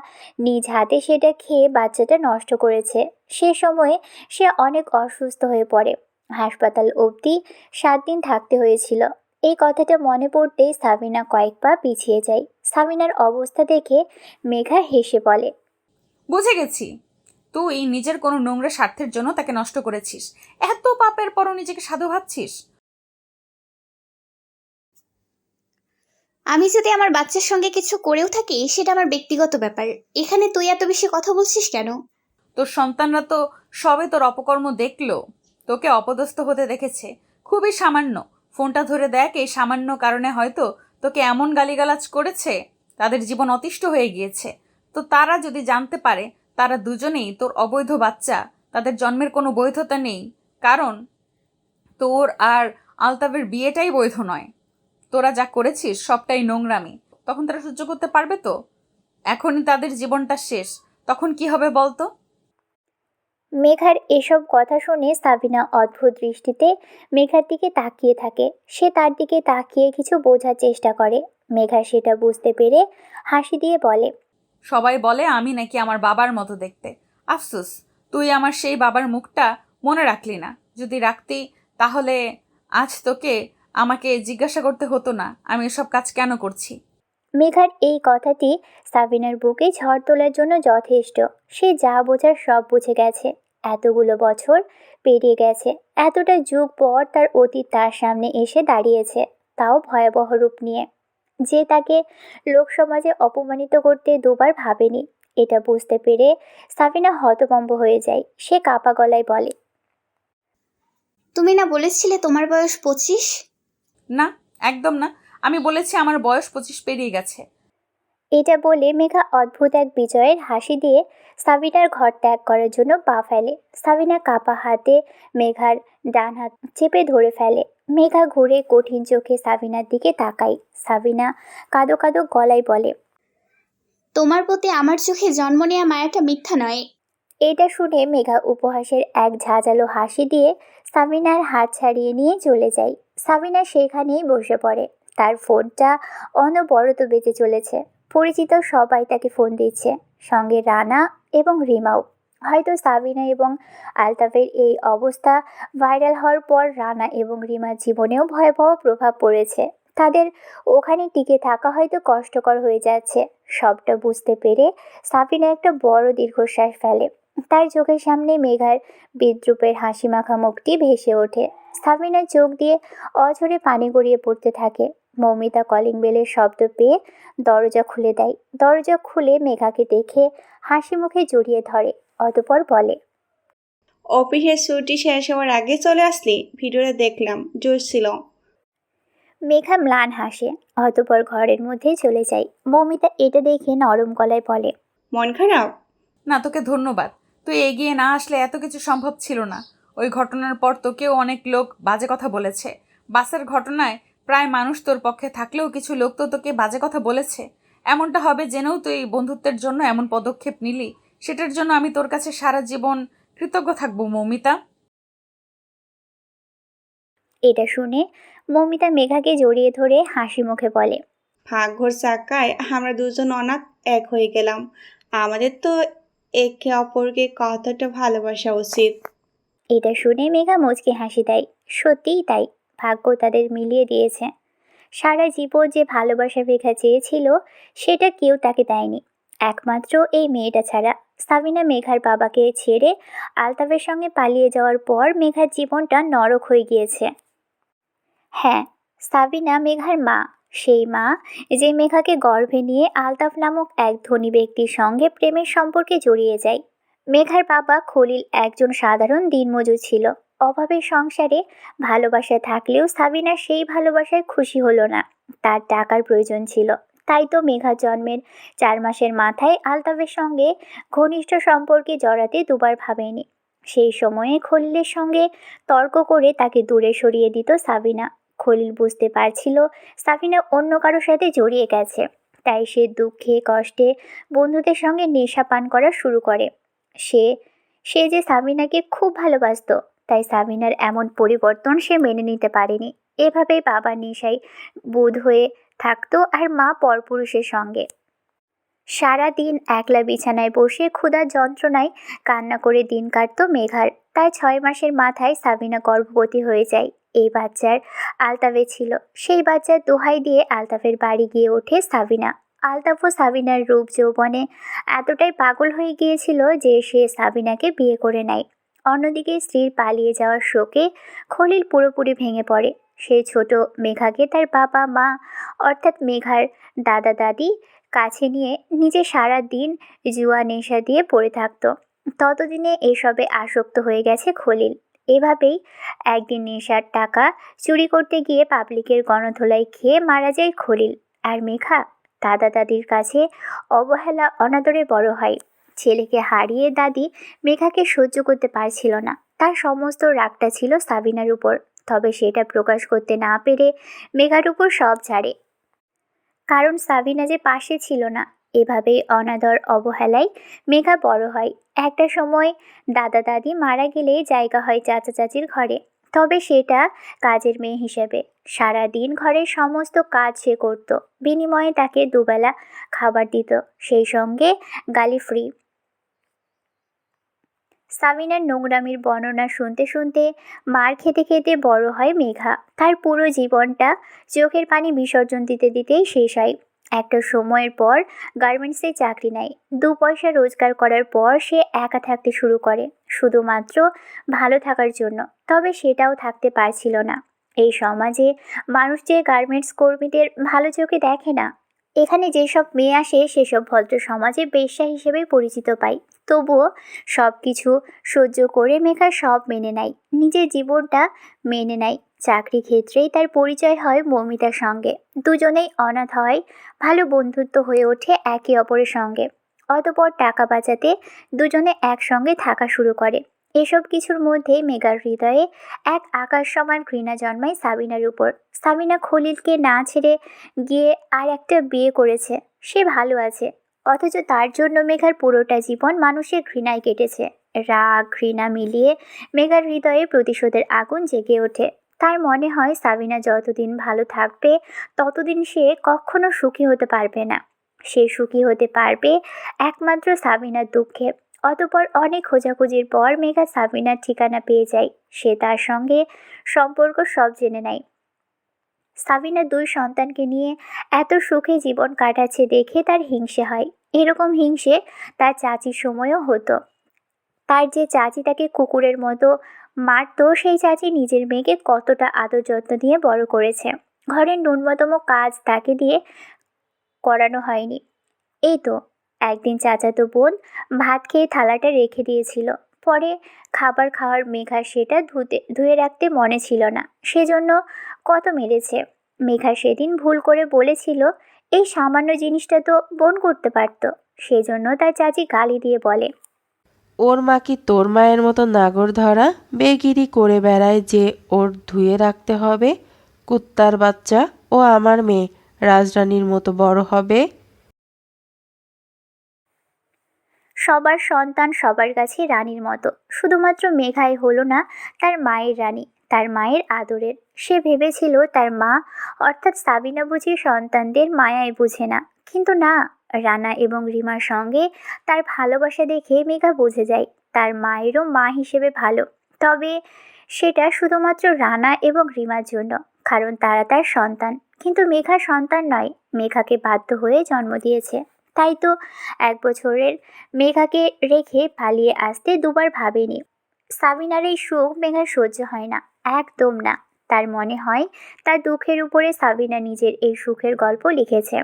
নিজ হাতে সেটা খেয়ে বাচ্চাটা নষ্ট করেছে। সে সময়ে সে অনেক অসুস্থ হয়ে পড়ে। হাসপাতাল অবধি 7 দিন থাকতে হয়েছিল। এই কথাটা মনে পড়তেই সাবিনা কয়েক পা পিছিয়ে যায়। সাবিনার অবস্থা দেখে মেঘা হেসে বলে, বুঝে গেছি, তুই নিজের কোনো নোংরা স্বার্থের জন্য তাকে নষ্ট করেছিস। এত পাপের পরও নিজেকে সাধু ভাবছিস। আমি যদি আমার বাচ্চার সঙ্গে কিছু করেও থাকি সেটা আমার ব্যক্তিগত ব্যাপার। এখানে তুই এত বেশি কথা বলছিস কেন? তোর সন্তানরা তো সবে তোর অপকর্ম দেখলো, তোকে অপদস্থ হতে দেখেছে। খুবই সামান্য ফোনটা ধরে দেখ, এই সামান্য কারণে হয়তো তোকে এমন গালিগালাজ করেছে, তাদের জীবন অতিষ্ঠ হয়ে গিয়েছে। তো তারা যদি জানতে পারে তারা দুজনেই তোর অবৈধ বাচ্চা, তাদের জন্মের কোনো বৈধতা নেই, কারণ তোর আর আলতাফের বিয়েটাই বৈধ নয়, তোরা যা করেছিস সবটাই নোংরামি, তখন তারা সহ্য করতে পারবে তো? এখনই তাদের জীবনটা শেষ, তখন কি হবে বলতো? মেঘার এসব কথা শুনে সাবিনা অদ্ভুত দৃষ্টিতে মেঘার দিকে তাকিয়ে থাকে। সে তার দিকে তাকিয়ে কিছু বোঝার চেষ্টা করে। মেঘা সেটা বুঝতে পেরে হাসি দিয়ে বলে, সবাই বলে আমি নাকি আমার বাবার মতো দেখতে। আফসোস, তুই আমার সেই বাবার মুখটা মনে রাখলি না। যদি রাখতি তাহলে আজ তোকে আমাকে জিজ্ঞাসা করতে হতো না আমি এসব কাজ কেন করছি। মেঘার এই কথাটি সাবিনার বুকে ঝড় তোলার জন্য যথেষ্ট। সে যা বোঝার সব বুঝে গেছে। এতগুলো বছর পেরিয়ে গেছে। এতটা যুগ পর তার অতীত তার সামনে এসে দাঁড়িয়েছে, তাও ভয়াবহ রূপ নিয়ে। যে তাকে লোকসমাজে অপমানিত করতে দুবার ভাবেনি, এটা বুঝতে পেরে সাবিনা হতভম্ব হয়ে যায়। সে কাপা গলায় বলে, তুমি না বলেছিলে তোমার বয়স 25? না, একদম না। আমি বলেছি আমার বয়স 25 পেরিয়ে গেছে। এটা বলে মেঘা অদ্ভুত এক বিজয়ের হাসি দিয়ে সাবিনার ঘর ত্যাগ করার জন্য পা ফেলে। সাবিনা কাপা হাতে মেঘার ডান হাত চেপে ধরে ফেলে। মেঘা ঘুরে কঠিন চোখে সাবিনার দিকে তাকায়। সাবিনা কাঁদো কাঁদো গলায় বলে, তোমার প্রতি আমার চোখে জন্ম নেওয়া মায়াটা মিথ্যা নয়। এটা শুনে মেঘা উপহাসের এক ঝাঁঝালো হাসি দিয়ে সাবিনার হাত ছাড়িয়ে নিয়ে চলে যায়। সাবিনা সেখানেই বসে পড়ে। তার ফোনটা অনবরত বেজে চলেছে। পরিচিত সবাই তাকে ফোন দিচ্ছে, সঙ্গে রানা এবং রিমাও। হয়তো সাবিনা এবং আলতাফের এই অবস্থা ভাইরাল হওয়ার পর রানা এবং রিমার জীবনেও ভয়াবহ প্রভাব পড়েছে। তাদের ওখানে টিকে থাকা হয়তো কষ্টকর হয়ে যাচ্ছে। সবটা বুঝতে পেরে সাবিনা একটা বড় দীর্ঘশ্বাস ফেলে। তার চোখের সামনে মেঘার বিদ্রূপের হাসি মাখা মুখটি ভেসে ওঠে। সাবিনার চোখ দিয়ে অঝরে পানি গড়িয়ে পড়তে থাকে। মৌমিতা কলিং বেলের শব্দ পেয়ে দরজা খুলে দেয়। দরজা খুলে মেঘাকে দেখে হাসি মুখে জড়িয়ে ধরে, অতঃপর বলে, অফিসের ছুটি শেষ হওয়ার আগে চলে আসলি, ভিডিওটা দেখলাম, জোশ ছিল। মেঘা ম্লান হাসে, অতঃপর ঘরের মধ্যে চলে যায়। মৌমিতা এটা দেখে নরম গলায় বলে, মন খারাপ? না, তোকে ধন্যবাদ। তুই এগিয়ে না আসলে এত কিছু সম্ভব ছিল না। ওই ঘটনার পর তোকেও অনেক লোক বাজে কথা বলেছে। বাসের ঘটনায় প্রায় মানুষ তোর পক্ষে থাকলেও কিছু লোক তো তোকে বাজে কথা বলেছে। এমনটা হবে জেনেও তুই বন্ধুত্বের জন্য এমন পদক্ষেপ নিলি, সেটার জন্য আমি তোর কাছে সারা জীবন কৃতজ্ঞ থাকবো মৌমিতা। এটা শুনে মৌমিতা মেঘাকে জড়িয়ে ধরে হাসি মুখে বলে, ভাগ্যর চাকায় আমরা দুজন অনাথ এক হয়ে গেলাম। আমাদের তো একে অপরকে কতটা ভালোবাসা উচিত। এটা শুনে মেঘা মুচকি হাসি দেয়। সত্যিই তাই, ভাগ্য তাদের মিলিয়ে দিয়েছে। সারা জীবন যে ভালোবাসা মেঘা চেয়েছিল সেটা কেউ তাকে দেয়নি, একমাত্র এই মেয়েটা ছাড়া। সাবিনা মেঘার বাবাকে ছেড়ে আলতাফের সঙ্গে পালিয়ে যাওয়ার পর মেঘার জীবনটা নরক হয়ে গিয়েছে। হ্যাঁ, সাবিনা মেঘার মা, সেই মা যে মেঘাকে গর্ভে নিয়ে আলতাফ নামক এক ধনী ব্যক্তির সঙ্গে প্রেমের সম্পর্কে জড়িয়ে যায়। মেঘার বাবা খলিল একজন সাধারণ দিনমজুর ছিল। অভাবের সংসারে ভালোবাসা থাকলেও সাবিনা সেই ভালোবাসায় খুশি হলো না। তার টাকার প্রয়োজন ছিল। তাই তো মেঘা জন্মের 4 মাসের মাথায় আলতাফের সঙ্গে ঘনিষ্ঠ সম্পর্কে জড়াতে দুবার ভাবেনি। সেই সময়ে খলিলের সঙ্গে তর্ক করে তাকে দূরে সরিয়ে দিত সাবিনা। খলিল বুঝতে পারছিল সাবিনা অন্য কারোর সাথে জড়িয়ে গেছে, তাই সে দুঃখে কষ্টে বন্ধুদের সঙ্গে নেশা পান করা শুরু করে। সে সে যে সাবিনাকে খুব ভালোবাসতো, তাই সাবিনার এমন পরিবর্তন সে মেনে নিতে পারেনি। এভাবেই বাবা নেশায় বুঁদ হয়ে থাকতো আর মা পরপুরুষের সঙ্গে। সারা দিন একলা বিছানায় বসে ক্ষুধার যন্ত্রণায় কান্না করে দিন কাটতো মেঘার। তার 6 মাসের মাথায় সাবিনা গর্ভবতী হয়ে যায়। এই বাচ্চার আলতাফে ছিল। সেই বাচ্চার দোহাই দিয়ে আলতাফের বাড়ি গিয়ে ওঠে সাবিনা। আলতাফ ও সাবিনার রূপ যৌবনে এতটাই পাগল হয়ে গিয়েছিল যে সে সাবিনাকে বিয়ে করে নেয়। অন্যদিকে স্ত্রীর পালিয়ে যাওয়ার শোকে খলিল পুরোপুরি ভেঙে পড়ে। সেই ছোট মেঘাকে তার বাবা মা অর্থাৎ মেঘার দাদা দাদি কাছে নিয়ে নিজে সারা দিন জুয়া নেশা দিয়ে পড়ে থাকতো। ততদিনে এসবে আসক্ত হয়ে গেছে খলিল। এভাবেই একদিন নেশার টাকা চুরি করতে গিয়ে পাবলিকের গণধোলাই খেয়ে মারা যায় খলিল। আর মেঘা দাদা দাদির কাছে অবহেলা অনাদরে বড় হয়। ছেলেকে হারিয়ে দাদি মেঘাকে সহ্য করতে পারছিল না। তার সমস্ত রাগটা ছিল সাবিনার উপর, তবে সেটা প্রকাশ করতে না পেরে মেঘার উপর সব ছাড়ে, কারণ সাবিনা যে পাশে ছিল না। এভাবেই অনাদর অবহেলায় মেঘা বড় হয়। একটা সময় দাদা দাদি মারা গেলে জায়গা হয় চাচা চাচির ঘরে, তবে সেটা কাজের মেয়ে হিসেবে। সারা দিন ঘরের সমস্ত কাজ সে করত, বিনিময়ে তাকে দুবেলা খাবার দিত, সেই সঙ্গে গালি ফ্রি। সাবিনার নোংরামির বর্ণনা শুনতে শুনতে মার খেতে খেতে বড় হয় মেঘা। তার পুরো জীবনটা চোখের পানি বিসর্জন দিতে দিতেই শেষ হয়। একটা সময়ের পর গার্মেন্টসে চাকরি নেয়। 2 পয়সা রোজগার করার পর সে একা থাকতে শুরু করে, শুধুমাত্র ভালো থাকার জন্য। তবে সেটাও থাকতে পারছিল না। এই সমাজে মানুষ যে গার্মেন্টস কর্মীদের ভালো চোখে দেখে না। এখানে যেসব মেয়ে আসে সেসব ভদ্র সমাজে বেশ্যা হিসেবে পরিচিত পাই। তবুও সব কিছু সহ্য করে মেঘা সব মেনে নেয়, নিজের জীবনটা মেনে নেয়। চাকরি ক্ষেত্রেই তার পরিচয় হয় মৌমিতার সঙ্গে। দুজনেই অনাথ হয়, ভালো বন্ধুত্ব হয়ে ওঠে একে অপরের সঙ্গে। অতঃপর টাকা বাঁচাতে দুজনে একসঙ্গে থাকা শুরু করে। এসব কিছুর মধ্যেই মেঘার হৃদয়ে এক আকাশ সমান ঘৃণা জন্মায় সাবিনার উপর। সাবিনা খলিলকে না ছেড়ে গিয়ে আর একটা বিয়ে করেছে, সে ভালো আছে, অথচ তার জন্য মেঘার পুরোটা জীবন মানুষের ঘৃণায় কেটেছে। রাগ ঘৃণা মিলিয়ে মেঘার হৃদয়ে প্রতিশোধের আগুন জেগে ওঠে। তার মনে হয় সাবিনা যতদিন ভালো থাকবে ততদিন সে কখনো সুখী হতে পারবে না। সে সুখী হতে পারবে একমাত্র সাবিনার দুঃখে। অতঃপর অনেক খোঁজাখুঁজির পর মেঘা সাবিনার ঠিকানা পেয়ে যায়। সে তার সঙ্গে সম্পর্ক সব জেনে নেয়। সাবিনা 2 সন্তানকে নিয়ে এত সুখে জীবন কাটাচ্ছে দেখে তার হিংসে হয়। এরকম হিংসে তার চাচির সময়ও হতো। তার যে চাচি তাকে কুকুরের মতো মারতো, সেই চাচি নিজের মেয়েকে কতটা আদর যত্ন দিয়ে বড় করেছে। ঘরের ন্যূনতম কাজ তাকে দিয়ে করানো হয়নি। এই তো একদিন চাচাতো বোন ভাত খেয়ে থালাটা রেখে দিয়েছিল। পরে খাবার খাওয়ার মেঘা সেটা ধুয়ে রাখতে মনে ছিল না, সেজন্য কত মেরেছে। মেঘা সেদিন ভুল করে বলেছিল এই সামান্য জিনিসটা তো বোন করতে পারতো। সেজন্য তার চাচি গালি দিয়ে বলে, ওর মা কি তোর মায়ের মতো নাগর ধরা বেগিরি করে বেড়ায় যে ওর ধুয়ে রাখতে হবে? কুত্তার বাচ্চা, ও আমার মেয়ে রাজরানীর মতো বড় হবে। সবার সন্তান সবার কাছে রানীর মতো, শুধুমাত্র মেঘাই হলো না তার মায়ের রানী, তার মায়ের আদরের। সে ভেবেছিল তার মা অর্থাৎ সাবিনা বুঝি সন্তানদের মায়াই বুঝে না, কিন্তু না, রানা এবং রিমার সঙ্গে তার ভালোবাসা দেখে মেঘা বুঝে যায় তার মায়েরও মা হিসেবে ভালো। তবে সেটা শুধুমাত্র রানা এবং রিমার জন্য, কারণ তারা তার সন্তান। কিন্তু মেঘা সন্তান নয়, মেঘাকে বাধ্য হয়ে জন্ম দিয়েছে। তাই তো 1 বছরের মেঘাকে রেখে পালিয়ে আসতে দুবার ভাবেনি। সাবিনার এই সুখ মেঘার সহ্য হয় না, একদম না। তার মনে হয় তার দুঃখের উপরে সাবিনা নিজের এই সুখের গল্প লিখেছে।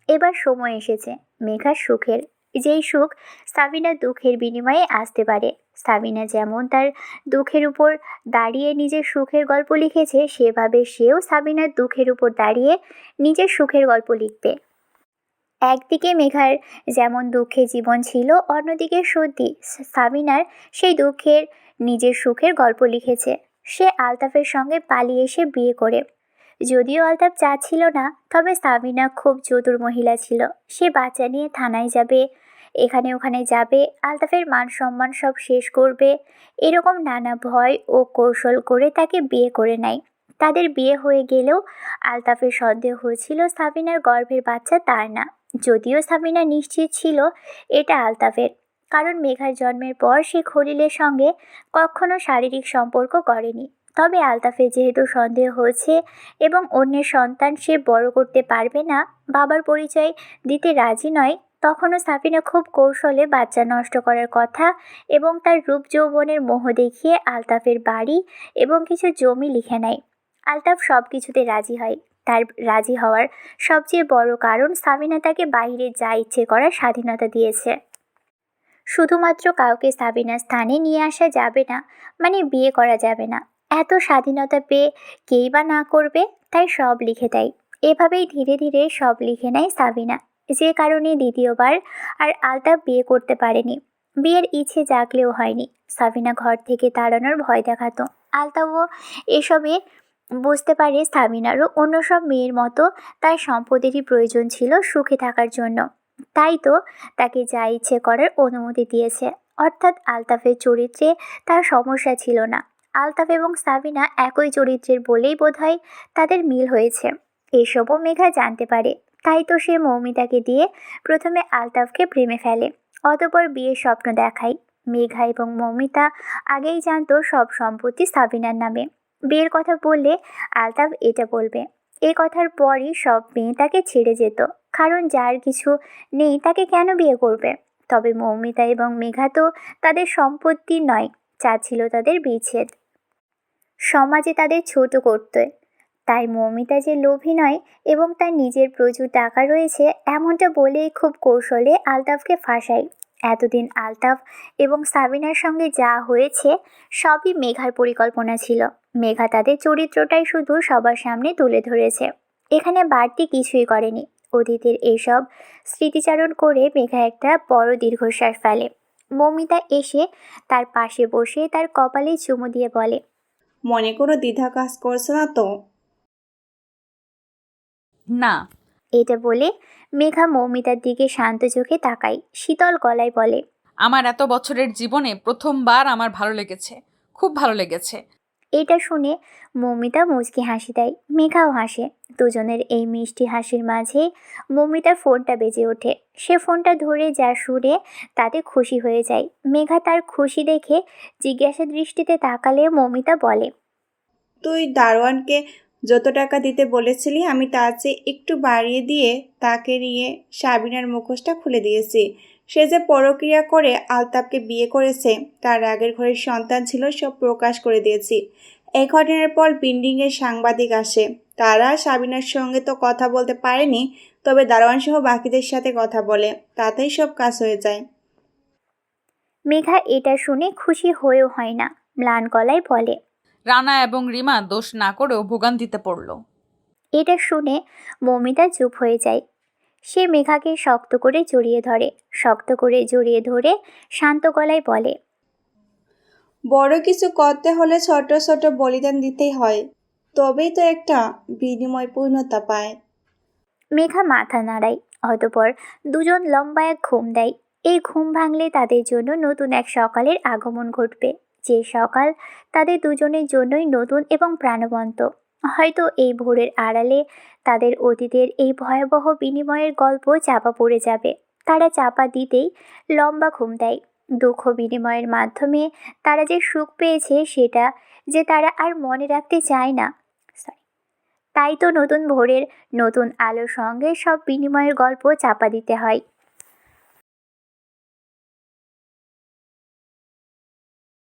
এবার সময় এসেছে মেঘার সুখের, যেই সুখ সাবিনার দুঃখের বিনিময়ে আসতে পারে। সাবিনা যেমন তার দুঃখের উপর দাঁড়িয়ে নিজের সুখের গল্প লিখেছে, সেভাবে সেও সাবিনার দুঃখের উপর দাঁড়িয়ে নিজের সুখের গল্প লিখবে। একদিকে মেঘার যেমন দুঃখে জীবন ছিল, অন্যদিকে সত্যি সাবিনার সেই দুঃখের নিজের সুখের গল্প লিখেছে। সে আলতাফের সঙ্গে পালিয়ে এসে বিয়ে করে। যদিও আলতাফ চাচ্ছিল না, তবে সাবিনা খুব চতুর মহিলা ছিল। সে বাচ্চা নিয়ে থানায় যাবে, এখানে ওখানে যাবে, আলতাফের মান সম্মান সব শেষ করবে, এরকম নানা ভয় ও কৌশল করে তাকে বিয়ে করে নেয়। তাদের বিয়ে হয়ে গেলেও আলতাফের সন্দেহ হয়েছিল সাবিনার গর্ভের বাচ্চা তার না। যদিও সাবিনা নিশ্চিত ছিল এটা আলতাফের, কারণ মেঘার জন্মের পর সে খলিলের সঙ্গে কখনো শারীরিক সম্পর্ক করেনি। তবে আলতাফের যেহেতু সন্দেহ হয়েছে এবং অন্যের সন্তান সে বড় করতে পারবে না, বাবার পরিচয় দিতে রাজি নয়, তখনও সাবিনা খুব কৌশলে বাচ্চা নষ্ট করার কথা এবং তার রূপ যৌবনের মোহ দেখিয়ে আলতাফের বাড়ি এবং কিছু জমি লিখে নেয়। আলতাফ সব কিছুতে রাজি হয়। তার রাজি হওয়ার সবচেয়ে বড় কারণ সাবিনা তাকে বাইরে যা ইচ্ছে করার স্বাধীনতা দিয়েছে। শুধুমাত্র কাউকে সাবিনার স্থানে নিয়ে আসা যাবে না, মানে বিয়ে করা যাবে না। এত স্বাধীনতা পেয়ে কেই বা না করবে, তাই সব লিখে দেয়। এভাবেই ধীরে ধীরে সব লিখে নেয় সাবিনা, যে কারণে দ্বিতীয়বার আর আলতাফ বিয়ে করতে পারেনি। বিয়ের ইচ্ছে জাগলেও হয়নি। সাবিনা ঘর থেকে তাড়ানোর ভয় দেখাতো। আলতাফও এসবে বুঝতে পারে সাবিনারও অন্য সব মেয়ের মতো তার সম্পদেরই প্রয়োজন ছিল সুখে থাকার জন্য। তাই তো তাকে যা ইচ্ছে করার অনুমতি দিয়েছে। অর্থাৎ আলতাফের চরিত্রে তার সমস্যা ছিল না। আলতাফ এবং সাবিনা একই চরিত্রের বলেই বোধহয় তাদের মিল হয়েছে। এসবও মেঘা জানতে পারে। তাই তো সে মৌমিতাকে দিয়ে প্রথমে আলতাফকে প্রেমে ফেলে, অতঃপর বিয়ের স্বপ্ন দেখায়। মেঘা এবং মৌমিতা আগেই জানতো সব সম্পত্তি সাবিনার নামে। বিয়ের কথা বললে আলতাফ এটা বলবে। এই কথার পরই সব মেয়ে তাকে ছেড়ে যেত, কারণ যার কিছু নেই তাকে কেন বিয়ে করবে। তবে মৌমিতা এবং মেঘা তো তাদের সম্পত্তি নয়, চাচ্ছিল তাদের বিচ্ছেদ, সমাজে তাদের ছোট করতে। তাই মৌমিতা যে লোভী নয় এবং তার নিজের প্রচুর টাকা রয়েছে এমনটা বলেই খুব কৌশলে আলতাফকে ফাঁসায়। এতদিন আলতাফ এবং সাবিনার সঙ্গে যা হয়েছে সবই মেঘার পরিকল্পনা ছিল। মেঘা তাদের চরিত্রটাই শুধু সবার সামনে তুলে ধরেছে, এখানে বাড়তি কিছুই করেনি। অতীতের এইসব স্মৃতিচারণ করে মেঘা একটা বড় দীর্ঘশ্বাস ফেলে। মৌমিতা এসে তার পাশে বসে তার কপালে চুমু দিয়ে বলে, মনে কোনো দ্বিধা কাজ করছে না তো? না। এটা বলে মেঘা মৌমিতার দিকে শান্ত চোখে তাকায়, শীতল গলায় বলে, আমার এত বছরের জীবনে প্রথমবার আমার ভালো লেগেছে, খুব ভালো লেগেছে। এটা শুনে মৌমিতা মুচকি হাসি দেয়, মেঘাও হাসে। দুজনের এই মিষ্টি হাসির মাঝে মৌমিতার ফোনটা বেজে ওঠে। সে ফোনটা ধরে যা শুনে তাতে খুশি হয়ে যায়। মেঘা তার খুশি দেখে জিজ্ঞাসা দৃষ্টিতে তাকালে মৌমিতা বলে, তুই দারোয়ানকে যত টাকা দিতে বলেছিলি আমি তার চেয়ে একটু বাড়িয়ে দিয়ে তাকে নিয়ে সাবিনার মুখোশটা খুলে দিয়েছি। সে যে পরক্রিয়া করে আলতাফকে বিয়ে করেছে, তার আগের ঘরের সন্তান ছিল, সব প্রকাশ করে দিয়েছি। এই ঘটনার পর বিল্ডিংয়ের সাংবাদিক আসে। তারা সাবিনার সঙ্গে তো কথা বলতে পারেনি, তবে দারোয়ান সহ বাকিদের সাথে কথা বলে, তাতেই সব কাজ হয়ে যায়। মেঘা এটা শুনে খুশি হয়েও হয় না, ম্লান গলায় বলে, রানা এবং রিমা দোষ না করেও ভোগান্তিতে পড়ল। এটা শুনে মৌমিতা চুপ হয়ে যায়। সে মেঘাকে শক্ত করে জড়িয়ে ধরে, শক্ত করে জড়িয়ে ধরে শান্ত গলায় বলে, বড় কিছু করতে হলে ছোট ছোট বলিদান দিতেই হয়, তবেই তো একটা বিনিময় পূর্ণতা পায়। মেঘা মাথা নাড়ায়। অতঃপর দুজন লম্বা এক ঘুম দেয়। এই ঘুম ভাঙলে তাদের জন্য নতুন এক সকালের আগমন ঘটবে, যে সকাল তাদের দুজনের জন্যই নতুন এবং প্রাণবন্ত। হয়তো এই ভোরের আড়ালে তাদের অতীতের এই ভয়াবহ বিনিময়ের গল্প চাপা পড়ে যাবে। তারা চাপা দিতেই লম্বা ঘুম দেয়। দুঃখ বিনিময়ের মাধ্যমে তারা যে সুখ পেয়েছে সেটা যে তারা আর মনে রাখতে চায় না। তাই তো নতুন ভোরের নতুন আলোর সঙ্গে সব বিনিময়ের গল্প চাপা দিতে হয়।